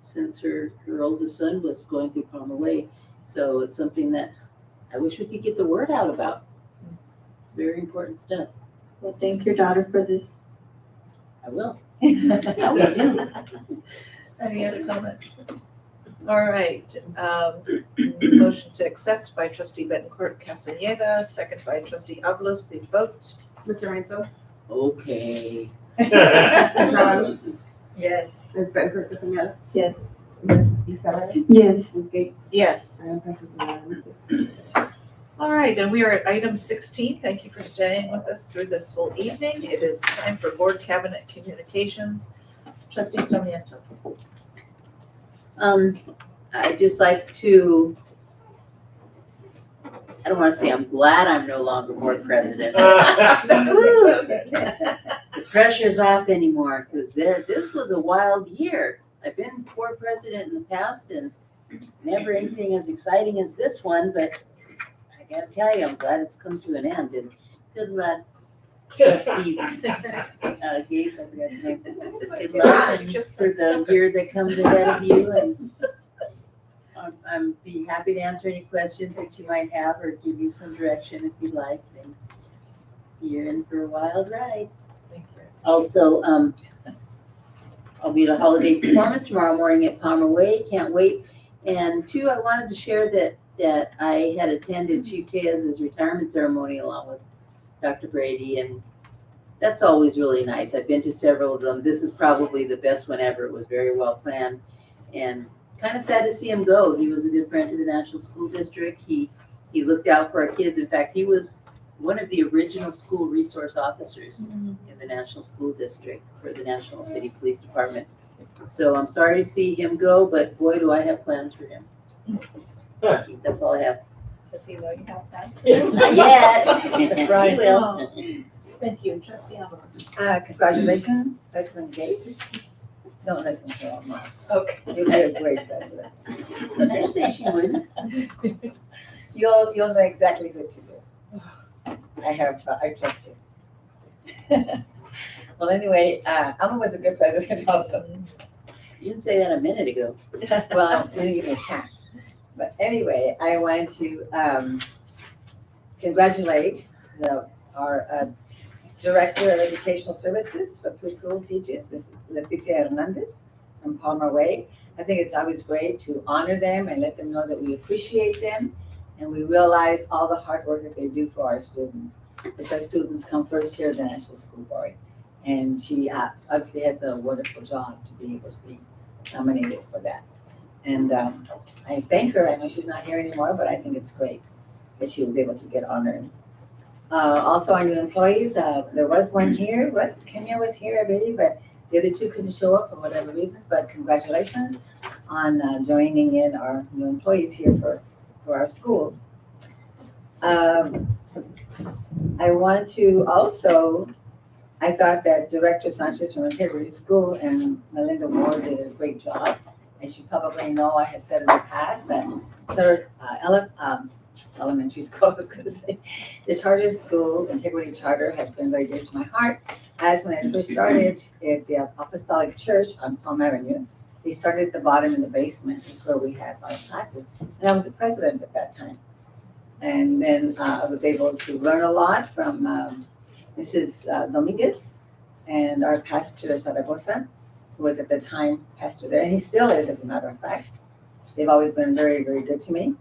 since her oldest son was going through Palmer Way. So it's something that I wish we could get the word out about. It's very important stuff. Well, thank your daughter for this. I will. I always do. Any other comments? All right, motion to accept by trustee Bettencourt Castaneda, second by trustee Avalos, please vote. Ms. Sorrento? Okay. Ms. Alvarez? Yes. Ms. Bettencourt Castaneda? Yes. Ms. Isabel? Yes. Ms. Gates? Yes. And passes unanimously. All right, and we are at item 16. Thank you for staying with us through this full evening. It is time for board cabinet communications. Trustee Sarmiento. I'd just like to, I don't want to say I'm glad I'm no longer board president. The pressure's off anymore because this was a wild year. I've been board president in the past and never anything as exciting as this one, but I gotta tell you, I'm glad it's come to an end, and good luck, Steve Gates, I forgot his name. Good luck and for the year that comes ahead of you, and I'm be happy to answer any questions that you might have or give you some direction if you'd like. And you're in for a wild ride. Thank you. Also, I'll be at a holiday performance tomorrow morning at Palmer Way. Can't wait. And two, I wanted to share that I had attended Chief Tejas' retirement ceremony along with Dr. Brady, and that's always really nice. I've been to several of them. This is probably the best one ever. It was very well planned, and kind of sad to see him go. He was a good friend to the National School District. He looked out for our kids. In fact, he was one of the original school resource officers in the National School District for the National City Police Department. So I'm sorry to see him go, but boy, do I have plans for him. Thank you. That's all I have. Does he know you have that? Not yet. Right. He will. Thank you, trustee Avalos. Congratulations, President Gates. Don't listen to all mine. Okay. You'll be a great president. I didn't say she wouldn't. You'll know exactly what to do. I trust you. Well, anyway, Alma was a good president also. You didn't say that a minute ago. Well, you didn't give me a chance. But anyway, I want to congratulate our Director of Educational Services for preschool teachers, Ms. Leticia Hernandez from Palmer Way. I think it's always great to honor them and let them know that we appreciate them and we realize all the hard work that they do for our students, which our students come first here at the National School Board. And she obviously has the wonderful job to be able to be nominated for that. And I thank her. I know she's not here anymore, but I think it's great that she was able to get honored. Also, our new employees, there was one here, but Kenya was here, I believe, but the other two couldn't show up for whatever reasons, but congratulations on joining in our new employees here for our school. I want to also, I thought that Director Sanchez from Integrity School and Melinda Ward did a great job. As you probably know, I have said in the past that elementary school, I was going to say, the charter school, Integrity Charter, has been very dear to my heart. As when I first started at the Apostolic Church on Palm Avenue, they started at the bottom in the basement. That's where we had our classes. And I was the president at that time. And then I was able to learn a lot from Mrs. Dominguez and our pastor, Zaragoza, who was at the time pastor there. And he still is, as a matter of fact. They've always been very, very good to me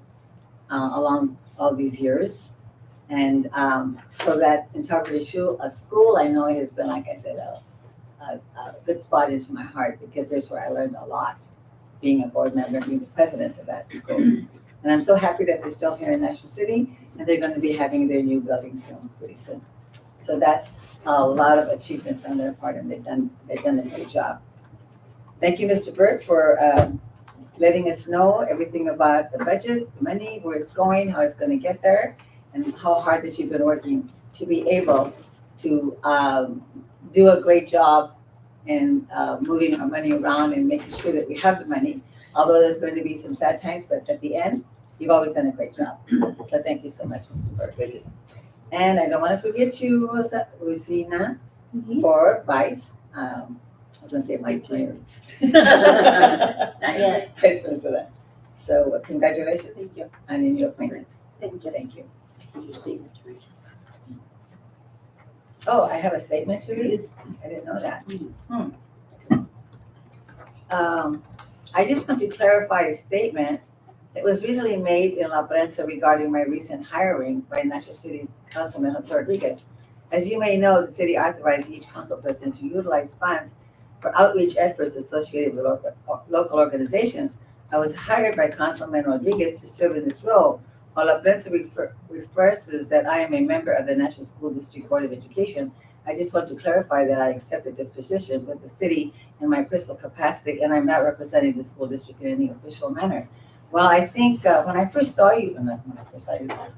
along all these years. And so that Integrity School, I know it has been, like I said, a good spot into my heart because there's where I learned a lot, being a board member and being the president of that school. And I'm so happy that they're still here in National City and they're going to be having their new building soon, pretty soon. So that's a lot of achievements on their part and they've done a great job. Thank you, Mr. Burke, for letting us know everything about the budget, the money, where it's going, how it's going to get there, and how hard that you've been working to be able to do a great job in moving our money around and making sure that we have the money. Although there's going to be some sad times, but at the end, you've always done a great job. So thank you so much, Mr. Burke. And I don't want to forget you, Rosina, for vice. was gonna say vice mayor. Not yet. Vice president. So congratulations Thank you. on your new appointment. Thank you. Thank you. Your statement, Teresa. Oh, I have a statement to read? I didn't know that. I just want to clarify a statement that was recently made in La Prensa regarding my recent hiring by National City Councilman Jose Rodriguez. As you may know, the city authorized each council president to utilize funds for outreach efforts associated with local organizations. I was hired by Councilman Rodriguez to serve in this role. While La Prensa refers to that I am a member of the National School District Board of Education, I just want to clarify that I accepted this position with the city in my personal capacity, and I'm not representing the school district in any official manner. Well, I think when I first saw you,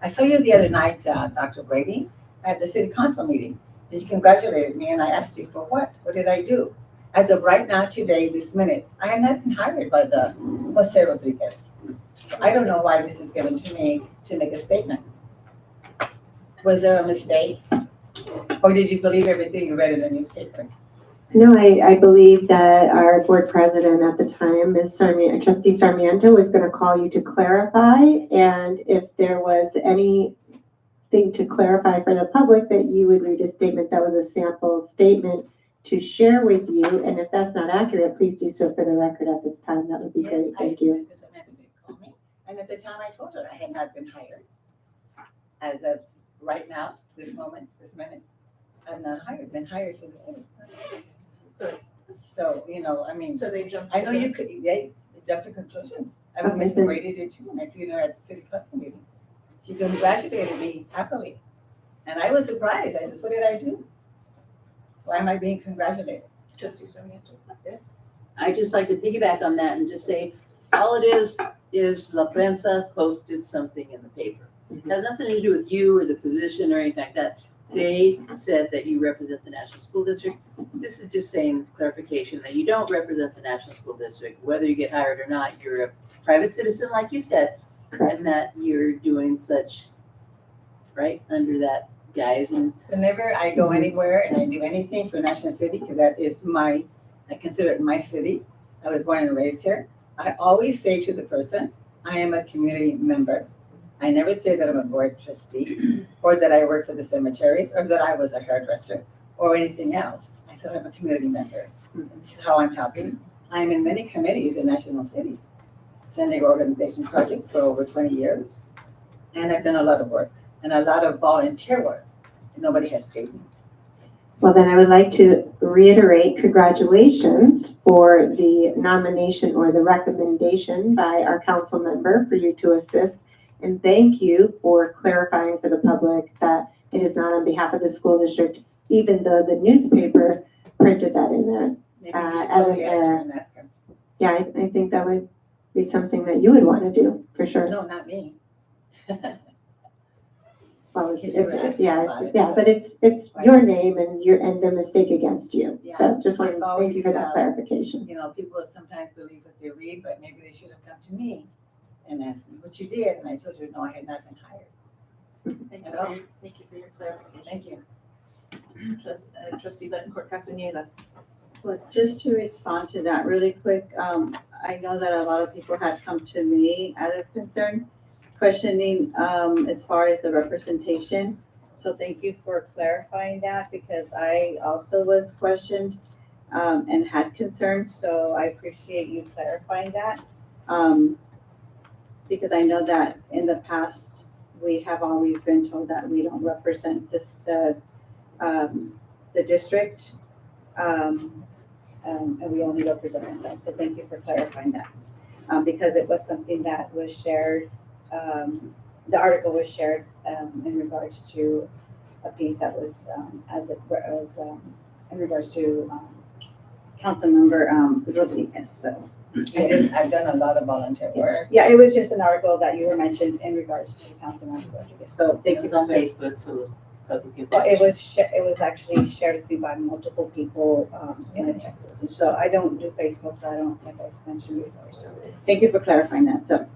I saw you the other night, Dr. Brady, at the city council meeting. And you congratulated me, and I asked you for what? What did I do? As of right now, today, this minute, I have not been hired by the Jose Rodriguez. So I don't know why this is given to me to make a statement. Was there a mistake? Or did you believe everything you read in the newspaper? No, I believe that our board president at the time, Trustee Sarmiento, was going to call you to clarify. And if there was anything to clarify for the public, that you would read a statement that was a sample statement to share with you. And if that's not accurate, please do so for the record at this time. That would be great. Thank you. Mrs. Samantha did call me. And at the time I told her I had not been hired. As of right now, this minute, I'm not hired, been hired for the city. So, you know, I mean, So they jumped. I know you could, they jumped to conclusions. I mean, Okay. Mr. Brady did too, and I seen her at the city council meeting. She congratulated me happily. And I was surprised. I said, what did I do? Why am I being congratulated? Trustee Sarmiento. Yes. I'd just like to piggyback on that and just say, all it is La Prensa posted something in the paper. It has nothing to do with you or the position or anything like that. They said that you represent the National School District. This is just saying clarification that you don't represent the National School District. Whether you get hired or not, you're a private citizen, like you said, and that you're doing such, right, under that guise. And Whenever I go anywhere and I do anything for National City, because that is I consider it my city. I was born and raised here. I always say to the person, I am a community member. I never say that I'm a board trustee or that I work for the cemeteries or that I was a hairdresser or anything else. I said I'm a community member. This is how I'm helping. I'm in many committees in National City. San Diego Organization Project for over 20 years. And I've done a lot of work and a lot of volunteer work. And nobody has paid me. Well, then I would like to reiterate congratulations for the nomination or the recommendation by our council member for you to assist. And thank you for clarifying for the public that it is not on behalf of the school district, even though the newspaper printed that in there. Maybe you should As call an the error. editor and ask him. Yeah, I think that would be something that you would want to do, for sure. No, not me. Well, Because you were asking about it, yeah, so- but it's your name and the mistake against you. Yeah, So just want I've to thank you for that always, clarification. You know, people sometimes believe what they read, but maybe they should have come to me and asked me what you did, and I told you, no, I had not been hired. Thank you for thank you for your clarification. Thank you. Trustee Bettencourt Castañeda. Well, just to respond to that really quick, I know that a lot of people had come to me out of concern, questioning, as far as the representation. So thank you for clarifying that, because I also was questioned, and had concerns, so I appreciate you clarifying that. Because I know that in the past, we have always been told that we don't represent the district. And we only represent ourselves. So thank you for clarifying that. Because it was something that was shared, the article was shared in regards to a piece that was, in regards to Councilmember Rodriguez, so. I've done a lot of volunteer work. Yeah, it was just an article that you were mentioned in regards to Councilmember Rodriguez, so it thank you. was on Facebook, so it was public Well, information. it was actually shared with me by multiple people in the text message. So I don't do Facebook, so I don't, like I mentioned before. So thank you for clarifying that. So,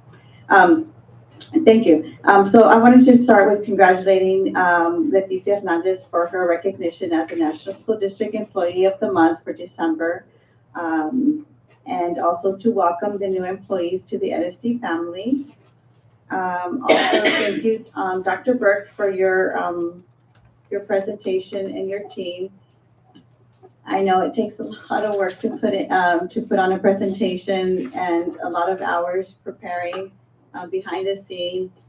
thank you. So I wanted to start with congratulating Leticia Hernandez for her recognition as the National School District Employee of the Month for December And also to welcome the new employees to the NSD family. Also, thank you, Dr. Burke, for your presentation and your team. I know it takes a lot of work to put on a presentation and a lot of hours preparing behind the scenes.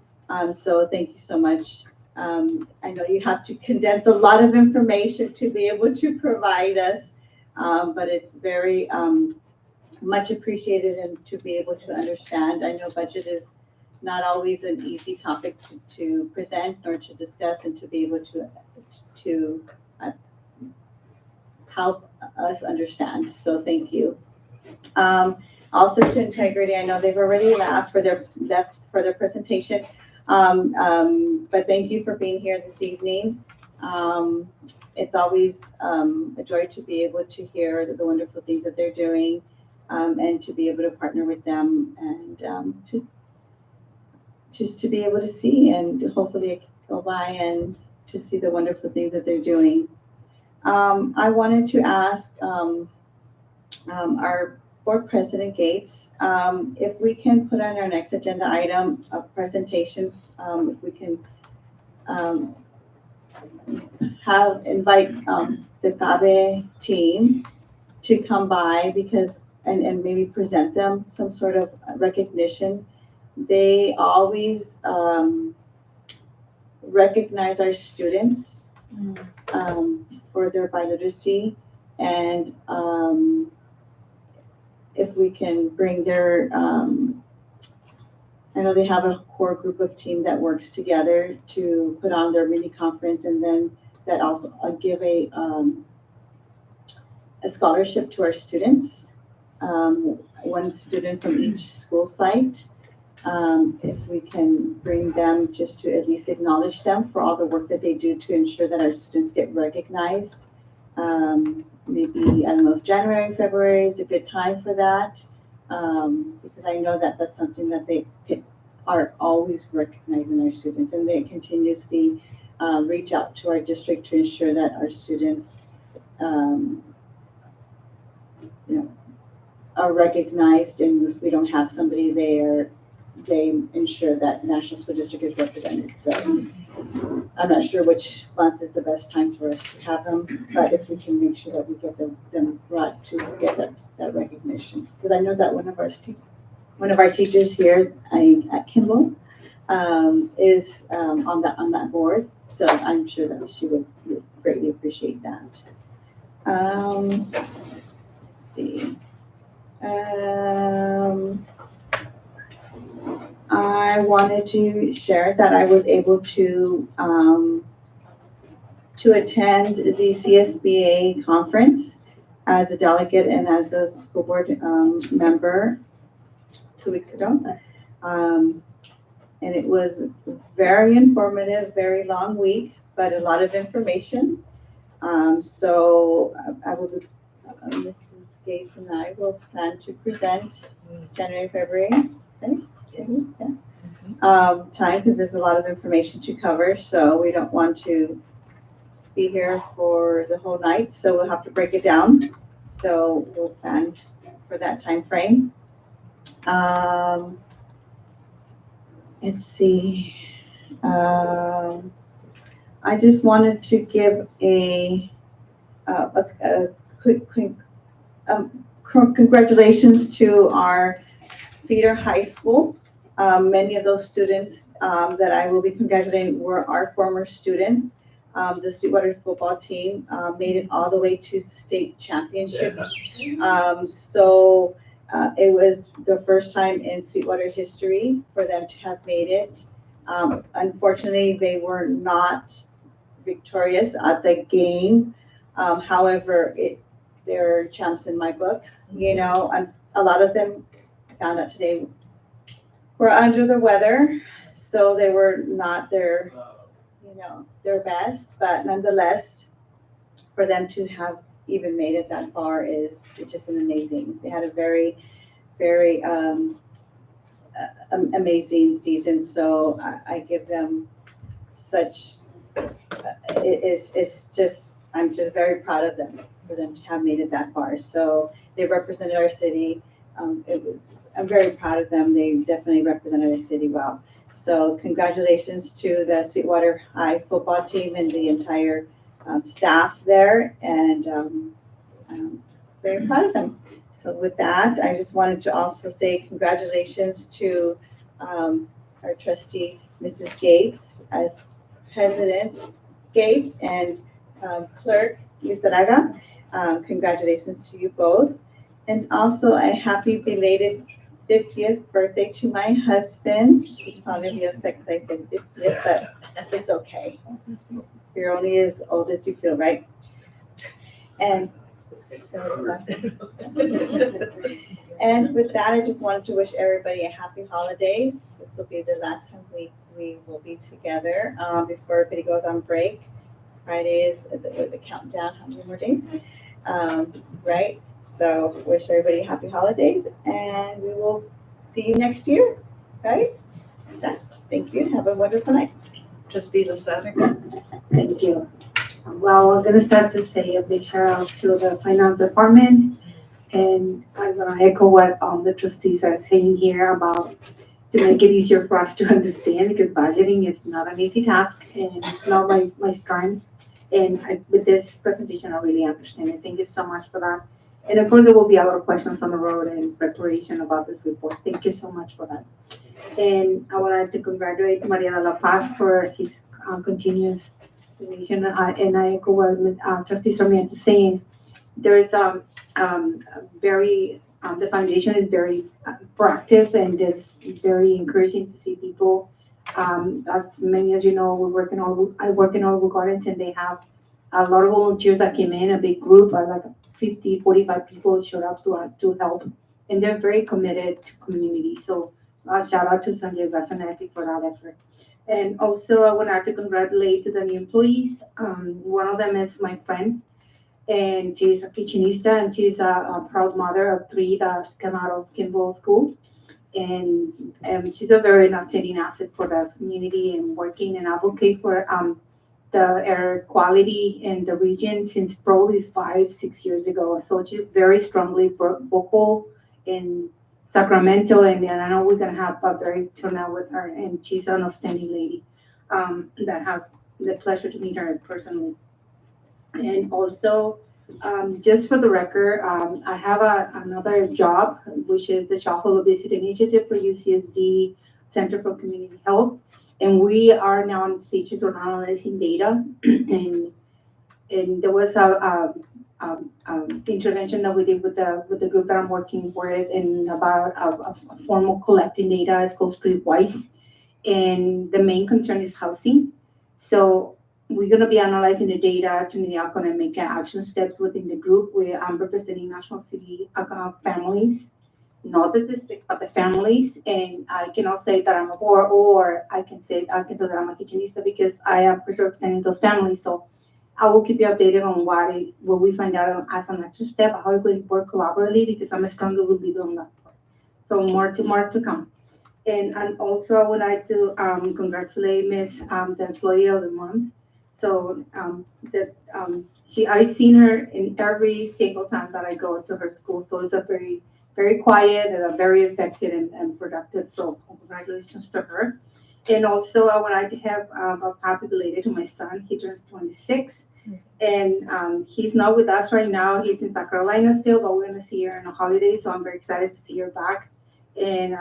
So thank you so much. I know you have to condense a lot of information to be able to provide us, but it's very much appreciated and to be able to understand. I know budget is not always an easy topic to present or to discuss, and to be able to help us understand. So thank you. Also to Integrity, I know they've already left for their presentation, but thank you for being here this evening. It's always a joy to be able to hear the wonderful things that they're doing, and to be able to partner with them, and just to be able to see and hopefully go by and to see the wonderful things that they're doing. I wanted to ask our board president Gates if we can put on our next agenda item a presentation, if we can invite the CABE team to come by, because and maybe present them some sort of recognition. They always recognize our students for their biliteracy, and if we can bring their, I know they have a core group of team that works together to put on their mini conference, and then that also give a scholarship to our students, one student from each school site. If we can bring them just to at least acknowledge them for all the work that they do to ensure that our students get recognized. Maybe, I don't know if January, February is a good time for that, because I know that that's something that they are always recognizing our students, and they continuously reach out to our district to ensure that our students are recognized, and if we don't have somebody there, they ensure that National School District is represented. So I'm not sure which month is the best time for us to have them, but if we can make sure that we get them brought to get that recognition. Because I know that one of our teachers here at Kimball is on that board, so I'm sure that she would greatly appreciate that. Let's see. I wanted to share that I was able to attend the CSBA conference as a delegate and as a school board member 2 weeks ago. And it was very informative, very long week, but a lot of information. So I will be, Mrs. Gates and I will plan to present January, February, right? Yes. Yeah. Time, because there's a lot of information to cover, so we don't want to be here for the whole night, so we'll have to break it down. So we'll plan for that time frame. Let's see. I just wanted to give a quick congratulations to our feeder high school. Many of those students that I will be congratulating were our former students. The Sweetwater football team made it all the way to state championship. So it was the first time in Sweetwater history for them to have made it. Unfortunately, they were not victorious at the game. However, they're champs in my book, you know, and a lot of them, I found out today, were under the weather, so they were not their best, but nonetheless, for them to have even made it that far it's just an amazing. They had a very, very amazing season, so I give them such, I'm just very proud of them for them to have made it that far. So they represented our city. I'm very proud of them. They definitely represented our city well. So congratulations to the Sweetwater High football team and the entire staff there, and I'm very proud of them. So with that, I just wanted to also say congratulations to our trustee, Mrs. Gates, as President Gates, and Clerk Lizarraga. Congratulations to you both. And also a happy belated 50th birthday to my husband. He's probably gonna be upset because I said 50th, but it's okay. You're only as old as you feel, right? And and with that, I just wanted to wish everybody a happy holidays. This will be the last time we will be together before everybody goes on break. Friday is a countdown, how many more days? Right? So wish everybody happy holidays, and we will see you next year, right? Thank you. Have a wonderful night. Trustee Lozada. Thank you. Well, we're gonna start to say a big shout out to the finance department. And I'm gonna echo what the trustees are saying here about to make it easier for us to understand, because budgeting is not an easy task and it's not my strength. And with this presentation, I really understand it. Thank you so much for that. And of course, there will be a lot of questions on the road and preparation about this report. Thank you so much for that. And I wanted to congratulate Maria de la Paz for his continuous donation. And I echo what Trustee Sarmiento is saying. There is the foundation is very proactive, and it's very encouraging to see people. As many as you know, I work in Olive Gardens, and they have a lot of volunteers that came in, a big group, like 50, 45 people showed up to help, and they're very committed to community. So shout out to Sanjay Vasanati for that effort. And also I wanted to congratulate the new employees. One of them is my friend, and she's a kitchenista, and she's a proud mother of 3 that come out of Kimball School. And she's a very outstanding asset for the community and working and advocate for the air quality in the region since probably 5-6 years ago. So she's very strongly vocal in Sacramento, and I know we're gonna have a very turnout with her, and she's an outstanding lady that have the pleasure to meet her personally. And also, just for the record, I have another job, which is the Childhood Obesity Initiative for UCSD Center for Community Health. And we are now in stages of analyzing data. And there was a intervention that we did with the group that I'm working with, and about a formal collecting data. It's called Streetwise. And the main concern is housing. So we're going to be analyzing the data to the outcome and make action steps within the group. I'm representing National City families, not the district, but the families. And I cannot say that I'm a board, or I can say that I'm a kitchenista, because I am representing those families. So I will keep you updated on what we find out as an action step, how we work collaboratively, because I'm a strong believer on that. So more to come. And also I would like to congratulate Miss the Employee of the Month. So I've seen her in every single time that I go to her school. So it's a very, very quiet and very effective and productive. So congratulations to her. And also I would like to have a happy belated to my son. He turns 26. And he's not with us right now. He's in South Carolina still, but we're gonna see her on a holiday. So I'm very excited to see her back. And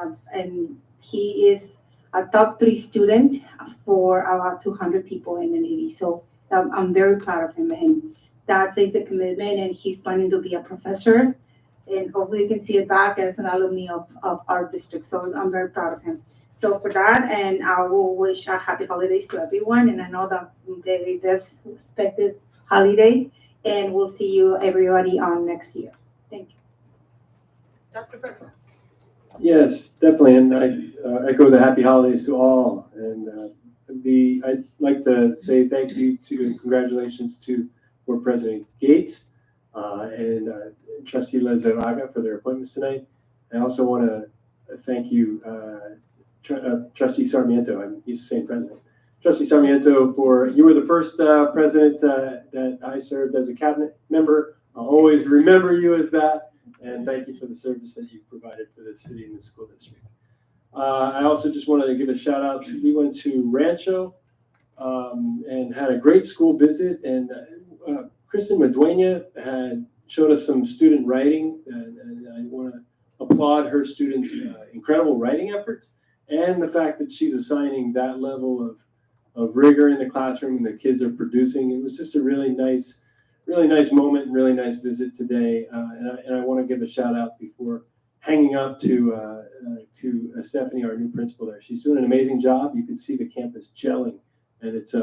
he is a top 3 student for about 200 people in the Navy. So I'm very proud of him, and that says a commitment, and he's planning to be a professor, and hopefully you can see it back as an alumni of our district. So I'm very proud of him. So for that, and I will wish a happy holidays to everyone, and I know that they best expected holiday, and we'll see you everybody on next year. Thank you. Dr. Berger. Yes, definitely, and I echo the happy holidays to all. And I'd like to say thank you and congratulations to Board President Gates and Trustee Lizarraga for their appointments tonight. I also want to thank you, Trustee Sarmiento. I'm used to saying president. Trustee Sarmiento, you were the first president that I served as a cabinet member I'll always remember you as that, and thank you for the service that you've provided for the city and the school district. I also just wanted to give a shout out to, we went to Rancho and had a great school visit, and Kristen Maduena had showed us some student writing, and I want to applaud her students' incredible writing efforts and the fact that she's assigning that level of rigor in the classroom and the kids are producing. It was just a really nice moment, really nice visit today. And I want to give a shout out before hanging up to Stephanie, our new principal there. She's doing an amazing job. You can see the campus gelling, and it's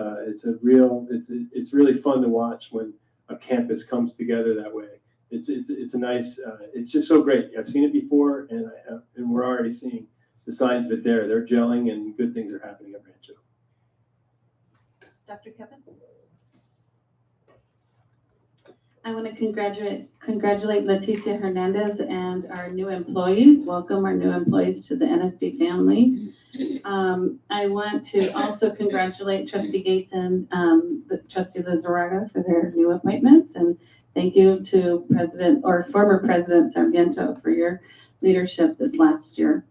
really fun to watch when a campus comes together that way. It's a nice, it's just so great. I've seen it before, and we're already seeing the signs of it there. They're gelling, and good things are happening at Rancho. Dr. Kevin? I want to congratulate Leticia Hernandez and our new employees. Welcome our new employees to the NSD family. I want to also congratulate Trustee Gates and the Trustee Lizarraga for their new appointments. And thank you to former President Sarmiento for your leadership this last year.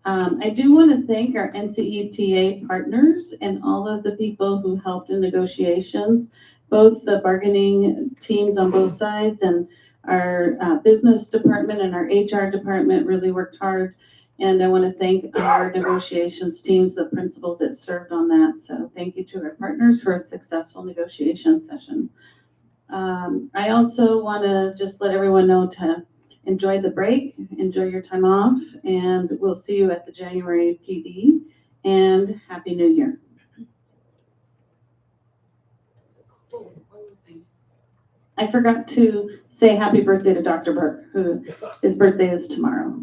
I do want to thank our NCETA partners and all of the people who helped in negotiations, both the bargaining teams on both sides and our business department and our HR department really worked hard. And I want to thank our negotiations teams, the principals that served on that. So thank you to our partners for a successful negotiation session. I also want to just let everyone know to enjoy the break, enjoy your time off, and we'll see you at the January PD, and Happy New Year. I forgot to say happy birthday to Dr. Burke, who his birthday is tomorrow.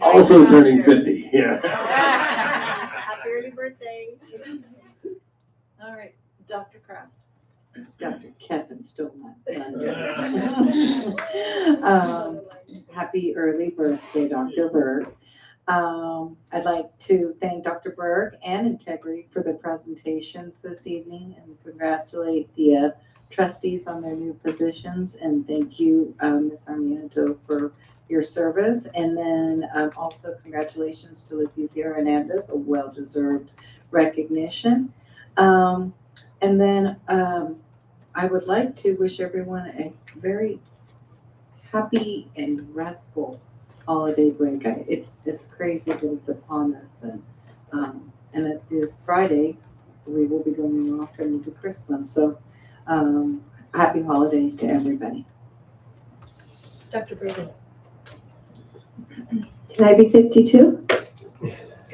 Also turning 50, yeah. Happy early birthday. All right, Dr. Kraft. Dr. Kevin stole my thunder. Happy early birthday, Dr. Burke. I'd like to thank Dr. Burke and Integrity for the presentations this evening and congratulate the trustees on their new positions. And thank you, Ms. Sarmiento, for your service. And then also congratulations to Leticia Hernandez, a well-deserved recognition. And then I would like to wish everyone a very happy and restful holiday break. It's crazy that it's upon us, and that this Friday we will be going off into Christmas. So happy holidays to everybody. Dr. Brady? Can I be 52?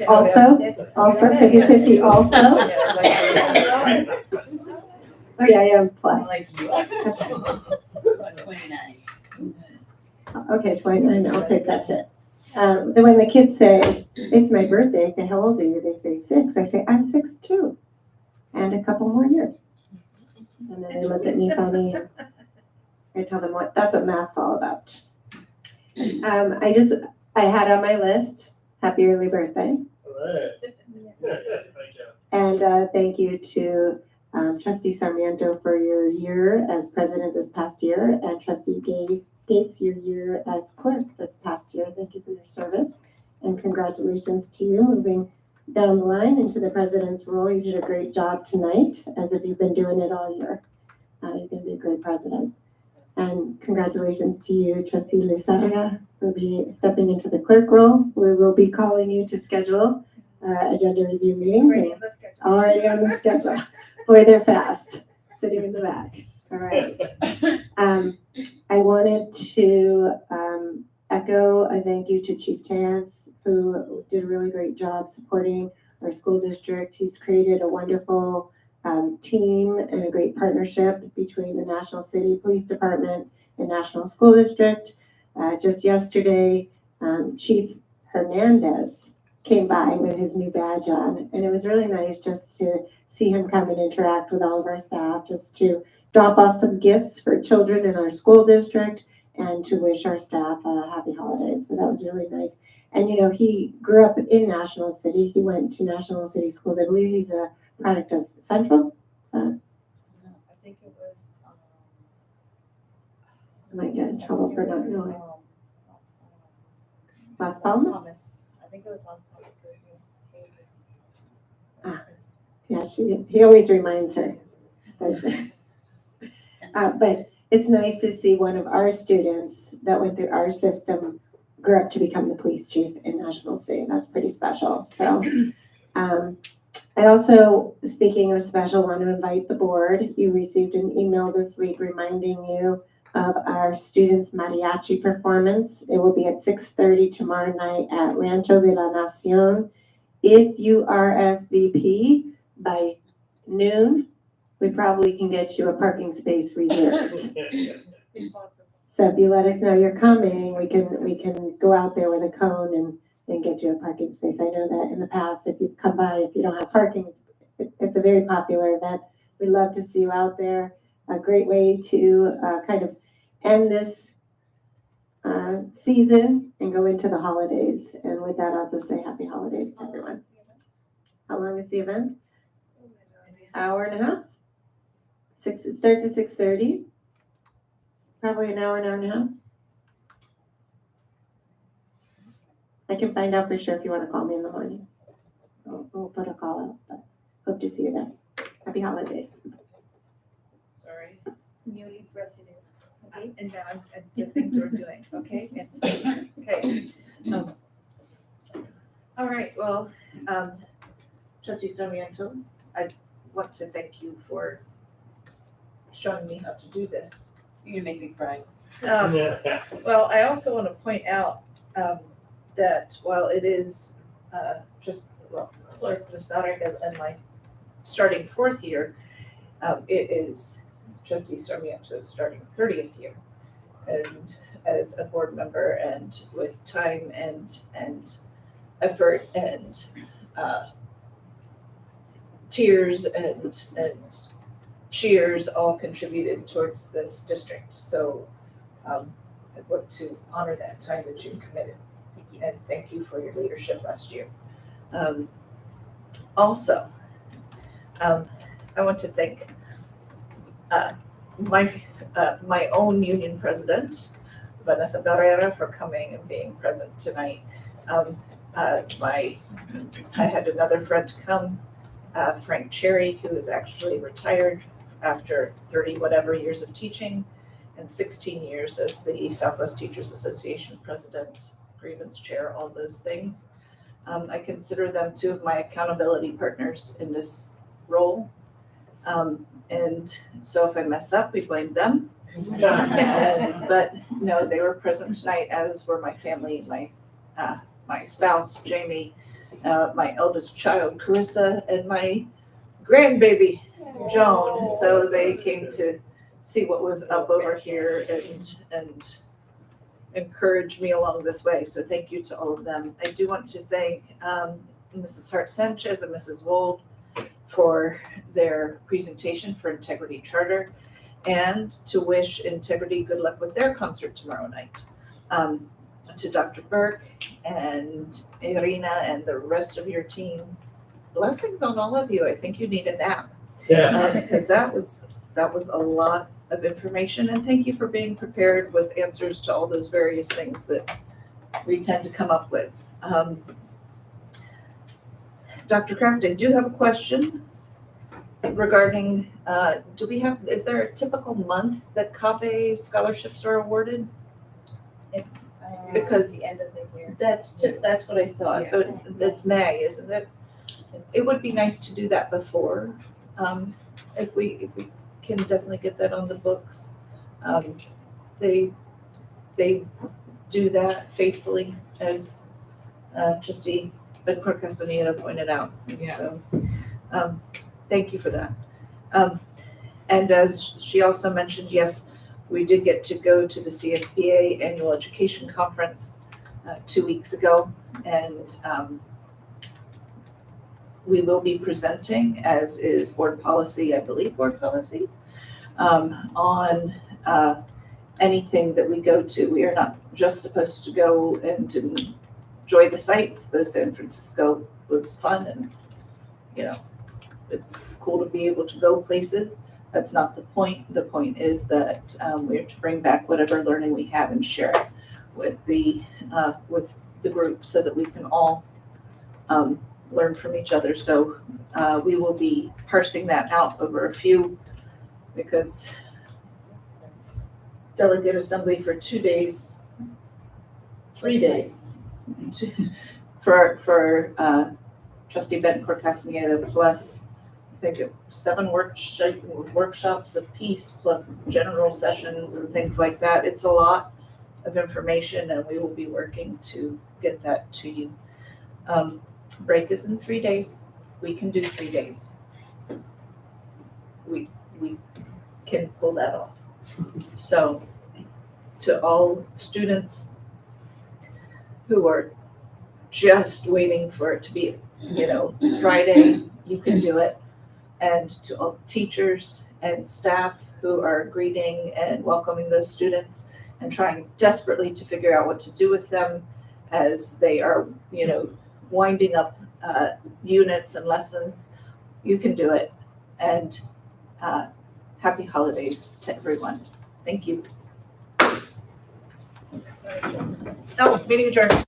Also, can I be 50 also? Okay, I am plus. 29. Okay, 29, I'll take that shit. Then when the kids say, it's my birthday, I say, how old are you? They say 6. I say, I'm 6 too. And a couple more years. And then they look at me funny. I tell them that's what math's all about. I had on my list, happy early birthday. All right. And thank you to Trustee Sarmiento for your year as president this past year, and Trustee Gates, your year as clerk this past year. Thank you for your service, and congratulations to you moving down the line into the president's role. You did a great job tonight, as if you've been doing it all year. You're going to be a great president. And congratulations to you, Trustee Lizarraga, for stepping into the clerk role. We will be calling you to schedule agenda review meetings. Already on the schedule. Boy, they're fast, sitting in the back. All right. I wanted to echo a thank you to Chief Tejas, who did a really great job supporting our school district. He's created a wonderful team and a great partnership between the National City Police Department and National School District. Just yesterday, Chief Hernandez came by with his new badge on, and it was really nice just to see him come and interact with all of our staff, just to drop off some gifts for children in our school district and to wish our staff a happy holidays. So that was really nice. And he grew up in National City. He went to National City Schools. I believe he's a product of Central. I think it was I might get in trouble for not knowing. Las Palmas? I think it was Las Palmas Christmas. Yeah, he always reminds her. But it's nice to see one of our students that went through our system grew up to become the police chief in National City. That's pretty special. So I also, speaking of special, want to invite the board. You received an email this week reminding you of our students' mariachi performance. It will be at 6:30 tomorrow night at Rancho de la Nacion. If you RSVP by noon, we probably can get you a parking space reserved. So if you let us know you're coming, we can go out there with a cone and get you a parking space. I know that in the past, if you've come by, if you don't have parking, it's a very popular event. We'd love to see you out there. A great way to kind of end this season and go into the holidays. And with that, I'll just say happy holidays to everyone. How long is the event? Hour and a half. It starts at 6:30. Probably an hour and a half. I can find out for sure if you want to call me in the morning. We'll put a call out, but hope to see you then. Happy holidays. Sorry. Newly president. Okay, and now I'm the things we're doing, okay? Okay. All right, well, Trustee Sarmiento, I want to thank you for showing me how to do this. You're gonna make me cry. Well, I also want to point out that while it is Clerk Lizarraga and my starting 4th year, it is Trustee Sarmiento's starting 30th year. And as a board member and with time and effort and tears and cheers all contributed towards this district. So I want to honor that time that you've committed. And thank you for your leadership last year. Also, I want to thank my own union president, Vanessa Barrera, for coming and being present tonight. I had another friend come, Frank Cherry, who is actually retired after 30 whatever years of teaching and 16 years as the Southwest Teachers Association president, grievance chair, all those things. I consider them 2 of my accountability partners in this role. And so if I mess up, we blame them. But no, they were present tonight, as were my family, my spouse, Jamie, my eldest child, Carissa, and my grandbaby, Joan. So they came to see what was up over here and encourage me along this way. So thank you to all of them. I do want to thank Mrs. Hart Sanchez and Mrs. Wold for their presentation for Integrity Charter, and to wish Integrity good luck with their concert tomorrow night. To Dr. Burke and Irina and the rest of your team, blessings on all of you. I think you need a nap. Because that was a lot of information, and thank you for being prepared with answers to all those various things that we tend to come up with. Dr. Kraft, I do have a question regarding, is there a typical month that CAPE scholarships are awarded? It's Because the end of the year. That's what I thought, but it's May, isn't it? It would be nice to do that before, if we can definitely get that on the books. They do that faithfully, as Trustee Bencourt Castaneda pointed out. So, thank you for that. And as she also mentioned, yes, we did get to go to the CSBA Annual Education Conference 2 weeks ago, and we will be presenting, as is board policy, I believe board policy, on anything that we go to. We are not just supposed to go and enjoy the sights. Though San Francisco was fun, and it's cool to be able to go places. That's not the point. The point is that we're to bring back whatever learning we have and share it with the group so that we can all learn from each other. So we will be parsing that out over a few, because delegate assembly for 2 days, 3 days, for trustee Bettencourt Castaneda, plus I think 7 workshops apiece, plus general sessions and things like that. It's a lot of information, and we will be working to get that to you. Break is in 3 days. We can do 3 days. We can pull that off. So to all students who are just waiting for it to be, Friday, you can do it. And to all teachers and staff who are greeting and welcoming those students and trying desperately to figure out what to do with them as they are, winding up units and lessons, you can do it. And happy holidays to everyone. Thank you. Oh, meeting adjourned.